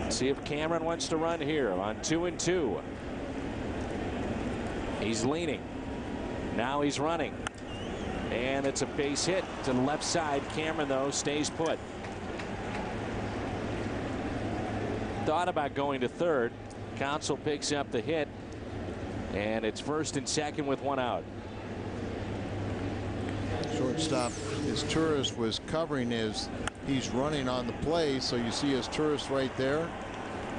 See if Cameron wants to run here on 2-2. He's leaning. Now he's running. And it's a base hit to the left side. Cameron, though, stays put. Thought about going to third. Council picks up the hit. And it's first and second with one out. Shortstop, his Turris was covering as he's running on the play. So you see his Turris right there.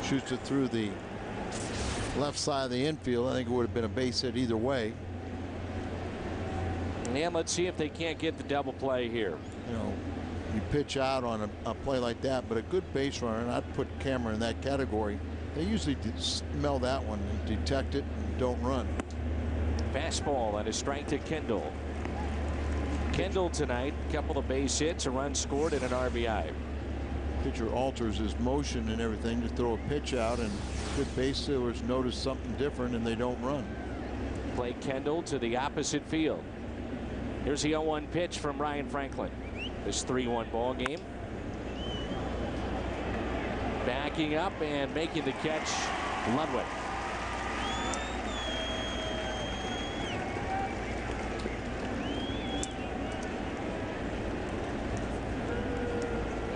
Shoots it through the left side of the infield. I think it would have been a base hit either way. And let's see if they can't get the double play here. You know, you pitch out on a play like that, but a good base runner, and I'd put Cameron in that category. They usually smell that one and detect it and don't run. Fastball and a strike to Kendall. Kendall tonight, a couple of base hits, a run scored, and an RBI. Pitcher alters his motion and everything to throw a pitch out, and good base stealers notice something different and they don't run. Play Kendall to the opposite field. Here's the 0-1 pitch from Ryan Franklin. This 3-1 ball game. Backing up and making the catch, Ludwig.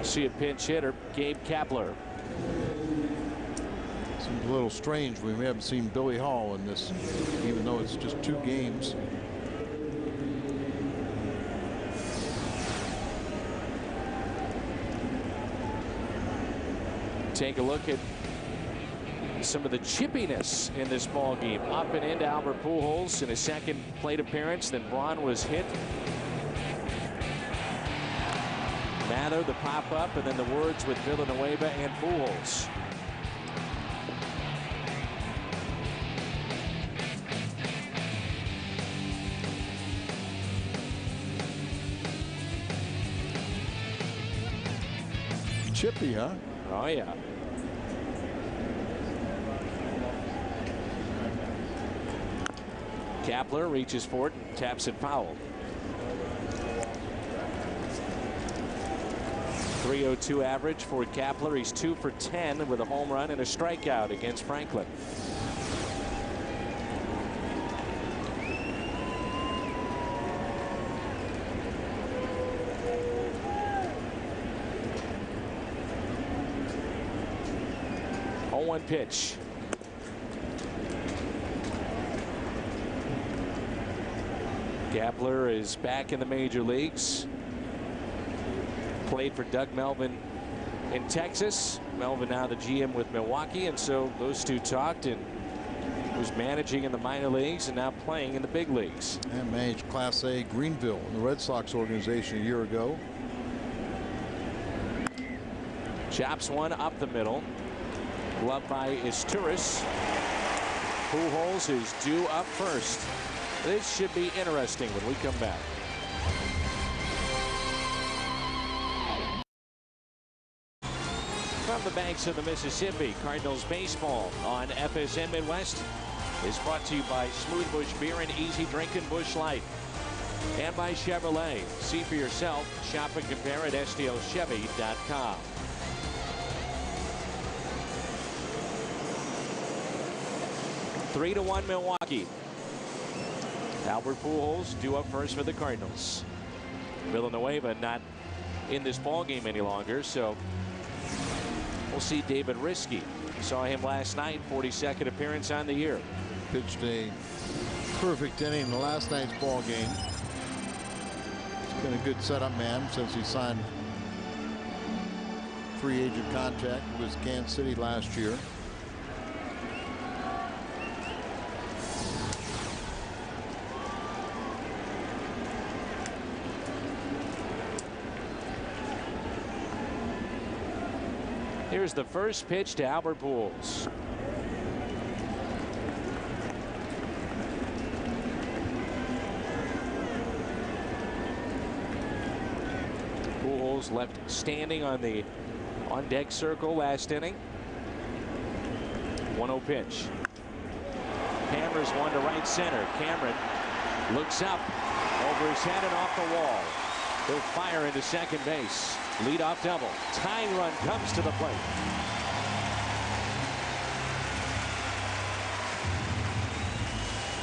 See a pinch hitter, Gabe Kapler. Seems a little strange. We haven't seen Billy Hall in this, even though it's just 2 games. Take a look at some of the chippiness in this ball game. Up and into Albert Pujols in his second plate appearance. Then Braun was hit. Mather, the pop up, and then the words with Villanueva and Pujols. Chippy, huh? Oh, yeah. Kapler reaches for it and taps it foul. .302 average for Kapler. He's 2 for 10 with a home run and a strikeout against Franklin. One pitch. Kapler is back in the major leagues. Played for Doug Melvin in Texas. Melvin now the GM with Milwaukee, and so those two talked, and was managing in the minor leagues and now playing in the big leagues. And managed Class A Greenville in the Red Sox organization a year ago. Chops one up the middle. Gloved by Isturis. Pujols is due up first. This should be interesting when we come back. From the banks of the Mississippi, Cardinals baseball on FSN Midwest is brought to you by Smooth Bush Beer and Easy Drinking Bush Light. And by Chevrolet. See for yourself. Shop and compare at STLchevy.com. Three to 1 Milwaukee. Albert Pujols due up first for the Cardinals. Villanueva not in this ball game any longer, so we'll see David Risky. Saw him last night, 42nd appearance on the year. Pitched a perfect inning in the last night's ball game. He's been a good setup man since he signed free agent contract with Kansas City last year. Here's the first pitch to Albert Pujols. Pujols left standing on the on-deck circle last inning. 1-0 pitch. Hammers one to right center. Cameron looks up over his head and off the wall. He'll fire into second base. Leadoff double. Tying run comes to the plate.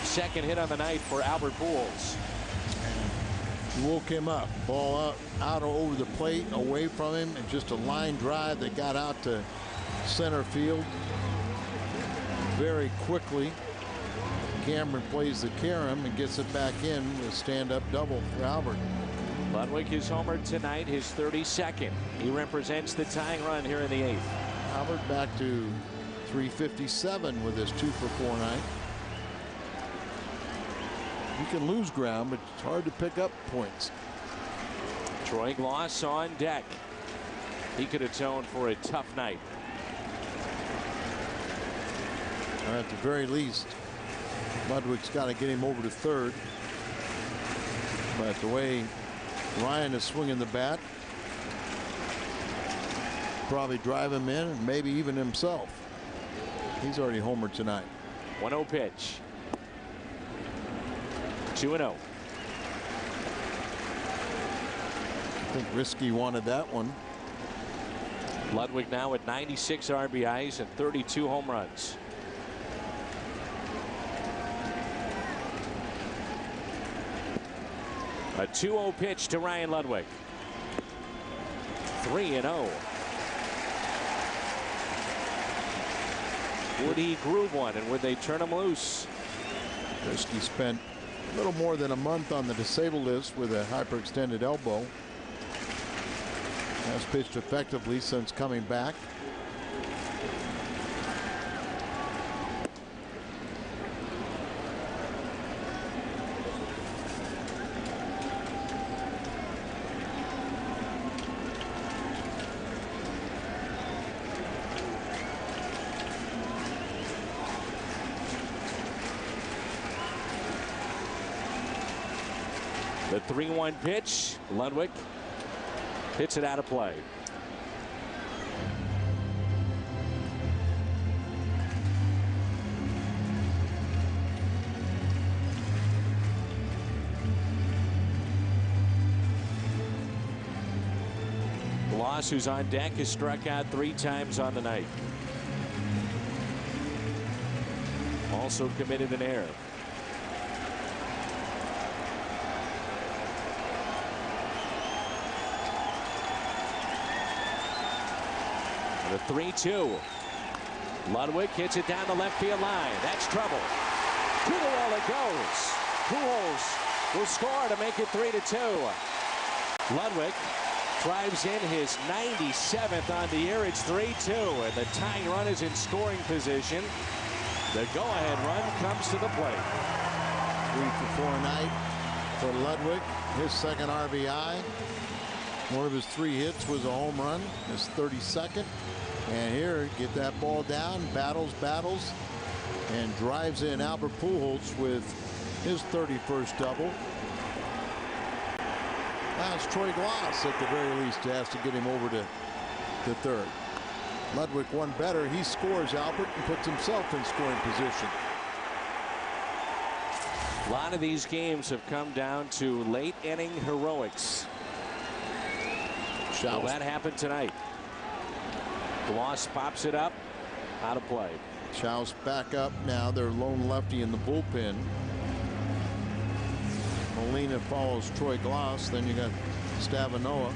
Second hit on the night for Albert Pujols. He woke him up. Ball out over the plate, away from him, and just a line drive that got out to center field very quickly. Cameron plays the carom and gets it back in with a stand-up double for Albert. Ludwig is homered tonight, his 32nd. He represents the tying run here in the 8th. Albert back to 357 with his 2-for-4 night. You can lose ground, but it's hard to pick up points. Troy Gloss on deck. He could atone for a tough night. Or at the very least, Ludwig's got to get him over to third. But the way Ryan is swinging the bat, probably drive him in, and maybe even himself. He's already homered tonight. 1-0 pitch. 2-0. I think Risky wanted that one. Ludwig now at 96 RBIs and 32 home runs. A 2-0 pitch to Ryan Ludwig. 3-0. Would he groove one, and would they turn him loose? Risky spent a little more than a month on the disabled list with a hyperextended elbow. Has pitched effectively since coming back. The 3-1 pitch. Ludwig hits it out of play. Gloss, who's on deck, has struck out 3 times on the night. Also committed an error. The 3-2. Ludwig hits it down the left field line. That's trouble. To the wall it goes. Pujols will score to make it 3-2. Ludwig drives in his 97th on the year. It's 3-2, and the tying run is in scoring position. The go-ahead run comes to the plate. 3-for-4 night for Ludwig. His second RBI. One of his 3 hits was a home run. His 32nd. And here, get that ball down, battles, and drives in Albert Pujols with his 31st double. Now it's Troy Glaus at the very least has to get him over to third. Ludwig one better. He scores Albert and puts himself in scoring position. A lot of these games have come down to late inning heroics. Well, that happened tonight. Glaus pops it up, out of play. Schaus back up now. They're lone lefty in the bullpen. Molina follows Troy Glaus. Then you got Stavanoa.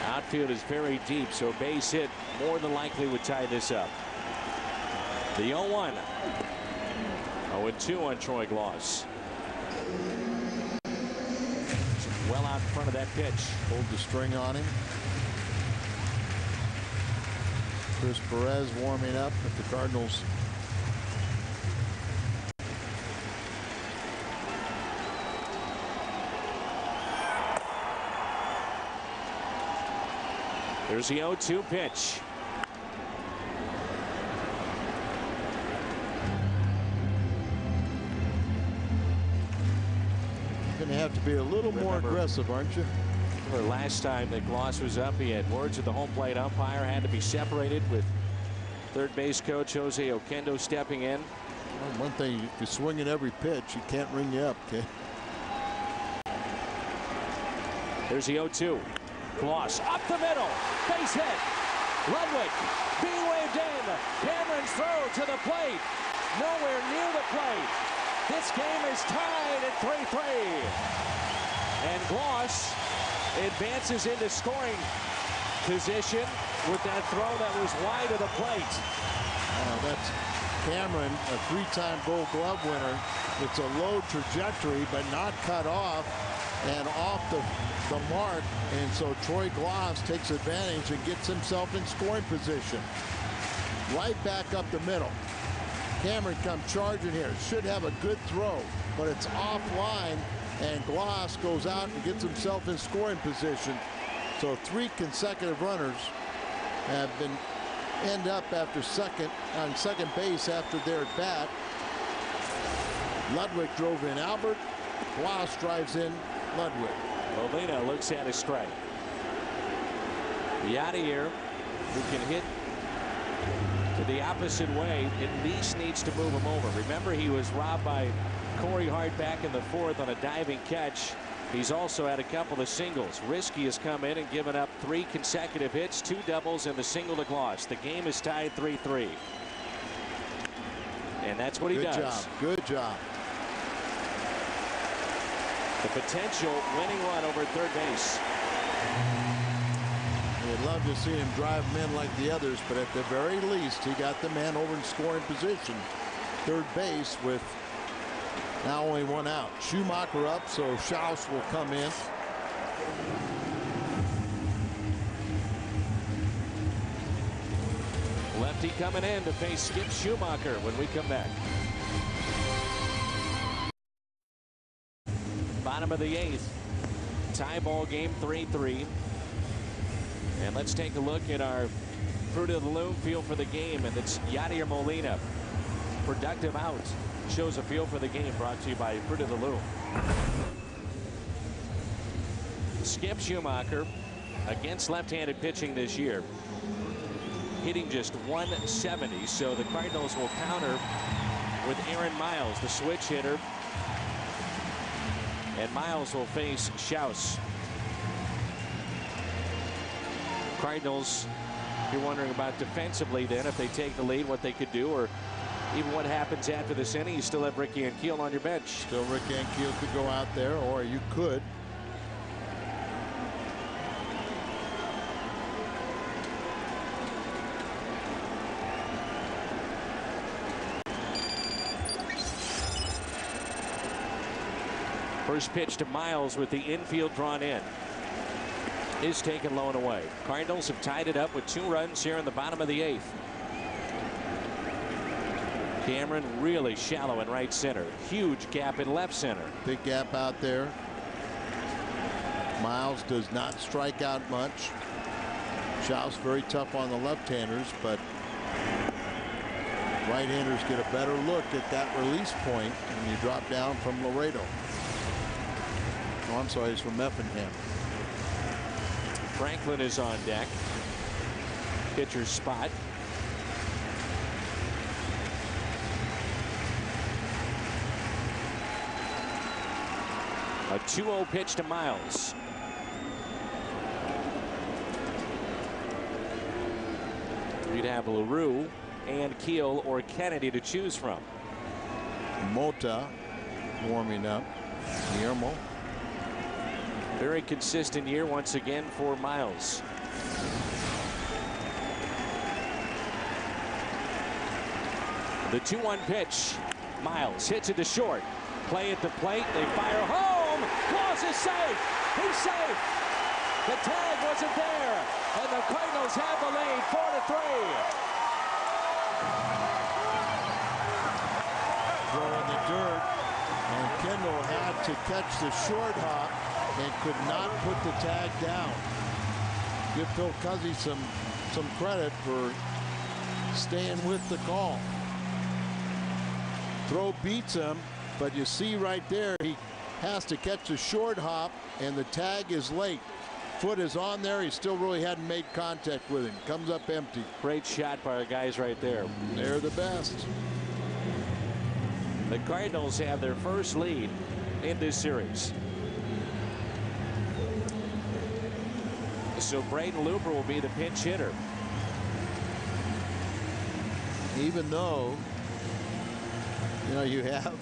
Outfield is very deep, so base hit more than likely would tie this up. The 0-1. 0-2 on Troy Glaus. Well out in front of that pitch. Hold the string on him. Chris Perez warming up at the Cardinals. There's the 0-2 pitch. Going to have to be a little more aggressive, aren't you? Last time that Glaus was up, he had words with the home plate umpire, had to be separated, with third base coach Jose Oquendo stepping in. Well, one thing, if you swing at every pitch, you can't ring you up, okay? There's the 0-2. Glaus up the middle, base hit. Ludwig being waved in. Cameron's throw to the plate, nowhere near the plate. This game is tied at 3-3. And Glaus advances into scoring position with that throw that was wide of the plate. That's Cameron, a 3-time Gold Glove winner. It's a low trajectory, but not cut off and off the mark. And so Troy Glaus takes advantage and gets himself in scoring position. Right back up the middle. Cameron comes charging here. Should have a good throw, but it's offline. And Glaus goes out and gets himself in scoring position. So 3 consecutive runners have end up after on second base after their at bat. Ludwig drove in Albert. Glaus drives in Ludwig. Molina looks at his strike. Yadier, who can hit to the opposite way, at least needs to move him over. Remember, he was robbed by Corey Hart back in the 4th on a diving catch. He's also had a couple of singles. Risky has come in and given up 3 consecutive hits, 2 doubles, and the single to Glaus. The game is tied 3-3. And that's what he does. Good job. Good job. The potential winning run over third base. We'd love to see him drive him in like the others, but at the very least, he got the man over in scoring position. Third base with now only 1 out. Schumacher up, so Schaus will come in. Lefty coming in to face Skip Schumacher when we come back. Bottom of the 8th. Tie ball game 3-3. And let's take a look at our Fruit of the Loom feel for the game, and it's Yadier Molina. Productive out. Shows a feel for the game, brought to you by Fruit of the Loom. Skip Schumacher against left-handed pitching this year, hitting just 170. So the Cardinals will counter with Aaron Miles, the switch hitter. And Miles will face Schaus. Cardinals, you're wondering about defensively then, if they take the lead, what they could do, or even what happens after this inning. You still have Ricky Ankiel on your bench. Still Ricky Ankiel could go out there, or you could. First pitch to Miles with the infield drawn in is taken low and away. Cardinals have tied it up with 2 runs here in the bottom of the 8th. Cameron really shallow in right center. Huge gap in left center. Big gap out there. Miles does not strike out much. Schaus very tough on the left-handers, but right-handers get a better look at that release point when you drop down from Laredo. Oh, I'm sorry, he's from Effingham. Franklin is on deck. Pitcher's spot. A 2-0 pitch to Miles. You'd have LaRue and Keel or Kennedy to choose from. Mota warming up. Guillermo. Very consistent year once again for Miles. The 2-1 pitch. Miles hits it to short. Play at the plate. They fire home. Claus is safe. He's safe. The tag wasn't there. And the Cardinals have the lead 4-3. Throw in the dirt. And Kendall had to catch the short hop and could not put the tag down. Give Phil Cuzzy some credit for staying with the call. Throw beats him, but you see right there he has to catch the short hop and the tag is late. Foot is on there. He still really hadn't made contact with him. Comes up empty. Great shot by our guys right there. They're the best. The Cardinals have their first lead in this series. So Braden Looper will be the pinch hitter. Even though, you have,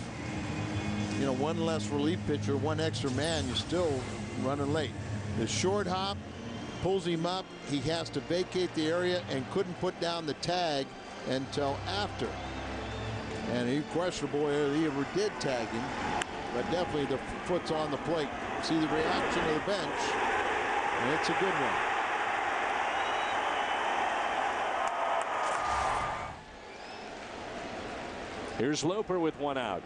one less relief pitcher, one extra man, you're still running late. The short hop pulls him up. He has to vacate the area and couldn't put down the tag until after. And he questionable whether he ever did tag him, but definitely the foot's on the plate. See the reaction of the bench, and it's a good one. Here's Looper with 1 out.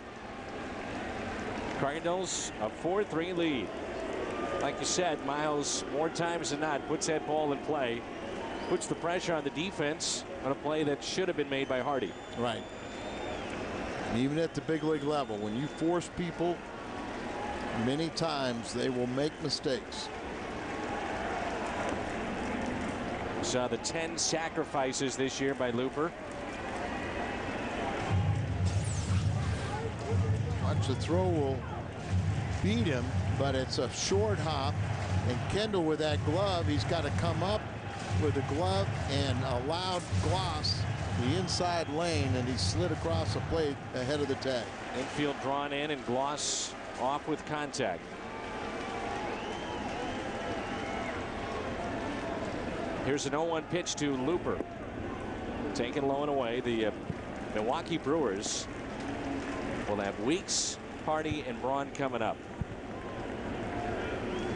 Cardinals a 4-3 lead. Like you said, Miles more times than not puts that ball in play, puts the pressure on the defense on a play that should have been made by Hardy. Right. And even at the big league level, when you force people, many times they will make mistakes. Saw the 10 sacrifices this year by Looper. Watch, the throw will beat him, but it's a short hop, and Kendall with that glove, he's got to come up with the glove and allowed Gloss the inside lane, and he slid across the plate ahead of the tag. Infield drawn in and Gloss off with contact. Here's an 0-1 pitch to Looper. Taken low and away. The Milwaukee Brewers will have Weeks, Hardy, and Braun coming up.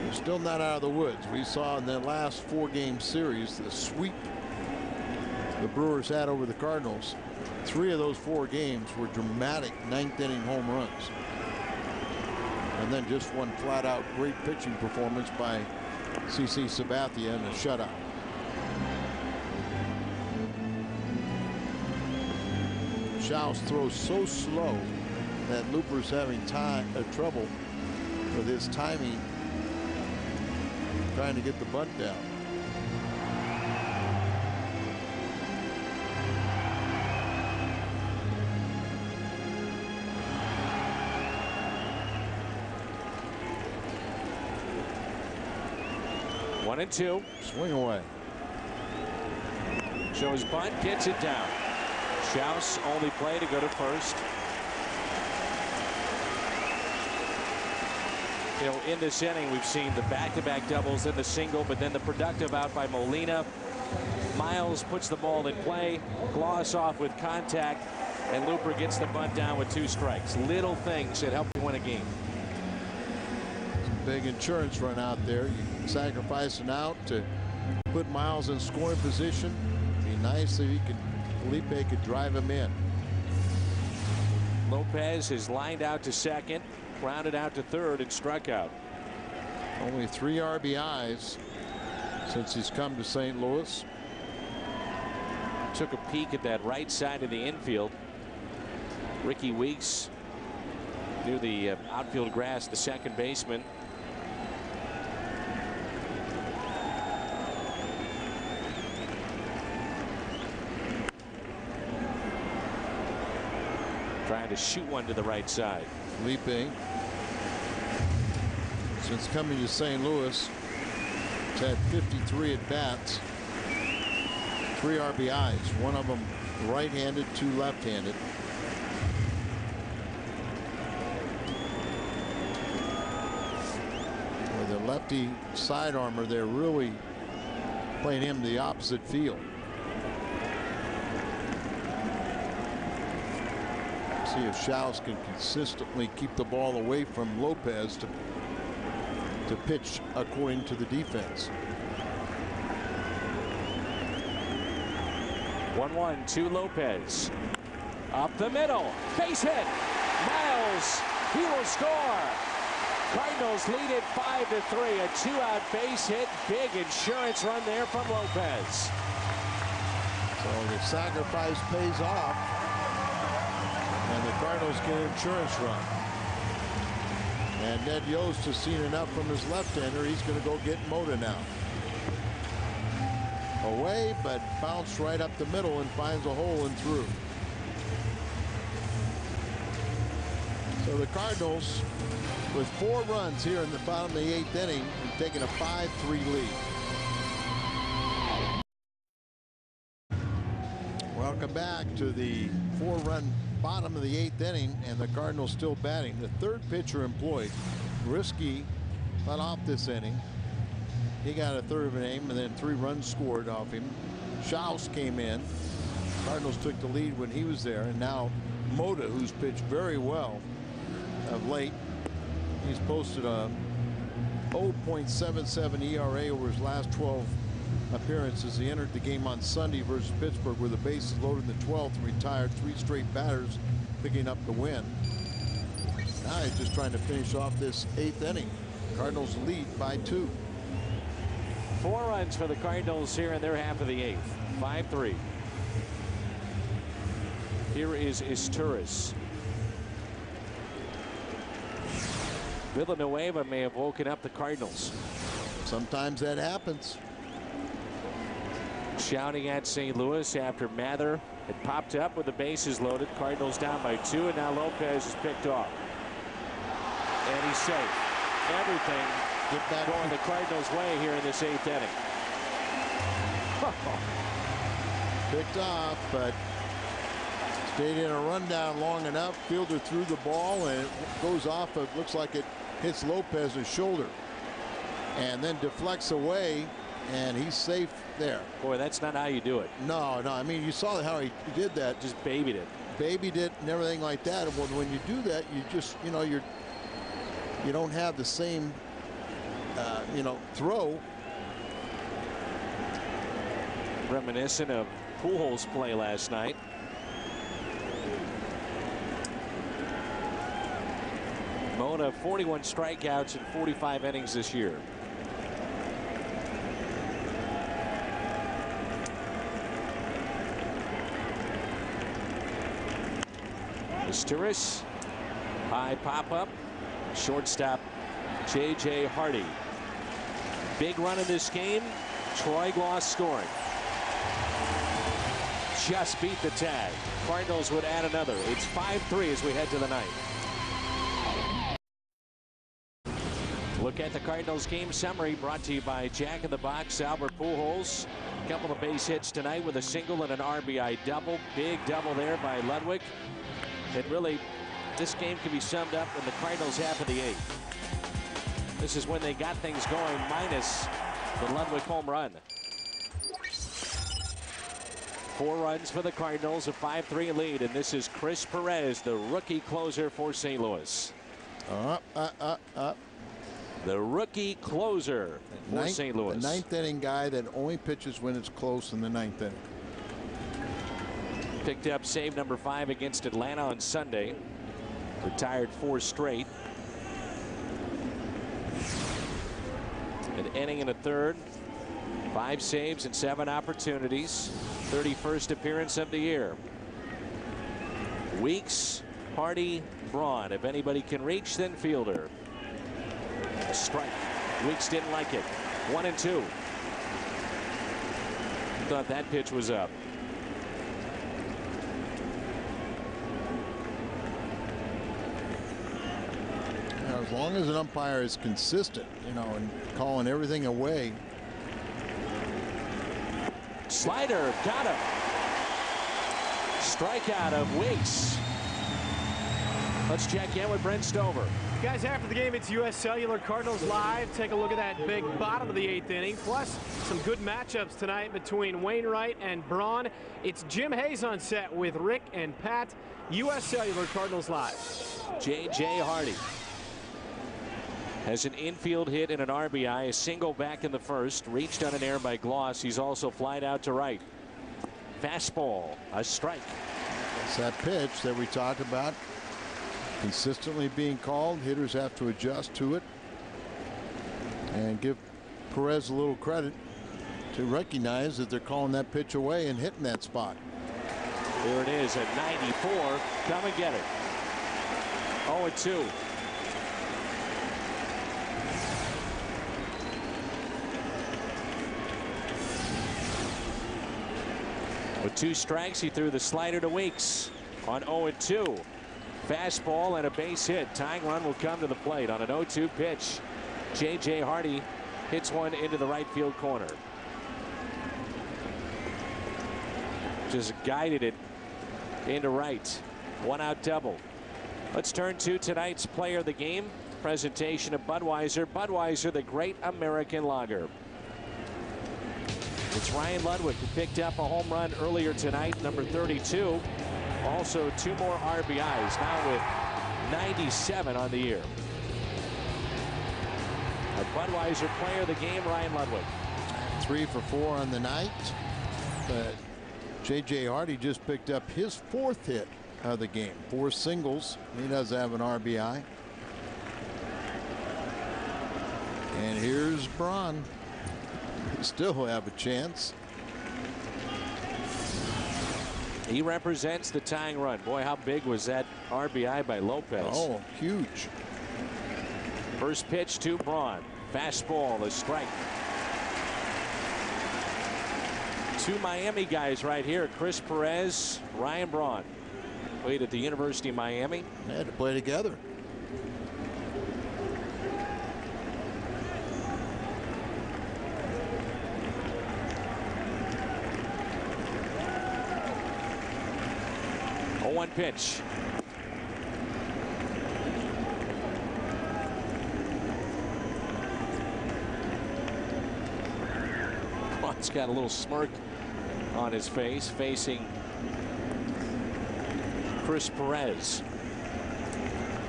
They're still not out of the woods. We saw in the last 4-game series the sweep the Brewers had over the Cardinals. 3 of those 4 games were dramatic 9th-inning home runs. And then just one flat-out great pitching performance by CC Sabathia in a shutout. Schaus throws so slow that Looper's having trouble with his timing, trying to get the bunt down. One and 2. Swing away. Shows bunt, gets it down. Schaus only play to go to first. In this inning, we've seen the back-to-back doubles and the single, but then the productive out by Molina. Miles puts the ball in play, Gloss off with contact, and Looper gets the bunt down with 2 strikes. Little things that help you win a game. big insurance run out there. You sacrifice an out to put Miles in scoring position. Be nice if Felipe could drive him in. Lopez is lined out to second, grounded out to third, and struck out. Only 3 RBIs since he's come to St. Louis. Took a peek at that right side of the infield. Ricky Weeks near the outfield grass, the second baseman. Trying to shoot one to the right side. Felipe, since coming to St. Louis, has had 53 at bats, 3 RBIs, one of them right-handed, 2 left-handed. With a lefty side armor, they're really playing him the opposite field. See if Schaus can consistently keep the ball away from Lopez to pitch according to the defense. 1-1 to Lopez. Up the middle. Base hit. Miles. He will score. Cardinals lead it 5-3. A 2-out base hit. Big insurance run there from Lopez. So the sacrifice pays off. And the Cardinals get an insurance run. And Ned Yost has seen enough from his left-hander. He's going to go get Mota now. Away, but bounced right up the middle and finds a hole and through. So the Cardinals, with 4 runs here in the bottom of the 8th inning, have taken a 5-3 lead. Welcome back to the 4-run bottom of the 8th inning, and the Cardinals still batting. The 3rd pitcher employed, Risky, let off this inning. He got a 3rd of an inning, and then 3 runs scored off him. Schaus came in. Cardinals took the lead when he was there, and now Mota, who's pitched very well of late. He's posted a 0.77 ERA over his last 12 appearances. He entered the game on Sunday versus Pittsburgh with the bases loaded in the 12th and retired 3 straight batters, picking up the win. Now he's just trying to finish off this 8th inning. Cardinals lead by 2. 4 runs for the Cardinals here in their half of the 8th. 5-3. Here is Isturis. Villanueva may have woken up the Cardinals. Sometimes that happens. Shouting at St. Louis after Mather had popped up with the bases loaded. Cardinals down by 2, and now Lopez is picked off. And he's safe. Everything going the Cardinals' way here in this 8th inning. Picked off, but stayed in a rundown long enough. Fielder threw the ball, and it goes off. It looks like it hits Lopez's shoulder and then deflects away, and he's safe there. Boy, that's not how you do it. No. I mean, you saw how he did that. Just babied it. Babied it and everything like that. And when you do that, you just, you don't have the same, throw. Reminiscent of Pujols' play last night. Mota 41 strikeouts in 45 innings this year. Isturis, high pop up, shortstop J.J. Hardy. Big run in this game. Troy Gloss scoring. Just beat the tag. Cardinals would add another. It's 5-3 as we head to the 9th. Look at the Cardinals game summary brought to you by Jack in the Box, Albert Pujols. A couple of base hits tonight with a single and an RBI double. Big double there by Ludwig. And really, this game can be summed up in the Cardinals' half of the 8th. This is when they got things going, minus the Ludwig home run. 4 runs for the Cardinals, a 5-3 lead, and this is Chris Perez, the rookie closer for St. Louis. the rookie closer for St. Louis. The ninth inning guy that only pitches when it's close in the ninth inning. Picked up save number 5 against Atlanta on Sunday. Retired 4 straight. An inning and a third. 5 saves and 7 opportunities. 31st appearance of the year. Weeks, Hardy, Braun. If anybody can reach, then Fielder. A strike. Weeks didn't like it. 1-2. Thought that pitch was up. As long as an umpire is consistent, and calling everything away. Slider, got him. Strikeout of Weeks. Let's check in with Brent Stover. Guys, after the game, it's U.S. Cellular Cardinals Live. Take a look at that big bottom of the 8th inning. Plus, some good matchups tonight between Wainwright and Braun. It's Jim Hayes on set with Rick and Pat. U.S. Cellular Cardinals Live. J.J. Hardy has an infield hit and an RBI. A single back in the first. Reached on an air by Gloss. He's also flied out to right. Fastball, a strike. It's that pitch that we talked about. Consistently being called. Hitters have to adjust to it. And give Perez a little credit to recognize that they're calling that pitch away and hitting that spot. There it is at 94. Come and get it. 0-2. With 2 strikes, he threw the slider to Weeks on 0-2. Fastball and a base hit. Tying run will come to the plate on an 0-2 pitch. J.J. Hardy hits one into the right field corner. Just guided it into right. 1 out double. Let's turn to tonight's player of the game. Presentation of Budweiser. Budweiser, the great American lager. It's Ryan Ludwig, who picked up a home run earlier tonight, number 32. Also 2 more RBIs, now with 97 on the year. A Budweiser player of the game, Ryan Ludwig. 3 for 4 on the night. But J.J. Hardy just picked up his 4th hit of the game. 4 singles. He does have an RBI. And here's Braun. Still have a chance. He represents the tying run. Boy, how big was that RBI by Lopez? Oh, huge. First pitch to Braun. Fastball, a strike. 2 Miami guys right here. Chris Perez, Ryan Braun. Played at the University of Miami. They had to play together. One pitch. Braun's got a little smirk on his face, facing Chris Perez.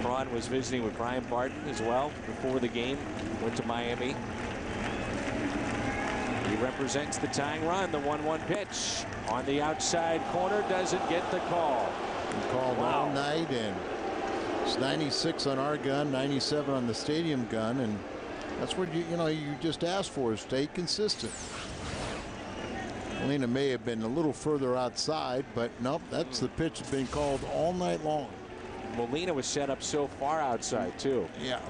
Braun was visiting with Brian Barton as well before the game. Went to Miami. He represents the tying run. The 1-1 pitch on the outside corner doesn't get the call. Called all night, and it's 96 on our gun, 97 on the stadium gun, and that's what you just asked for, is stay consistent. Molina may have been a little further outside, but nope, that's the pitch that's been called all night long. Molina was set up so far outside too. Yeah.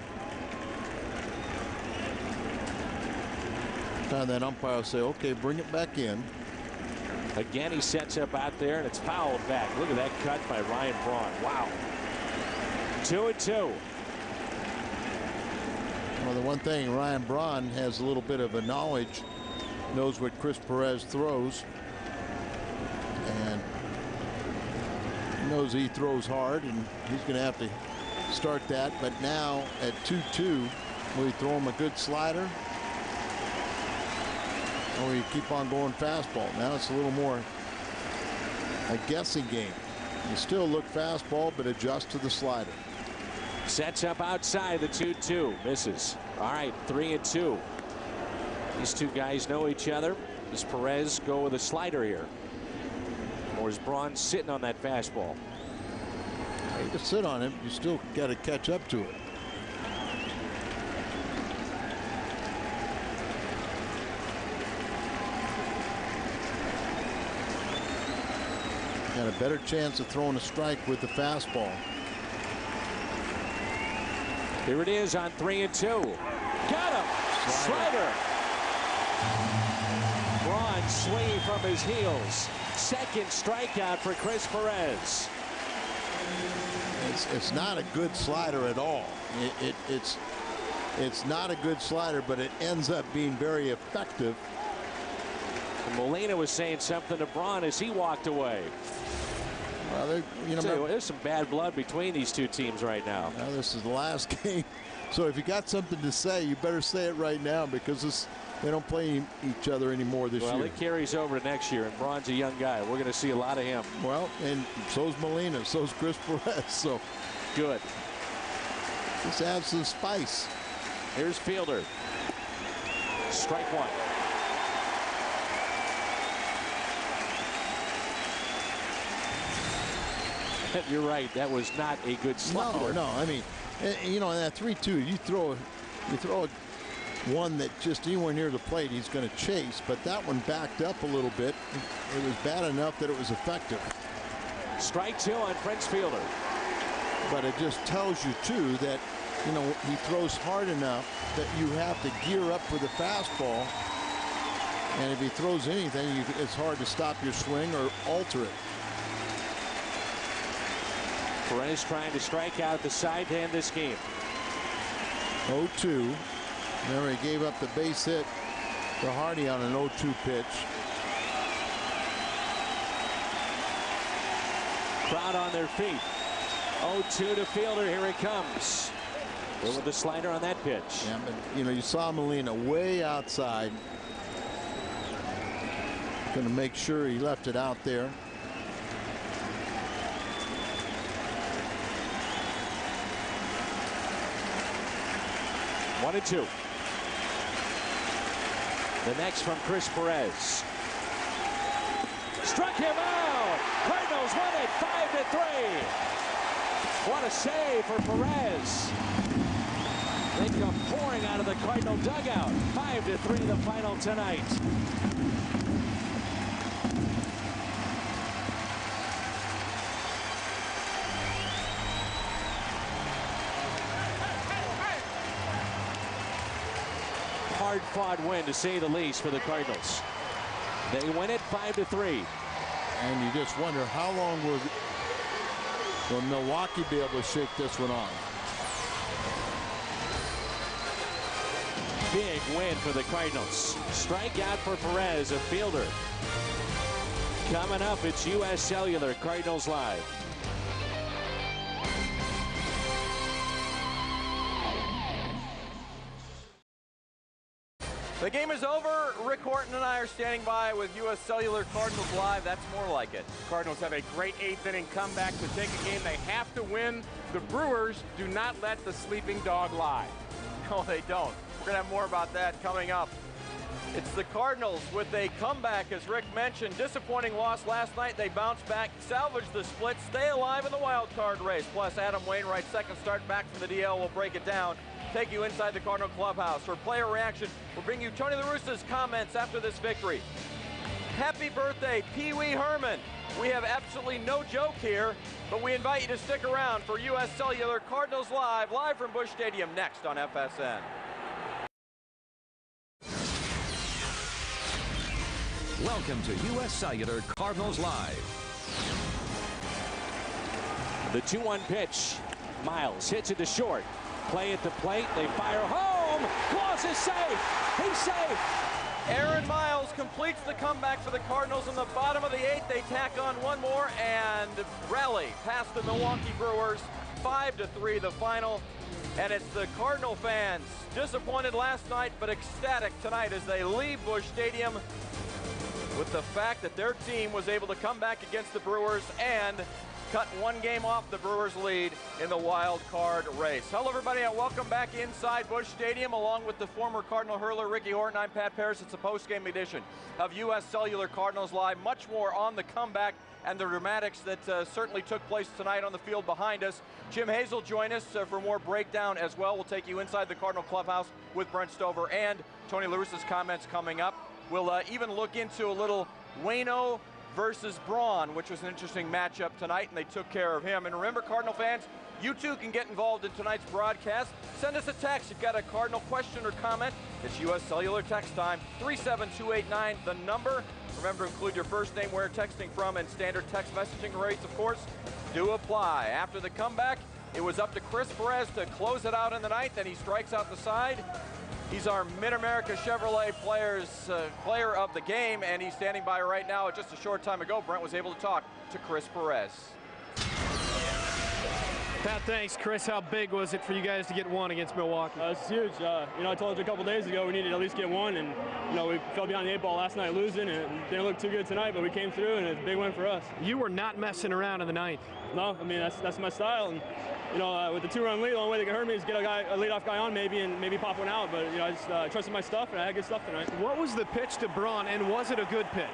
And then umpire will say, okay, bring it back in. Again, he sets up out there, and it's fouled back. Look at that cut by Ryan Braun. Wow. 2-2. Well, the one thing, Ryan Braun has a little bit of a knowledge, knows what Chris Perez throws, and knows he throws hard, and he's going to have to start that. But now at 2-2, will he throw him a good slider? Or you keep on going fastball? Now it's a little more a guessing game. You still look fastball, but adjust to the slider. Sets up outside the 2-2. Misses. All right, 3-2. These two guys know each other. Does Perez go with a slider here? Or is Braun sitting on that fastball? You can sit on him. You still got to catch up to it. Got a better chance of throwing a strike with the fastball. Here it is on 3-2. Got him. Slider. Braun swinging from his heels. Second strikeout for Chris Perez. It's not a good slider at all. It's not a good slider, but it ends up being very effective. And Molina was saying something to Braun as he walked away. Well, there's some bad blood between these two teams right now. Well, this is the last game, so if you got something to say, you better say it right now, because they don't play each other anymore this year. Well, it carries over to next year, and Braun's a young guy. We're going to see a lot of him. Well, and so's Molina, so's Chris Perez. So good. This adds some spice. Here's Fielder. Strike one. You're right. That was not a good slider. No. I mean, in that 3-2, you throw one that just anywhere near the plate, he's going to chase. But that one backed up a little bit. It was bad enough that it was effective. Strike two on Prince Fielder. But it just tells you too that he throws hard enough that you have to gear up for the fastball. And if he throws anything, it's hard to stop your swing or alter it. Perez trying to strike out the side to end this game. 0-2. Remember, he gave up the base hit to Hardy on an 0-2 pitch. Crowd on their feet. 0-2 to Fielder. Here he comes. With the slider on that pitch. Yeah, but you saw Molina way outside. Going to make sure he left it out there. One and two. The next from Chris Perez. Struck him out. Cardinals won it 5-3. What a save for Perez. They come pouring out of the Cardinal dugout. 5-3 the final tonight. Hard-fought win, to say the least, for the Cardinals. They win it 5-3. And you just wonder how long will Milwaukee be able to shake this one off. Big win for the Cardinals. Strikeout for Perez, a Fielder. Coming up, it's U.S. Cellular Cardinals Live. The game is over. Rick Horton and I are standing by with U.S. Cellular Cardinals Live. That's more like it. Cardinals have a great eighth inning comeback to take a game they have to win. The Brewers do not let the sleeping dog lie. No, they don't. We're going to have more about that coming up. It's the Cardinals with a comeback, as Rick mentioned. Disappointing loss last night. They bounced back, salvaged the split, stay alive in the wild card race. Plus, Adam Wainwright's second start back from the DL will break it down. Take you inside the Cardinal clubhouse. For player reaction, we'll bring you Tony La Russa's comments after this victory. Happy birthday, Pee Wee Herman. We have absolutely no joke here, but we invite you to stick around for U.S. Cellular Cardinals Live from Busch Stadium next on FSN. Welcome to U.S. Cellular Cardinals Live. The 2-1 pitch. Miles hits it to short. Play at the plate. They fire home. Claus is safe. He's safe. Aaron Miles completes the comeback for the Cardinals in the bottom of the 8th. They tack on one more and rally past the Milwaukee Brewers. 5-3 the final. And it's the Cardinal fans disappointed last night but ecstatic tonight as they leave Busch Stadium with the fact that their team was able to come back against the Brewers and cut one game off the Brewers' lead in the wild card race. Hello, everybody, and welcome back inside Busch Stadium. Along with the former Cardinal hurler Ricky Horton, I'm Pat Parrish. It's a post-game edition of U.S. Cellular Cardinals Live. Much more on the comeback and the dramatics that certainly took place tonight on the field behind us. Jim Hayes will join us for more breakdown as well. We'll take you inside the Cardinal clubhouse with Brent Stover and Tony La Russa's comments coming up. We'll even look into a little Waino versus Braun, which was an interesting matchup tonight, and they took care of him. And remember, Cardinal fans, you too can get involved in tonight's broadcast. Send us a text. You've got a Cardinal question or comment. It's U.S. Cellular text time, 37289, the number. Remember to include your first name, where you're texting from, and standard text messaging rates, of course, do apply. After the comeback, it was up to Chris Perez to close it out in the ninth, and he strikes out the side. He's our Mid-America Chevrolet player of the game, and he's standing by right now. Just a short time ago, Brent was able to talk to Chris Perez. Pat, thanks. Chris, how big was it for you guys to get one against Milwaukee? It's huge. I told you a couple days ago we needed to at least get one, and we fell behind the 8 ball last night losing, and it didn't look too good tonight, but we came through, and it's a big win for us. You were not messing around in the ninth. No, I mean, that's my style, and with the 2-run lead, the only way they can hurt me is get a leadoff guy on and maybe pop one out, but I just trusted my stuff, and I had good stuff tonight. What was the pitch to Braun, and was it a good pitch?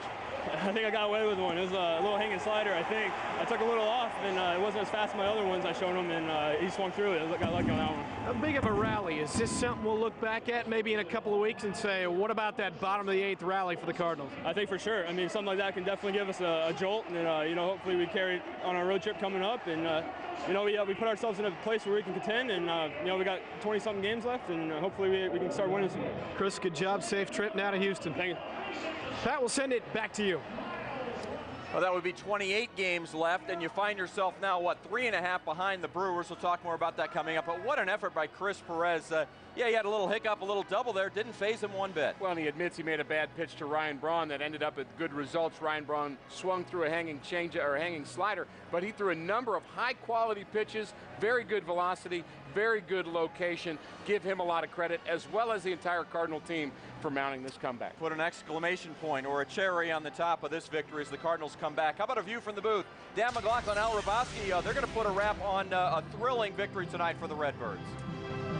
I think I got away with one. It was a little hanging slider, I think. I took a little off, and it wasn't as fast as my other ones I showed him, and he swung through it. I got lucky on that one. How big of a rally? Is this something we'll look back at maybe in a couple of weeks and say, what about that bottom of the 8th rally for the Cardinals? I think for sure. I mean, something like that can definitely give us a jolt, and hopefully we carry it on our road trip coming up, and we put ourselves in a place where we can contend, and we got 20-something games left, and hopefully we can start winning soon. Chris, good job. Safe trip now to Houston. Thank you. Pat, we'll send it back to you. Well, that would be 28 games left, and you find yourself now, 3.5 behind the Brewers. We'll talk more about that coming up. But what an effort by Chris Perez. Yeah, he had a little hiccup, a little double there. Didn't phase him one bit. Well, and he admits he made a bad pitch to Ryan Braun that ended up with good results. Ryan Braun swung through a hanging hanging slider, but he threw a number of high-quality pitches, very good velocity, very good location. Give him a lot of credit, as well as the entire Cardinal team, for mounting this comeback. Put an exclamation point or a cherry on the top of this victory as the Cardinals come back. How about a view from the booth? Dan McLaughlin, Al Hrabosky, they're going to put a wrap on a thrilling victory tonight for the Redbirds.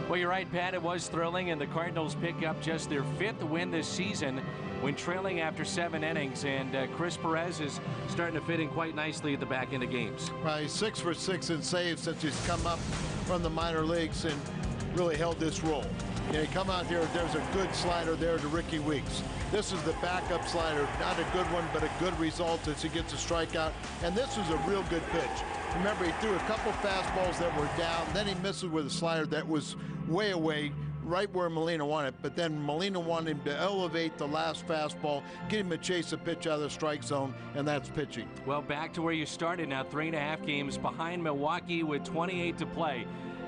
Well, you're right, Pat. It was thrilling, and the Cardinals pick up just their 5th win this season when trailing after 7 innings. And Chris Perez is starting to fit in quite nicely at the back end of games. Well, he's 6 for 6 in saves since he's come up from the minor leagues and really held this role. He come out here, there's a good slider there to Ricky Weeks. This is the backup slider, not a good one, but a good result as he gets a strikeout. And this was a real good pitch. Remember, he threw a couple fastballs that were down, then he misses with a slider that was way away, right where Molina wanted, but then Molina wanted him to elevate the last fastball, get him to chase a pitch out of the strike zone, and that's pitching. Well, back to where you started now, 3.5 games behind Milwaukee with 28 to play.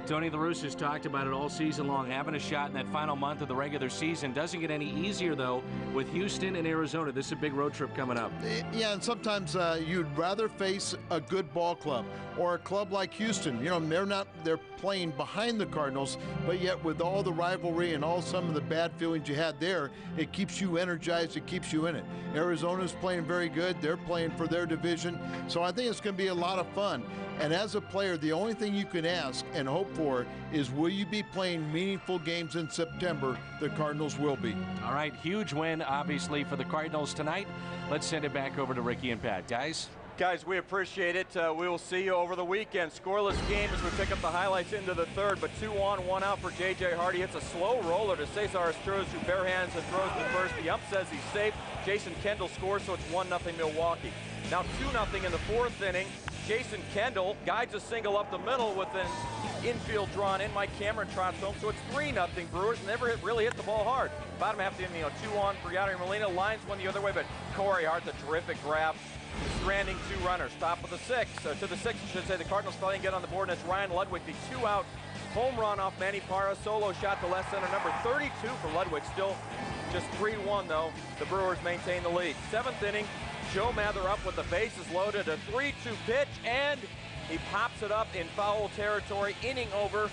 Tony La Russa has talked about it all season long, having a shot in that final month of the regular season. Doesn't get any easier, though, with Houston and Arizona. This is a big road trip coming up. Yeah, and sometimes you'd rather face a good ball club or a club like Houston. They're playing behind the Cardinals, but yet with all the rivalry and all some of the bad feelings you had there, it keeps you energized, it keeps you in it. Arizona's playing very good. They're playing for their division. So I think it's going to be a lot of fun. And as a player, the only thing you can ask and hope for is, will you be playing meaningful games in September? The Cardinals will be. All right, huge win, obviously, for the Cardinals tonight. Let's send it back over to Ricky and Pat. Guys, we appreciate it. We will see you over the weekend. Scoreless game as we pick up the highlights into the third, but 2 on, 1 out for J.J. Hardy. Hits a slow roller to Cesar Astros, who bare hands and throws to first. The ump says he's safe. Jason Kendall scores, so it's 1-0 Milwaukee. Now 2-0 in the 4th inning. Jason Kendall guides a single up the middle with an infield drawn in. Mike Cameron trots home, so it's 3-0 Brewers. Never really hit the ball hard. Bottom half of the inning, 2 on for Yadier Molina. Lines one the other way, but Corey Hart, the terrific grab, stranding 2 runners. Top of the 6th, to the 6th, I should say. The Cardinals finally get on the board, and it's Ryan Ludwig, the 2-out home run off Manny Parra. Solo shot to left center, number 32 for Ludwig. Still just 3-1 though. The Brewers maintain the lead. 7th inning. Joe Mather up with the bases loaded, a 3-2 pitch, and he pops it up in foul territory, inning over.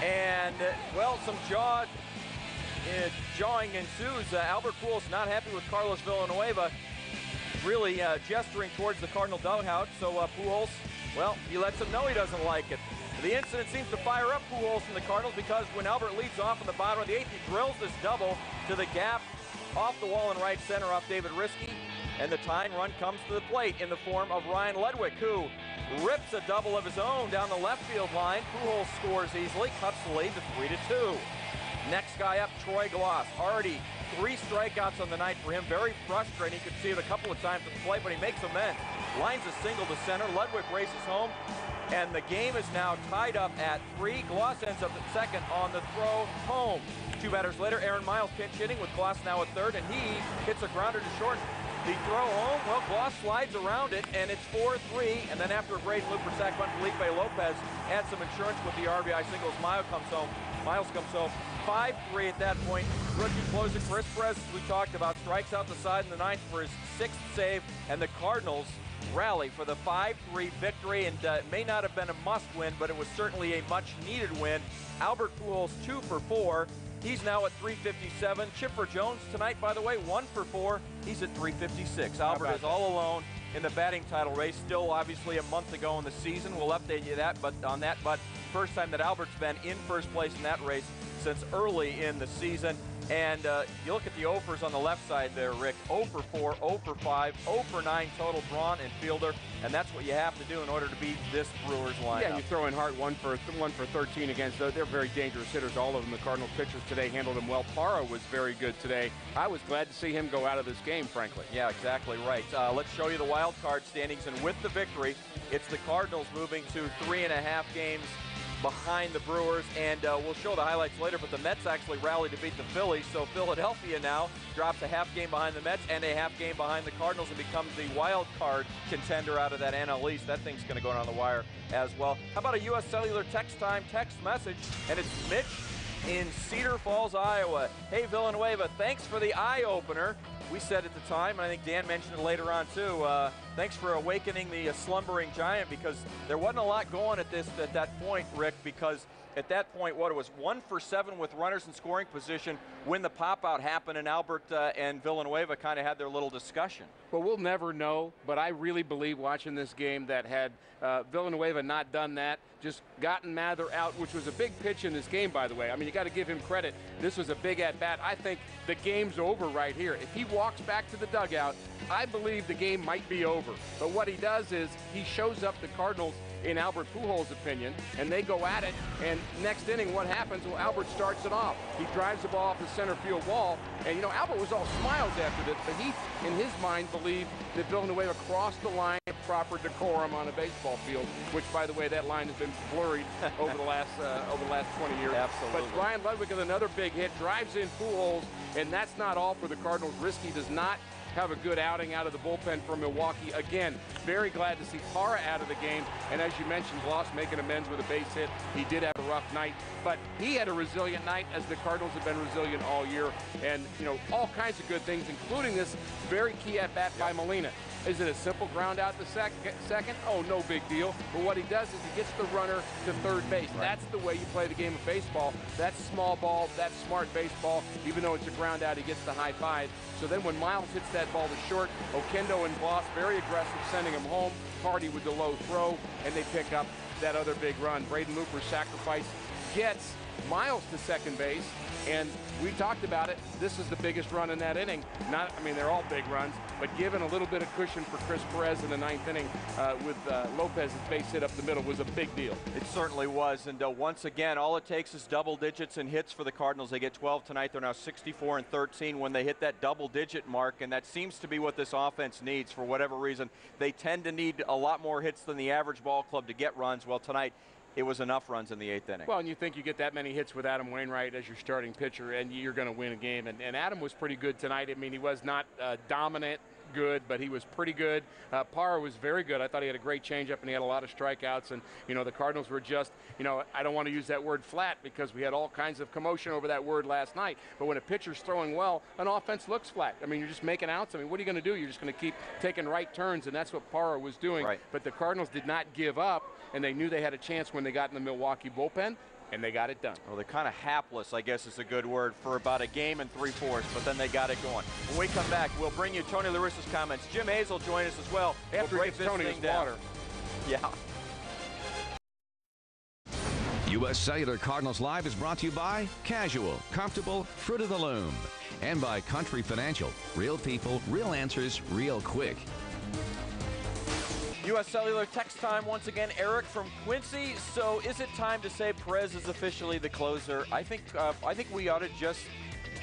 And, well, some jawing ensues. Albert Pujols not happy with Carlos Villanueva. really gesturing towards the Cardinal dugout. So Pujols, well, he lets him know he doesn't like it. The incident seems to fire up Pujols from the Cardinals because when Albert leads off in the bottom of the 8th, he drills this double to the gap off the wall in right center off David Riskey. And the tying run comes to the plate in the form of Ryan Ludwig, who rips a double of his own down the left field line. Pujols scores easily, cuts the lead to 3-2. Next guy up, Troy Glaus. Already 3 strikeouts on the night for him. Very frustrating. You could see it a couple of times at the plate, but he makes amends. Lines a single to center. Ludwig races home. And the game is now tied up at 3. Glaus ends up at second on the throw home. 2 batters later, Aaron Miles pinch hitting with Glaus now at third, and he hits a grounder to short. The throw home, well, Glaus slides around it, and it's 4-3. And then after a Braden Looper sack bunt, Felipe Lopez adds some insurance with the RBI singles. Miles comes home. 5-3 at that point. Rookie closer Chris Perez, as we talked about, strikes out the side in the 9th for his 6th save, and the Cardinals rally for the 5-3 victory. And it may not have been a must-win, but it was certainly a much-needed win. Albert Pujols 2 for 4. He's now at 357. Chipper Jones tonight, by the way, 1 for 4. He's at 356. Albert is all alone in the batting title race. Still, obviously, a month ago in the season. We'll update you on that. But first time that Albert's been in first place in that race since early in the season. And you look at the offers on the left side there, Rick. 0 for 4, 0 for 5, 0 for 9 total Braun and Fielder. And that's what you have to do in order to beat this Brewers lineup. Yeah, you throw in Hart 1 for 13 against those. They're very dangerous hitters. All of them. The Cardinals pitchers today handled them well. Parra was very good today. I was glad to see him go out of this game, frankly. Yeah, exactly right. Let's show you the wild card standings. And with the victory, it's the Cardinals moving to 3.5 games behind the Brewers, and we'll show the highlights later, but the Mets actually rallied to beat the Phillies, so Philadelphia now drops a half game behind the Mets and a half game behind the Cardinals and becomes the wild card contender out of that NL East. That thing's going to go down the wire as well. How about a U.S. Cellular text time text message, and it's Mitch in Cedar Falls, Iowa. Hey, Villanueva, thanks for the eye-opener. We said at the time, and I think Dan mentioned it later on too, thanks for awakening the slumbering giant, because there wasn't a lot going at that point, Rick, because at that point, what it was 1 for 7 with runners in scoring position when the pop-out happened, and Albert and Villanueva kind of had their little discussion. Well, we'll never know, but I really believe watching this game that had Villanueva not done that, just gotten Mather out, which was a big pitch in this game, by the way. I mean, you got to give him credit. This was a big at-bat. I think the game's over right here. If he walks back to the dugout, I believe the game might be over. But what he does is he shows up the Cardinals in Albert Pujols' opinion, and they go at it, and next inning, what happens? Well, Albert starts it off. He drives the ball off the center field wall, and, you know, Albert was all smiles after this, but he, in his mind, believed that Villanueva crossed the line of proper decorum on a baseball field, which, by the way, that line has been blurred over the last 20 years. Absolutely. But Brian Ludwig with another big hit, drives in Pujols, and that's not all for the Cardinals. Risky does not have a good outing out of the bullpen for Milwaukee. Again, very glad to see Parra out of the game. And as you mentioned, Glaus making amends with a base hit. He did have a rough night, but he had a resilient night, as the Cardinals have been resilient all year. And, you know, all kinds of good things, including this very key at-bat by Molina. Is it a simple ground out to second? Oh, no big deal. But what he does is he gets the runner to third base. Right. That's the way you play the game of baseball. That's small ball. That's smart baseball. Even though it's a ground out, he gets the high five. So then when Miles hits that ball to short, Oquendo and Glaus very aggressive, sending him home. Hardy with the low throw, and they pick up that other big run. Braden Looper's sacrifice gets Miles to second base, and we talked about it. This is the biggest run in that inning. I mean, they're all big runs, but given a little bit of cushion for Chris Perez in the 9th inning with Lopez's base hit up the middle was a big deal. It certainly was, and once again, all it takes is double digits in hits for the Cardinals. They get 12 tonight. They're now 64 and 13 when they hit that double-digit mark, and that seems to be what this offense needs for whatever reason. They tend to need a lot more hits than the average ball club to get runs. Well, tonight, it was enough runs in the 8th inning. Well, and you think you get that many hits with Adam Wainwright as your starting pitcher, and you're going to win a game. And Adam was pretty good tonight. I mean, he was not dominant good, but he was pretty good. Parra was very good. I thought he had a great changeup, and he had a lot of strikeouts. And, you know, the Cardinals were just, you know, I don't want to use that word flat because we had all kinds of commotion over that word last night. But when a pitcher's throwing well, an offense looks flat. I mean, you're just making outs. I mean, what are you going to do? You're just going to keep taking right turns, and that's what Parra was doing. Right. But the Cardinals did not give up, and they knew they had a chance when they got in the Milwaukee bullpen. and they got it done. Well, they're kind of hapless, I guess is a good word, for about a game and 3/4, but then they got it going. When we come back, we'll bring you Tony La Russa's comments. Jim Hayes will join us as well. After we'll he gets Tony his water. Yeah. U.S. Cellular Cardinals Live is brought to you by Casual, Comfortable, Fruit of the Loom, and by Country Financial. Real people, real answers, real quick. U.S. Cellular text time once again. Eric from Quincy. So is it time to say Perez is officially the closer? I think we ought to just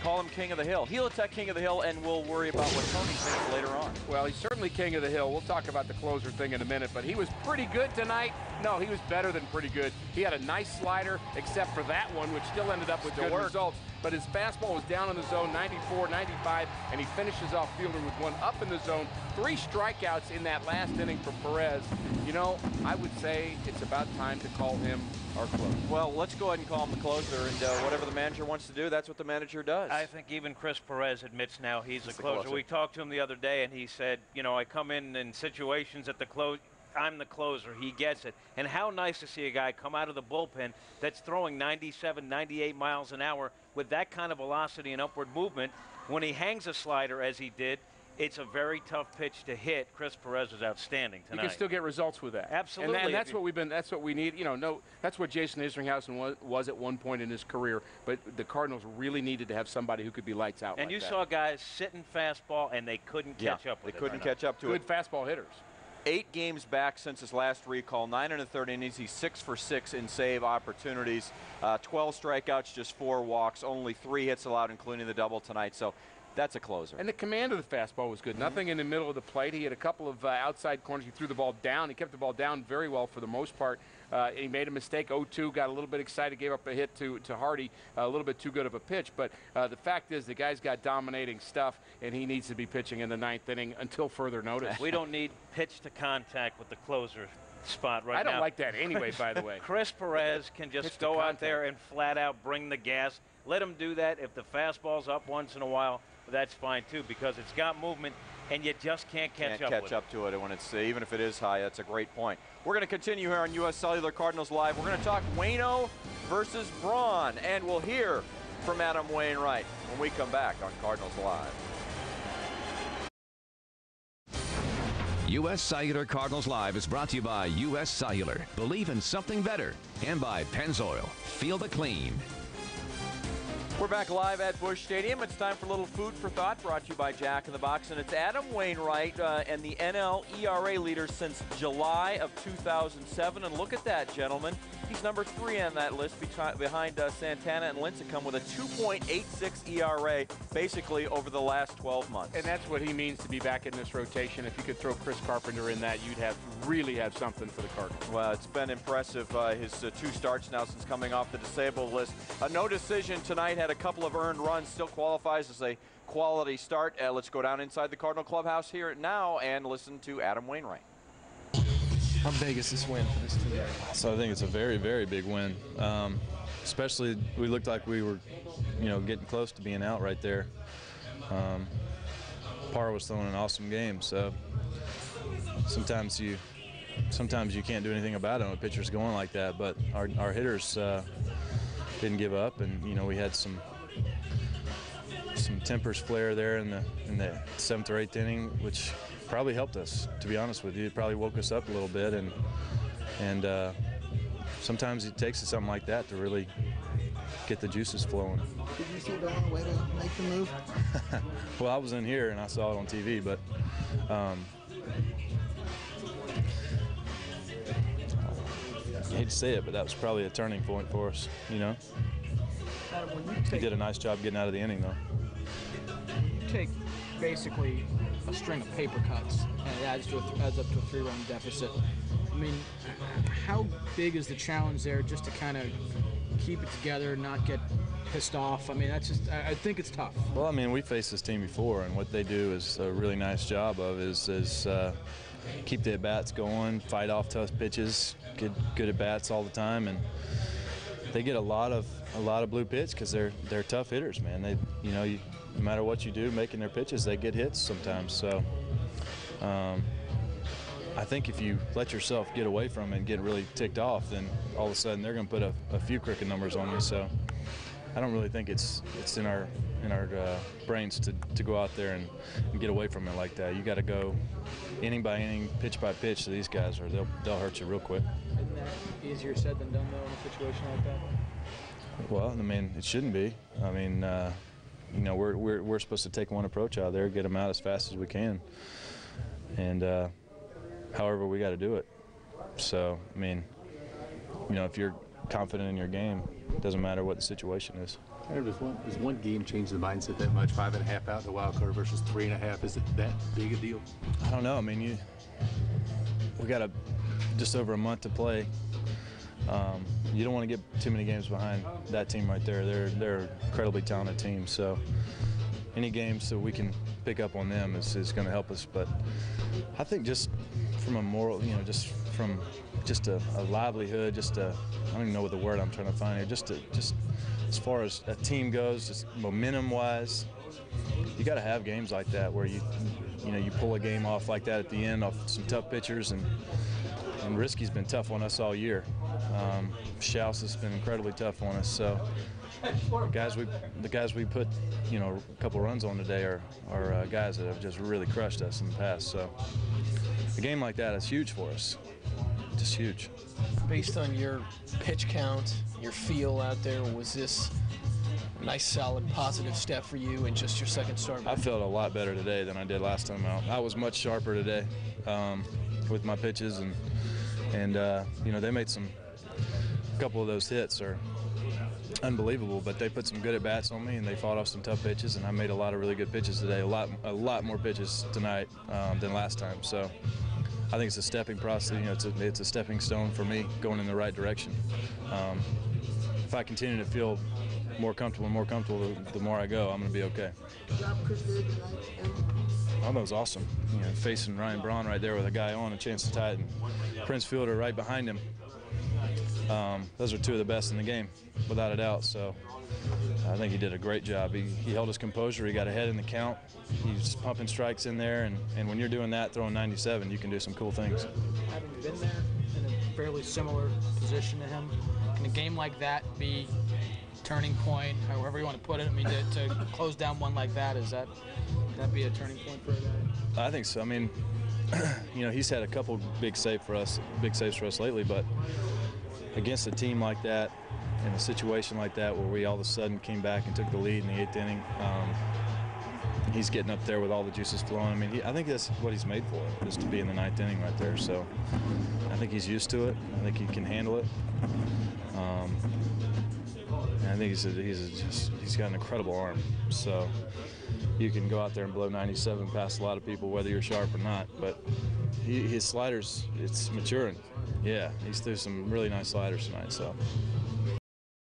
call him King of the Hill. He'll attack King of the Hill, and we'll worry about what Tony thinks later on. Well, he's certainly King of the Hill. We'll talk about the closer thing in a minute, but he was pretty good tonight. No, he was better than pretty good. He had a nice slider, except for that one, which still ended up with good results. But his fastball was down in the zone, 94, 95, and he finishes off Fielder with one up in the zone. 3 strikeouts in that last inning for Perez. You know, I would say it's about time to call him our closer. Well, let's go ahead and call him the closer, and whatever the manager wants to do, that's what the manager does. I think even Chris Perez admits now he's the closer. We talked to him the other day, and he said, you know, I come in situations at the close. I'm the closer. He gets it. And how nice to see a guy come out of the bullpen that's throwing 97, 98 miles an hour with that kind of velocity and upward movement. When he hangs a slider, as he did, it's a very tough pitch to hit. Chris Perez was outstanding tonight. You can still get results with that. Absolutely. And that's what we've been. That's what we need. You know, that's what Jason Isringhausen was at one point in his career. But the Cardinals really needed to have somebody who could be lights out. And like you that. saw guys sitting fastball, and they couldn't catch up with it. They couldn't catch up to it. Good fastball hitters. 8 games back since his last recall, 9 1/3 innings. He's 6 for 6 in save opportunities, 12 strikeouts, just 4 walks, only 3 hits allowed, including the double tonight. So that's a closer. And the command of the fastball was good. Nothing in the middle of the plate. He had a couple of outside corners. He threw the ball down. He kept the ball down very well for the most part. He made a mistake, 0-2, got a little bit excited, gave up a hit to Hardy, a little bit too good of a pitch. But the fact is the guy's got dominating stuff, and he needs to be pitching in the 9th inning until further notice. We don't need pitch to contact with the closer spot right now. I don't like that anyway, by the way. Chris Perez can just go out there and flat out bring the gas. Let him do that. If the fastball's up once in a while, that's fine too, because it's got movement, and you just can't catch up to it when it's, even if it is high. That's a great point. We're going to continue here on U.S. Cellular Cardinals Live. We're going to talk Waino versus Braun, and we'll hear from Adam Wainwright when we come back on Cardinals Live. U.S. Cellular Cardinals Live is brought to you by U.S. Cellular. Believe in something better. And by Pennzoil. Feel the clean. We're back live at Busch Stadium. It's time for a little food for thought, brought to you by Jack in the Box. And it's Adam Wainwright and the NL ERA leader since July of 2007. And look at that, gentlemen. He's number 3 on that list behind Santana and Lincecum with a 2.86 ERA basically over the last 12 months. And that's what he means to be back in this rotation. If you could throw Chris Carpenter in that, you'd really have something for the Cardinals. Well, it's been impressive, his 2 starts now since coming off the disabled list. No decision tonight, had a couple of earned runs, still qualifies as a quality start. Let's go down inside the Cardinal clubhouse here now and listen to Adam Wainwright. How big is this win for this team? So I think it's a very, very big win. Especially, we looked like we were, getting close to being out right there. Parr was throwing an awesome game, so sometimes you can't do anything about it when a pitcher's going like that. But our hitters didn't give up, and we had some tempers flare there in the 7th or 8th inning, which probably helped us, to be honest with you. It probably woke us up a little bit, and sometimes it takes something like that to really get the juices flowing. Did you see the wrong way to make the move? Well, I was in here and I saw it on TV, but I hate to say it, but that was probably a turning point for us, Adam, He did a nice job getting out of the inning, though. You take basically a string of paper cuts, and it adds up to a 3-run deficit. I mean, how big is the challenge there just to kind of keep it together, not get pissed off? I mean, that's just, I think it's tough. Well, I mean, we faced this team before, and what they do is a really nice job of is keep the at-bats going, fight off tough pitches, get good at-bats all the time, and they get a lot of blue pitch because they're tough hitters, man. They, no matter what you do, making their pitches, they get hits sometimes. So I think if you let yourself get away from it and get really ticked off, then all of a sudden they're going to put a few cricket numbers on you. So I don't really think it's in our brains to go out there and get away from it like that. You got to go inning by inning, pitch by pitch to these guys, or they'll hurt you real quick. Isn't that easier said than done, though, in a situation like that? Well, I mean, it shouldn't be. I mean, you know, we're supposed to take one approach out there, get them out as fast as we can, and however we got to do it. So, I mean, you know, if you're confident in your game, it doesn't matter what the situation is. Does one game change the mindset that much? 5.5 out in the wild card versus 3.5. Is it that big a deal? I don't know. I mean, we got just over a month to play. You don't want to get too many games behind that team right there. They're an incredibly talented team. So any games that we can pick up on them is going to help us. But I think just from a moral, you know, just from a livelihood, I don't even know what the word I'm trying to find here. Just as far as a team goes, just momentum-wise, you got to have games like that where you pull a game off like that at the end off some tough pitchers, and Risky's been tough on us all year. Schaus has been incredibly tough on us. So the guys we put, you know, a couple runs on today are guys that have just really crushed us in the past. So a game like that is huge for us. Just huge. Based on your pitch count, your feel out there, was this a nice, solid, positive step for you in just your second start? I felt a lot better today than I did last time out. I was much sharper today with my pitches, and you know, they made a couple of those hits are unbelievable, but they put some good at-bats on me, and they fought off some tough pitches, and I made a lot of really good pitches today, a lot more pitches tonight than last time. So I think it's a stepping process. You know, it's a stepping stone for me going in the right direction. If I continue to feel more comfortable, the more I go, I'm going to be okay. Oh, that was awesome. You know, facing Ryan Braun right there with a guy on, a chance to tie it, and Prince Fielder right behind him. Those are two of the best in the game, without a doubt. So I think he did a great job. He held his composure. He got ahead in the count. He was pumping strikes in there, and when you're doing that, throwing 97, you can do some cool things. Having been there in a fairly similar position to him, can a game like that be turning point, however you want to put it? I mean, to close down one like that, can that be a turning point for a guy? I think so. I mean, you know, he's had a couple big saves for us lately, but against a team like that, in a situation like that where we all of a sudden came back and took the lead in the 8th inning, he's getting up there with all the juices flowing. I mean, I think that's what he's made for, is to be in the 9th inning right there. So I think he's used to it. I think he can handle it. And I think he's got an incredible arm. So you can go out there and blow 97 past a lot of people, whether you're sharp or not. But his sliders, it's maturing. Yeah, he's threw some really nice sliders tonight. So